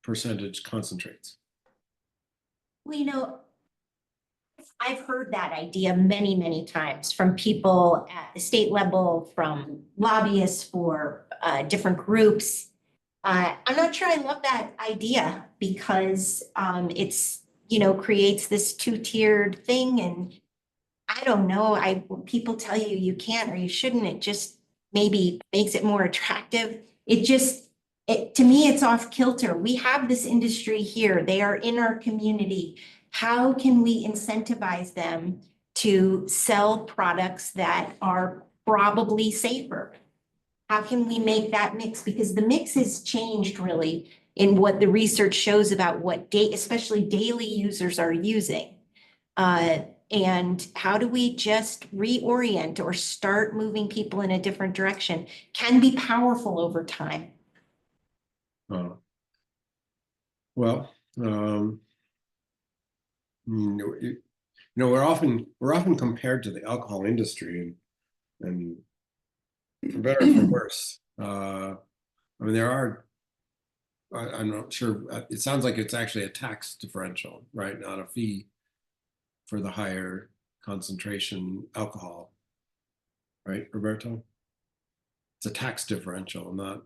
percentage concentrates. Well, I've heard that idea many, many times from people at the state level, from lobbyists for different groups. I'm not sure I love that idea because it's, creates this two-tiered thing. And I don't know, people tell you you can't or you shouldn't, it just maybe makes it more attractive. To me, it's off kilter. We have this industry here. They are in our community. How can we incentivize them to sell products that are probably safer? How can we make that mix? Because the mix has changed really in what the research shows about what especially daily users are using. And how do we just reorient or start moving people in a different direction? Can be powerful over time. Well, we're often compared to the alcohol industry, and for better or for worse. I mean, I'm not sure. It sounds like it's actually a tax differential, right? Not a fee for the higher concentration alcohol, right, Roberto? It's a tax differential, not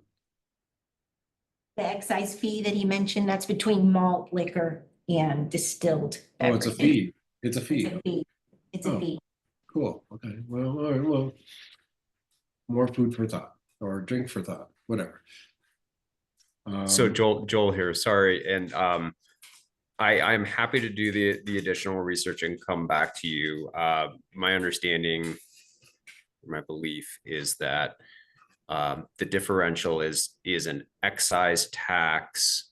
The excise fee that he mentioned, that's between malt liquor and distilled. Oh, it's a fee. It's a fee. It's a fee. It's a fee. Cool. Okay. Well, all right. Well, more food for thought, or drink for thought, whatever. So Joel here, sorry. And I'm happy to do the additional research and come back to you. My understanding, my belief is that the differential is an excise tax.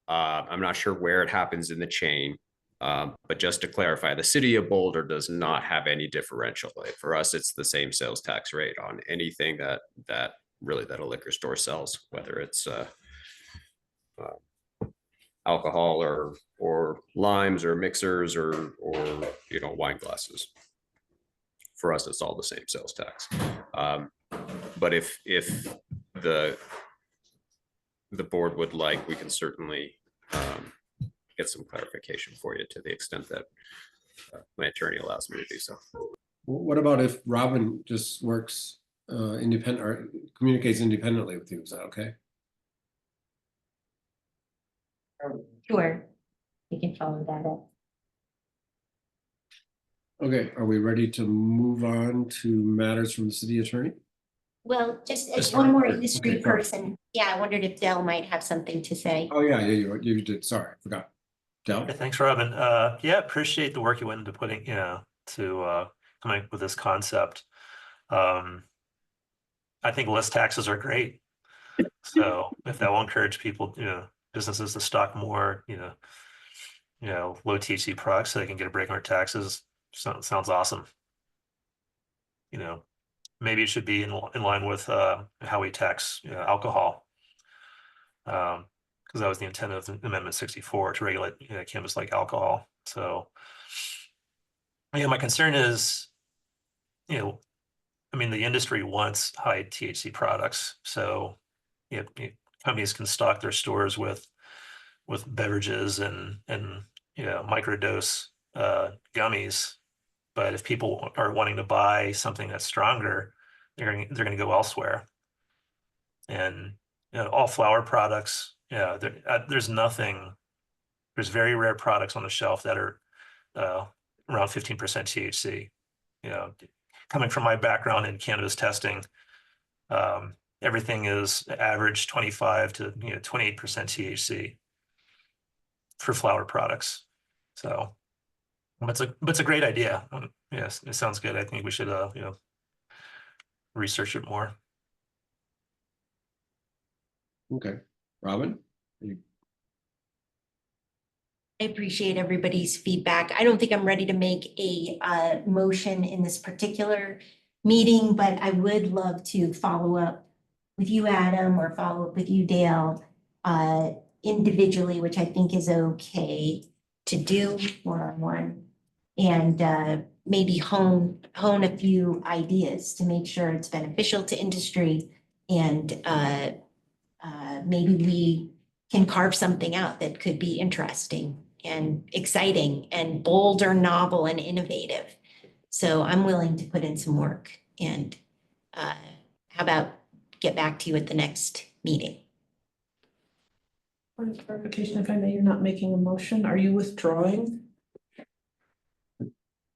I'm not sure where it happens in the chain, but just to clarify, the city of Boulder does not have any differential. For us, it's the same sales tax rate on anything that a liquor store sells, whether it's alcohol or limes or mixers or wine glasses. For us, it's all the same sales tax. But if the board would like, we can certainly get some clarification for you to the extent that my attorney allows me to do so. What about if Robin just works independent or communicates independently with you? Is that okay? Sure. We can follow that up. Okay, are we ready to move on to matters from the city attorney? Well, just as Just one more okay, industry sorry. person. Yeah, I wondered if Dell might have something to say. Oh yeah, you did. Sorry, I forgot. Del? Yeah, thanks, Robin. Yeah, appreciate the work you went into putting, to coming up with this concept. I think list taxes are great. So if that will encourage people, businesses to stock more, low THC products so they can get a break on their taxes, sounds awesome. Maybe it should be in line with how we tax alcohol. Because that was the intent of Amendment 64 to regulate cannabis like alcohol. So, my concern is, the industry wants high THC products. So, companies can stock their stores with beverages and microdose gummies. But if people are wanting to buy something that's stronger, they're going to go elsewhere. And all flower products, there's very rare products on the shelf that are around 15% THC. Coming from my background in cannabis testing, everything is average 25 to 28% THC for flower products. So but it's a great idea. Yes, it sounds good. I think we should research it more. Okay, Robin? I appreciate everybody's feedback. I don't think I'm ready to make a motion in this particular meeting, but I would love to follow up with you, Adam, or follow up with you, Dale, individually, which I think is okay to do one-on-one, and maybe hone a few ideas to make sure it's beneficial to industry, and maybe we can carve something out that could be interesting and exciting and bold or novel and innovative. So I'm willing to put in some work and how about get back to you at the next meeting? Point of clarification, if I may, you're not making a motion. Are you withdrawing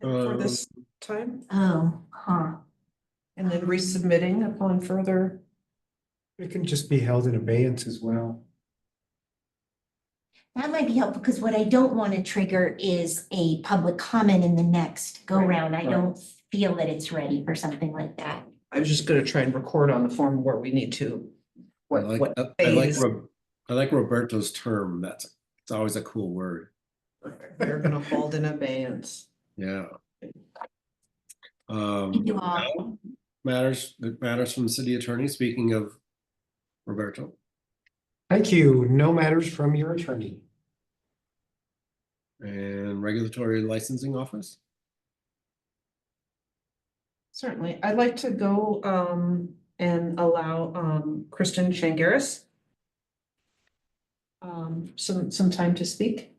for this time Oh, huh. and then resubmitting upon further? It can just be held in abeyance as well. That might be helpful because what I don't want to trigger is a public comment in the next go round. I don't feel that it's ready for something like that. I was just gonna try and record on the form where we need to. I like Roberto's term. It's always a cool word. We're gonna hold in abeyance. Yeah. Thank you all. Matters from the city attorney. Speaking of Roberto. Thank you. No matters from your attorney. And regulatory licensing office. Certainly. I'd like to go and allow Kristen Changaris some time to speak.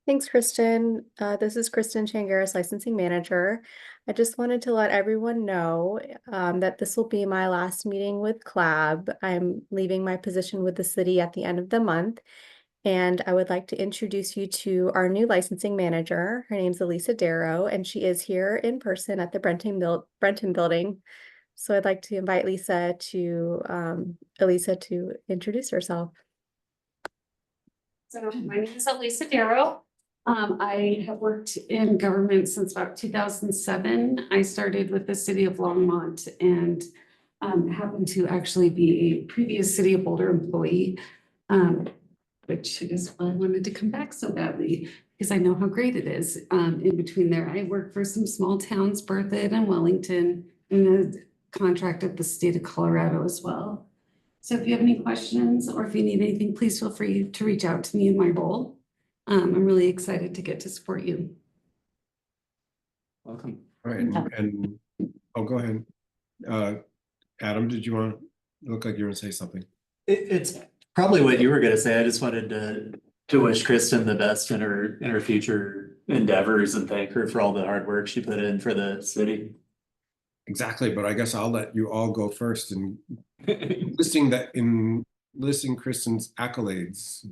Thanks, Kristen. This is Kristen Changaris, licensing manager. I just wanted to let everyone know that this will be my last meeting with CLAB. I'm leaving my position with the city at the end of the month, and I would like to introduce you to our new licensing manager. Her name's Elisa Darrow, and she is here in person at the Brenton building. So I'd like to invite Elisa to introduce herself. So my name is Elisa Darrow. I have worked in government since about 2007. I started with the city of Longmont and happened to actually be a previous city of Boulder employee, which is why I wanted to come back so badly because I know how great it is. In between there, I worked for some small towns, Berthoud and Wellington, and a contract at the state of Colorado as well. So if you have any questions or if you need anything, please feel free to reach out to me in my role. I'm really excited to get to support you. Welcome. All right, and oh, go ahead. Adam, did you want to look like you were gonna say something? It's probably what you were gonna say. I just wanted to wish Kristen the best in her future endeavors and thank her for all the hard work she put in for the city. Exactly, but I guess I'll let you all go first and listing Kristen's accolades.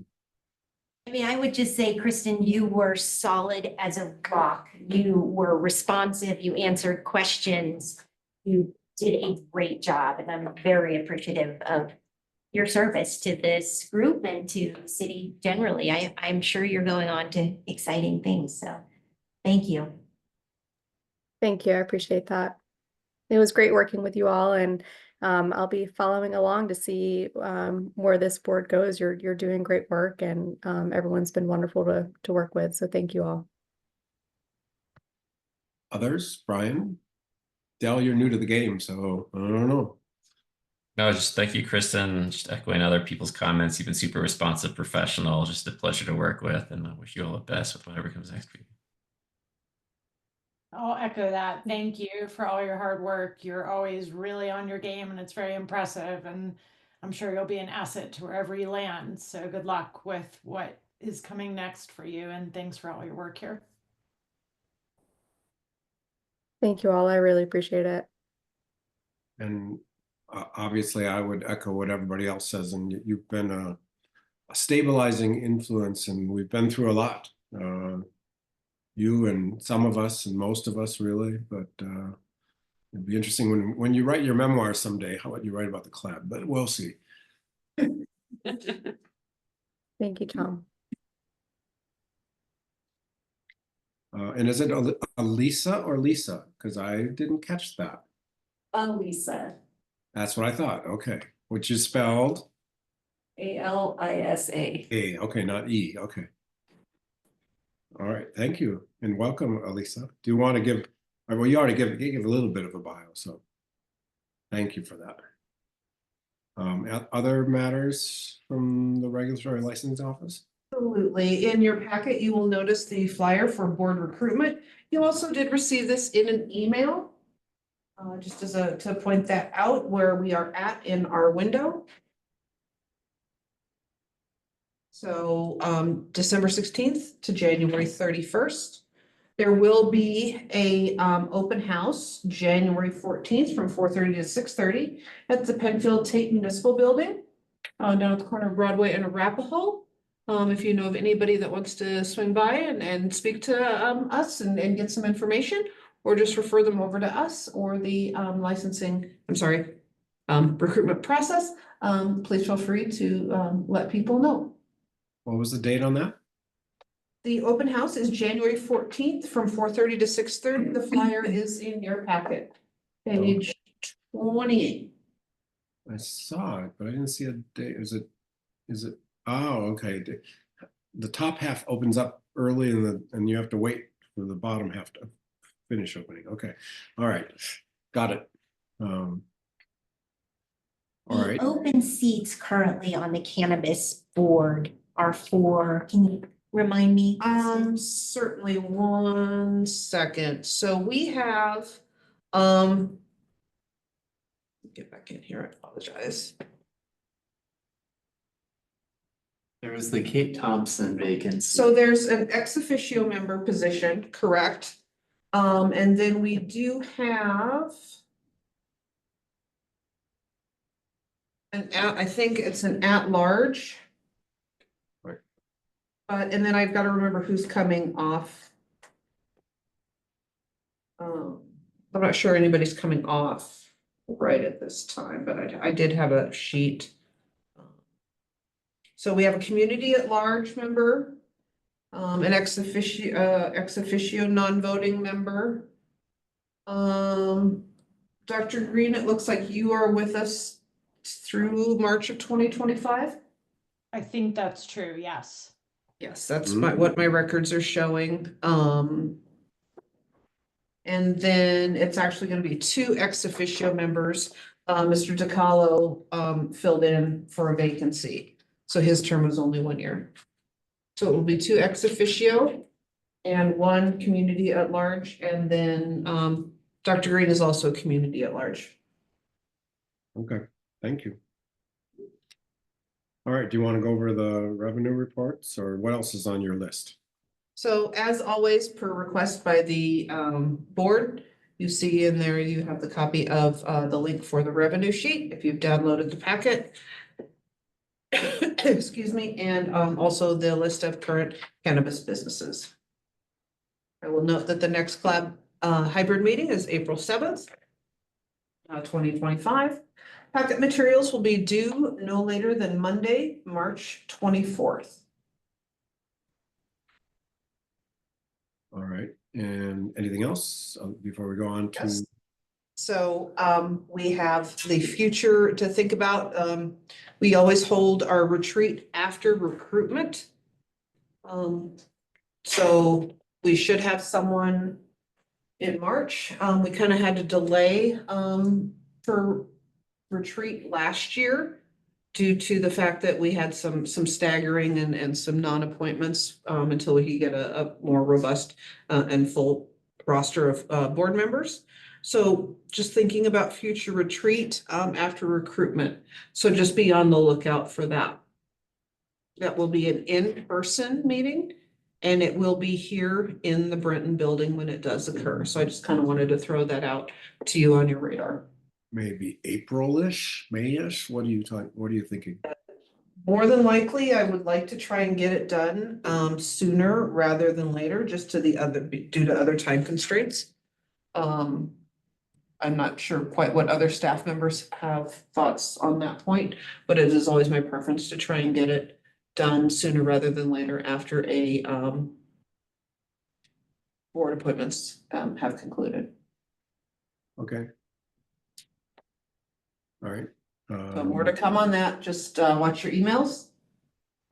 I mean, I would just say, Kristen, you were solid as a rock. You were responsive. You answered questions. You did a great job, and I'm very appreciative of your service to this group and to the city generally. I'm sure you're going on to exciting things, so thank you. Thank you. I appreciate that. It was great working with you all, and I'll be following along to see where this board goes. You're doing great work, and everyone's been wonderful to work with. So thank you all. Others, Brian, Dell, you're new to the game, so I don't know. No, just thank you, Kristen. Just echoing other people's comments. You've been super responsive, professional, just a pleasure to work with, and I wish you all the best with whatever comes next for you. I'll echo that. Thank you for all your hard work. You're always really on your game and it's very impressive. And I'm sure you'll be an asset to wherever you land. So good luck with what is coming next for you. And thanks for all your work here. Thank you all. I really appreciate it. And obviously, I would echo what everybody else says. And you've been a stabilizing influence, and we've been through a lot. You and some of us and most of us really, but it'd be interesting when you write your memoir someday, how would you write about the CLAB, but we'll see. Thank you, Tom. And is it Elisa or Lisa? Because I didn't catch that. Elisa. That's what I thought. Okay. Which is spelled? A-L-I-S-A. A. Okay, not E. Okay. All right. Thank you. And welcome, Elisa. Do you want to give, well, you already gave a little bit of a bio, so thank you for that. Other matters from the regulatory licensing office? Absolutely. In your packet, you will notice the flyer for board recruitment. You also did receive this in an email. Just to point that out where we are at in our window. So December 16th to January 31st. There will be a open house January 14th from 4:30 to 6:30 at the Penfield Tate Municipal Building down at the corner of Broadway and Arapahoe. If you know of anybody that wants to swing by and speak to us and get some information, or just refer them over to us or the recruitment process, please feel free to let people know. What was the date on that? The open house is January 14th from 4:30 to 6:30. The flyer is in your packet. Page 28. I saw it, but I didn't see a date. Is it, oh, okay. The top half opens up early and you have to wait for the bottom half to finish opening. Okay. All right. Got it. All right. The open seats currently on the cannabis board are for, can you remind me? Certainly, one second. So we have, get back in here, I apologize. There was the Kate Thompson vacancy. So there's an ex officio member position, correct? And then we do have I think it's an at-large. Right. And then I've got to remember who's coming off. I'm not sure anybody's coming off right at this time, but I did have a sheet. So we have a community at large member, an ex officio non-voting member. Dr. Green, it looks like you are with us through March of 2025. I think that's true, yes. Yes, that's what my records are showing. And then it's actually going to be 2 ex officio members. Mr. DiCarlo filled in for a vacancy. So his term was only 1 year. So it will be 2 ex officio and 1 community at large. And then Dr. Green is also a community at large. Okay, thank you. All right, do you want to go over the revenue reports or what else is on your list? So as always, per request by the board, you see in there, you have the copy of the link for the revenue sheet if you've downloaded the packet. Excuse me, and also the list of current cannabis businesses. I will note that the next club hybrid meeting is April 7th, 2025. Packet materials will be due no later than Monday, March 24th. All right, and anything else before we go on to? Yes. So we have the future to think about. We always hold our retreat after recruitment. So we should have someone in March. We kind of had to delay for retreat last year due to the fact that we had some staggering and some non-appointments until we could get a more robust and full roster of board members. So just thinking about future retreat after recruitment. So just be on the lookout for that. That will be an in-person meeting and it will be here in the Brenton building when it does occur. So I just kind of wanted to throw that out to you on your radar. Maybe April-ish, May-ish? What are you thinking? More than likely, I would like to try and get it done sooner rather than later, just due to other time constraints. I'm not sure quite what other staff members have thoughts on that point, but it is always my preference to try and get it done sooner rather than later after a board appointments have concluded. Okay. All right. So more to come on that. Just watch your emails.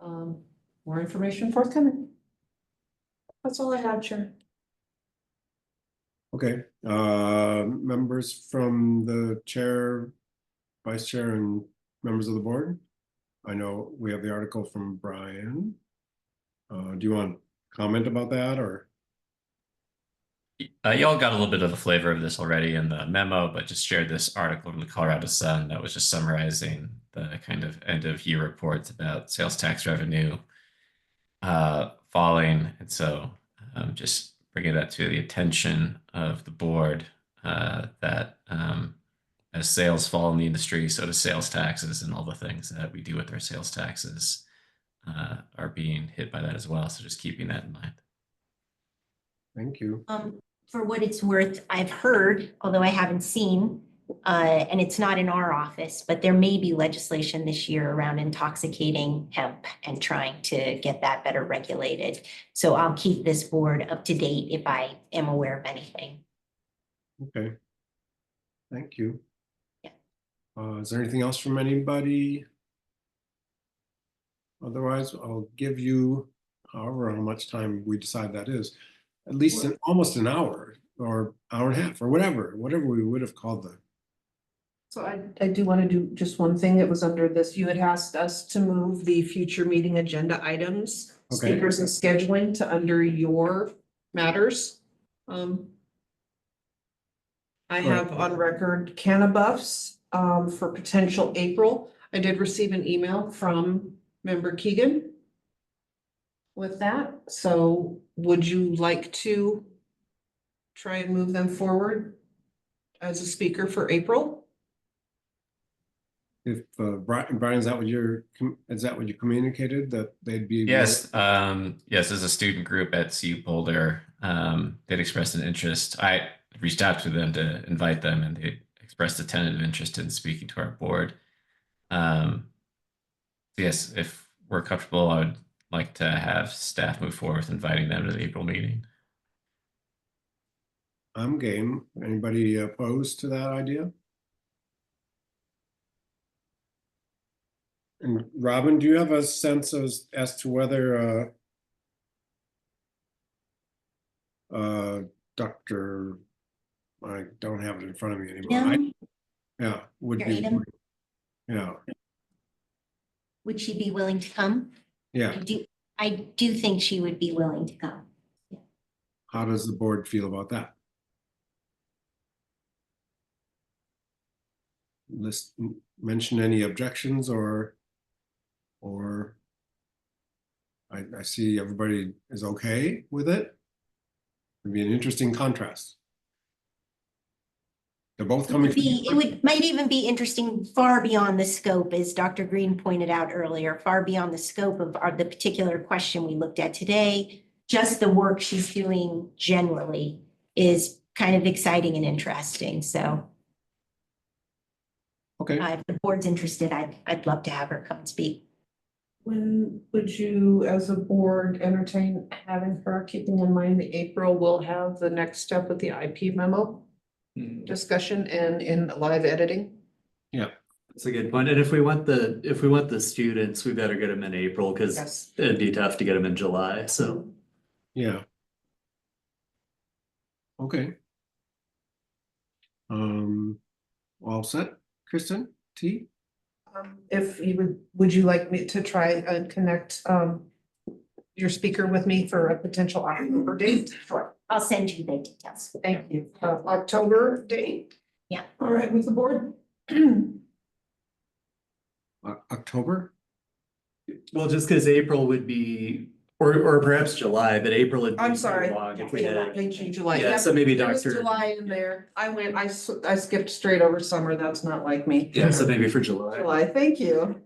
More information forthcoming. That's all I have, Chair. Okay, members from the chair, vice chair, and members of the board. I know we have the article from Brian. Do you want to comment about that or? Y'all got a little bit of the flavor of this already in the memo, but just shared this article from the Colorado Sun that was just summarizing the kind of end of year reports about sales tax revenue falling. And so just bringing that to the attention of the board that as sales fall in the industry, so do sales taxes, and all the things that we do with our sales taxes are being hit by that as well. So just keeping that in mind. Thank you. For what it's worth, I've heard, although I haven't seen, and it's not in our office, but there may be legislation this year around intoxicating hemp and trying to get that better regulated. So I'll keep this board up to date if I am aware of anything. Okay. Thank you. Yeah. Is there anything else from anybody? Otherwise, I'll give you however how much time we decide that is, at least almost an hour or hour and a half or whatever we would have called the. So I do want to do just one thing that was under this. You had asked us to move the future meeting agenda items, Okay. speakers and scheduling to under your matters. I have on record Cannabis for potential April. I did receive an email from member Keegan with that. So would you like to try and move them forward as a speaker for April? If Brian, is that what you communicated, that they'd be? Yes, yes, as a student group at CU Boulder, they'd expressed an interest. I reached out to them to invite them, and they expressed a tentative interest in speaking to our board. Yes, if we're comfortable, I would like to have staff move forward with inviting them to the April meeting. I'm game. Anybody opposed to that idea? And Robin, do you have a sense as to whether Dr. I don't have it in front of me anymore. Yeah, would be. Yeah. Would she be willing to come? Yeah. I do think she would be willing to come. Yeah. How does the board feel about that? Mention any objections or I see everybody is okay with it. It'd be an interesting contrast. They're both coming. Might even be interesting far beyond the scope, as Dr. Green pointed out earlier, far beyond the scope of the particular question we looked at today. Just the work she's doing generally is kind of exciting and interesting. So okay, if the board's interested, I'd love to have her come and speak. When would you, as a board, entertain having her, keeping in mind the April will have the next step with the IP memo discussion and in live editing? Yeah, that's a good point. And if we want the students, we better get them in April, because it'd be tough to get them in July. So yeah. Okay. All set, Kristen T? If you would you like me to try and connect your speaker with me for a potential October date? Sure, I'll send you the details. Thank you. October date? Yeah. All right, with the board? October? well, just because April would be, or perhaps July, but April would be I'm sorry. too long if we had. July. Yeah, so maybe There was Dr. July in there. I skipped straight over summer. That's not like me. Yeah, so maybe for July. July, thank you.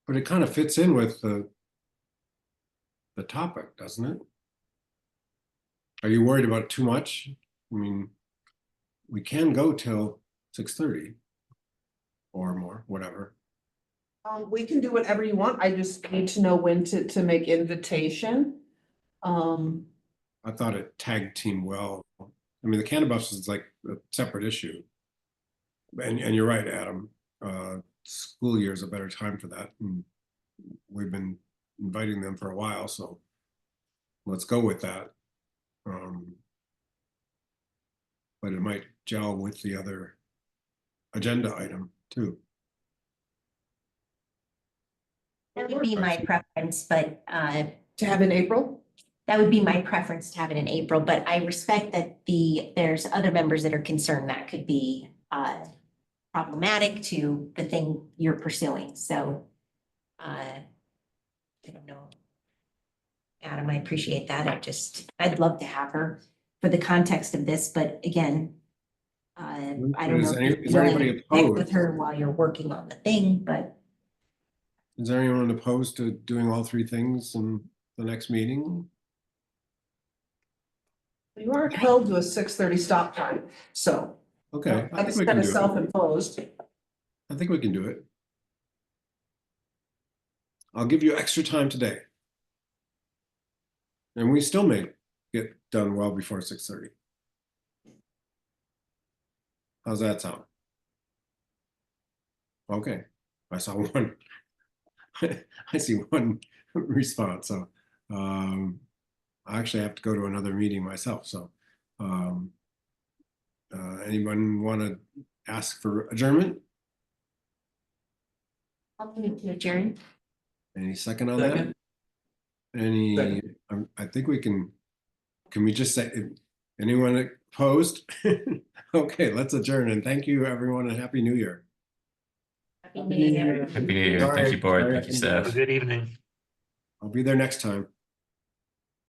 But it kind of fits in with the topic, doesn't it? Are you worried about too much? I mean, we can go till 6:30 or more, whatever. We can do whatever you want. I just need to know when to make invitation. I thought it tag team well. I mean, the cannabis is like a separate issue. And you're right, Adam. School year is a better time for that. And we've been inviting them for a while, so let's go with that. But it might gel with the other agenda item too. That would be my preference, but To have in April? that would be my preference to have it in April, but I respect that there's other members that are concerned that could be problematic to the thing you're pursuing. So I don't know. Adam, I appreciate that. I'd love to have her for the context of this, but again, I don't know. Is if any- you're is there willing to anybody connect opposed? with her while you're working on the thing, but Is there anyone opposed to doing all three things in the next meeting? You are held to a 6:30 stop time, so. Okay, I think That's we kind can of do it. self-imposed. I think we can do it. I'll give you extra time today. And we still may get done well before 6:30. How's that sound? Okay, I saw one. I see one response, so I actually have to go to another meeting myself, so anyone want to ask for adjournment? I'll move to adjourn. Any second on that? Any, I think we can we just say, anyone opposed? Okay, let's adjourn, and thank you, everyone, and Happy New Year. Happy New Year. Happy New Year. Thank you, board. Thank you, staff. Have a good evening. I'll be there next time.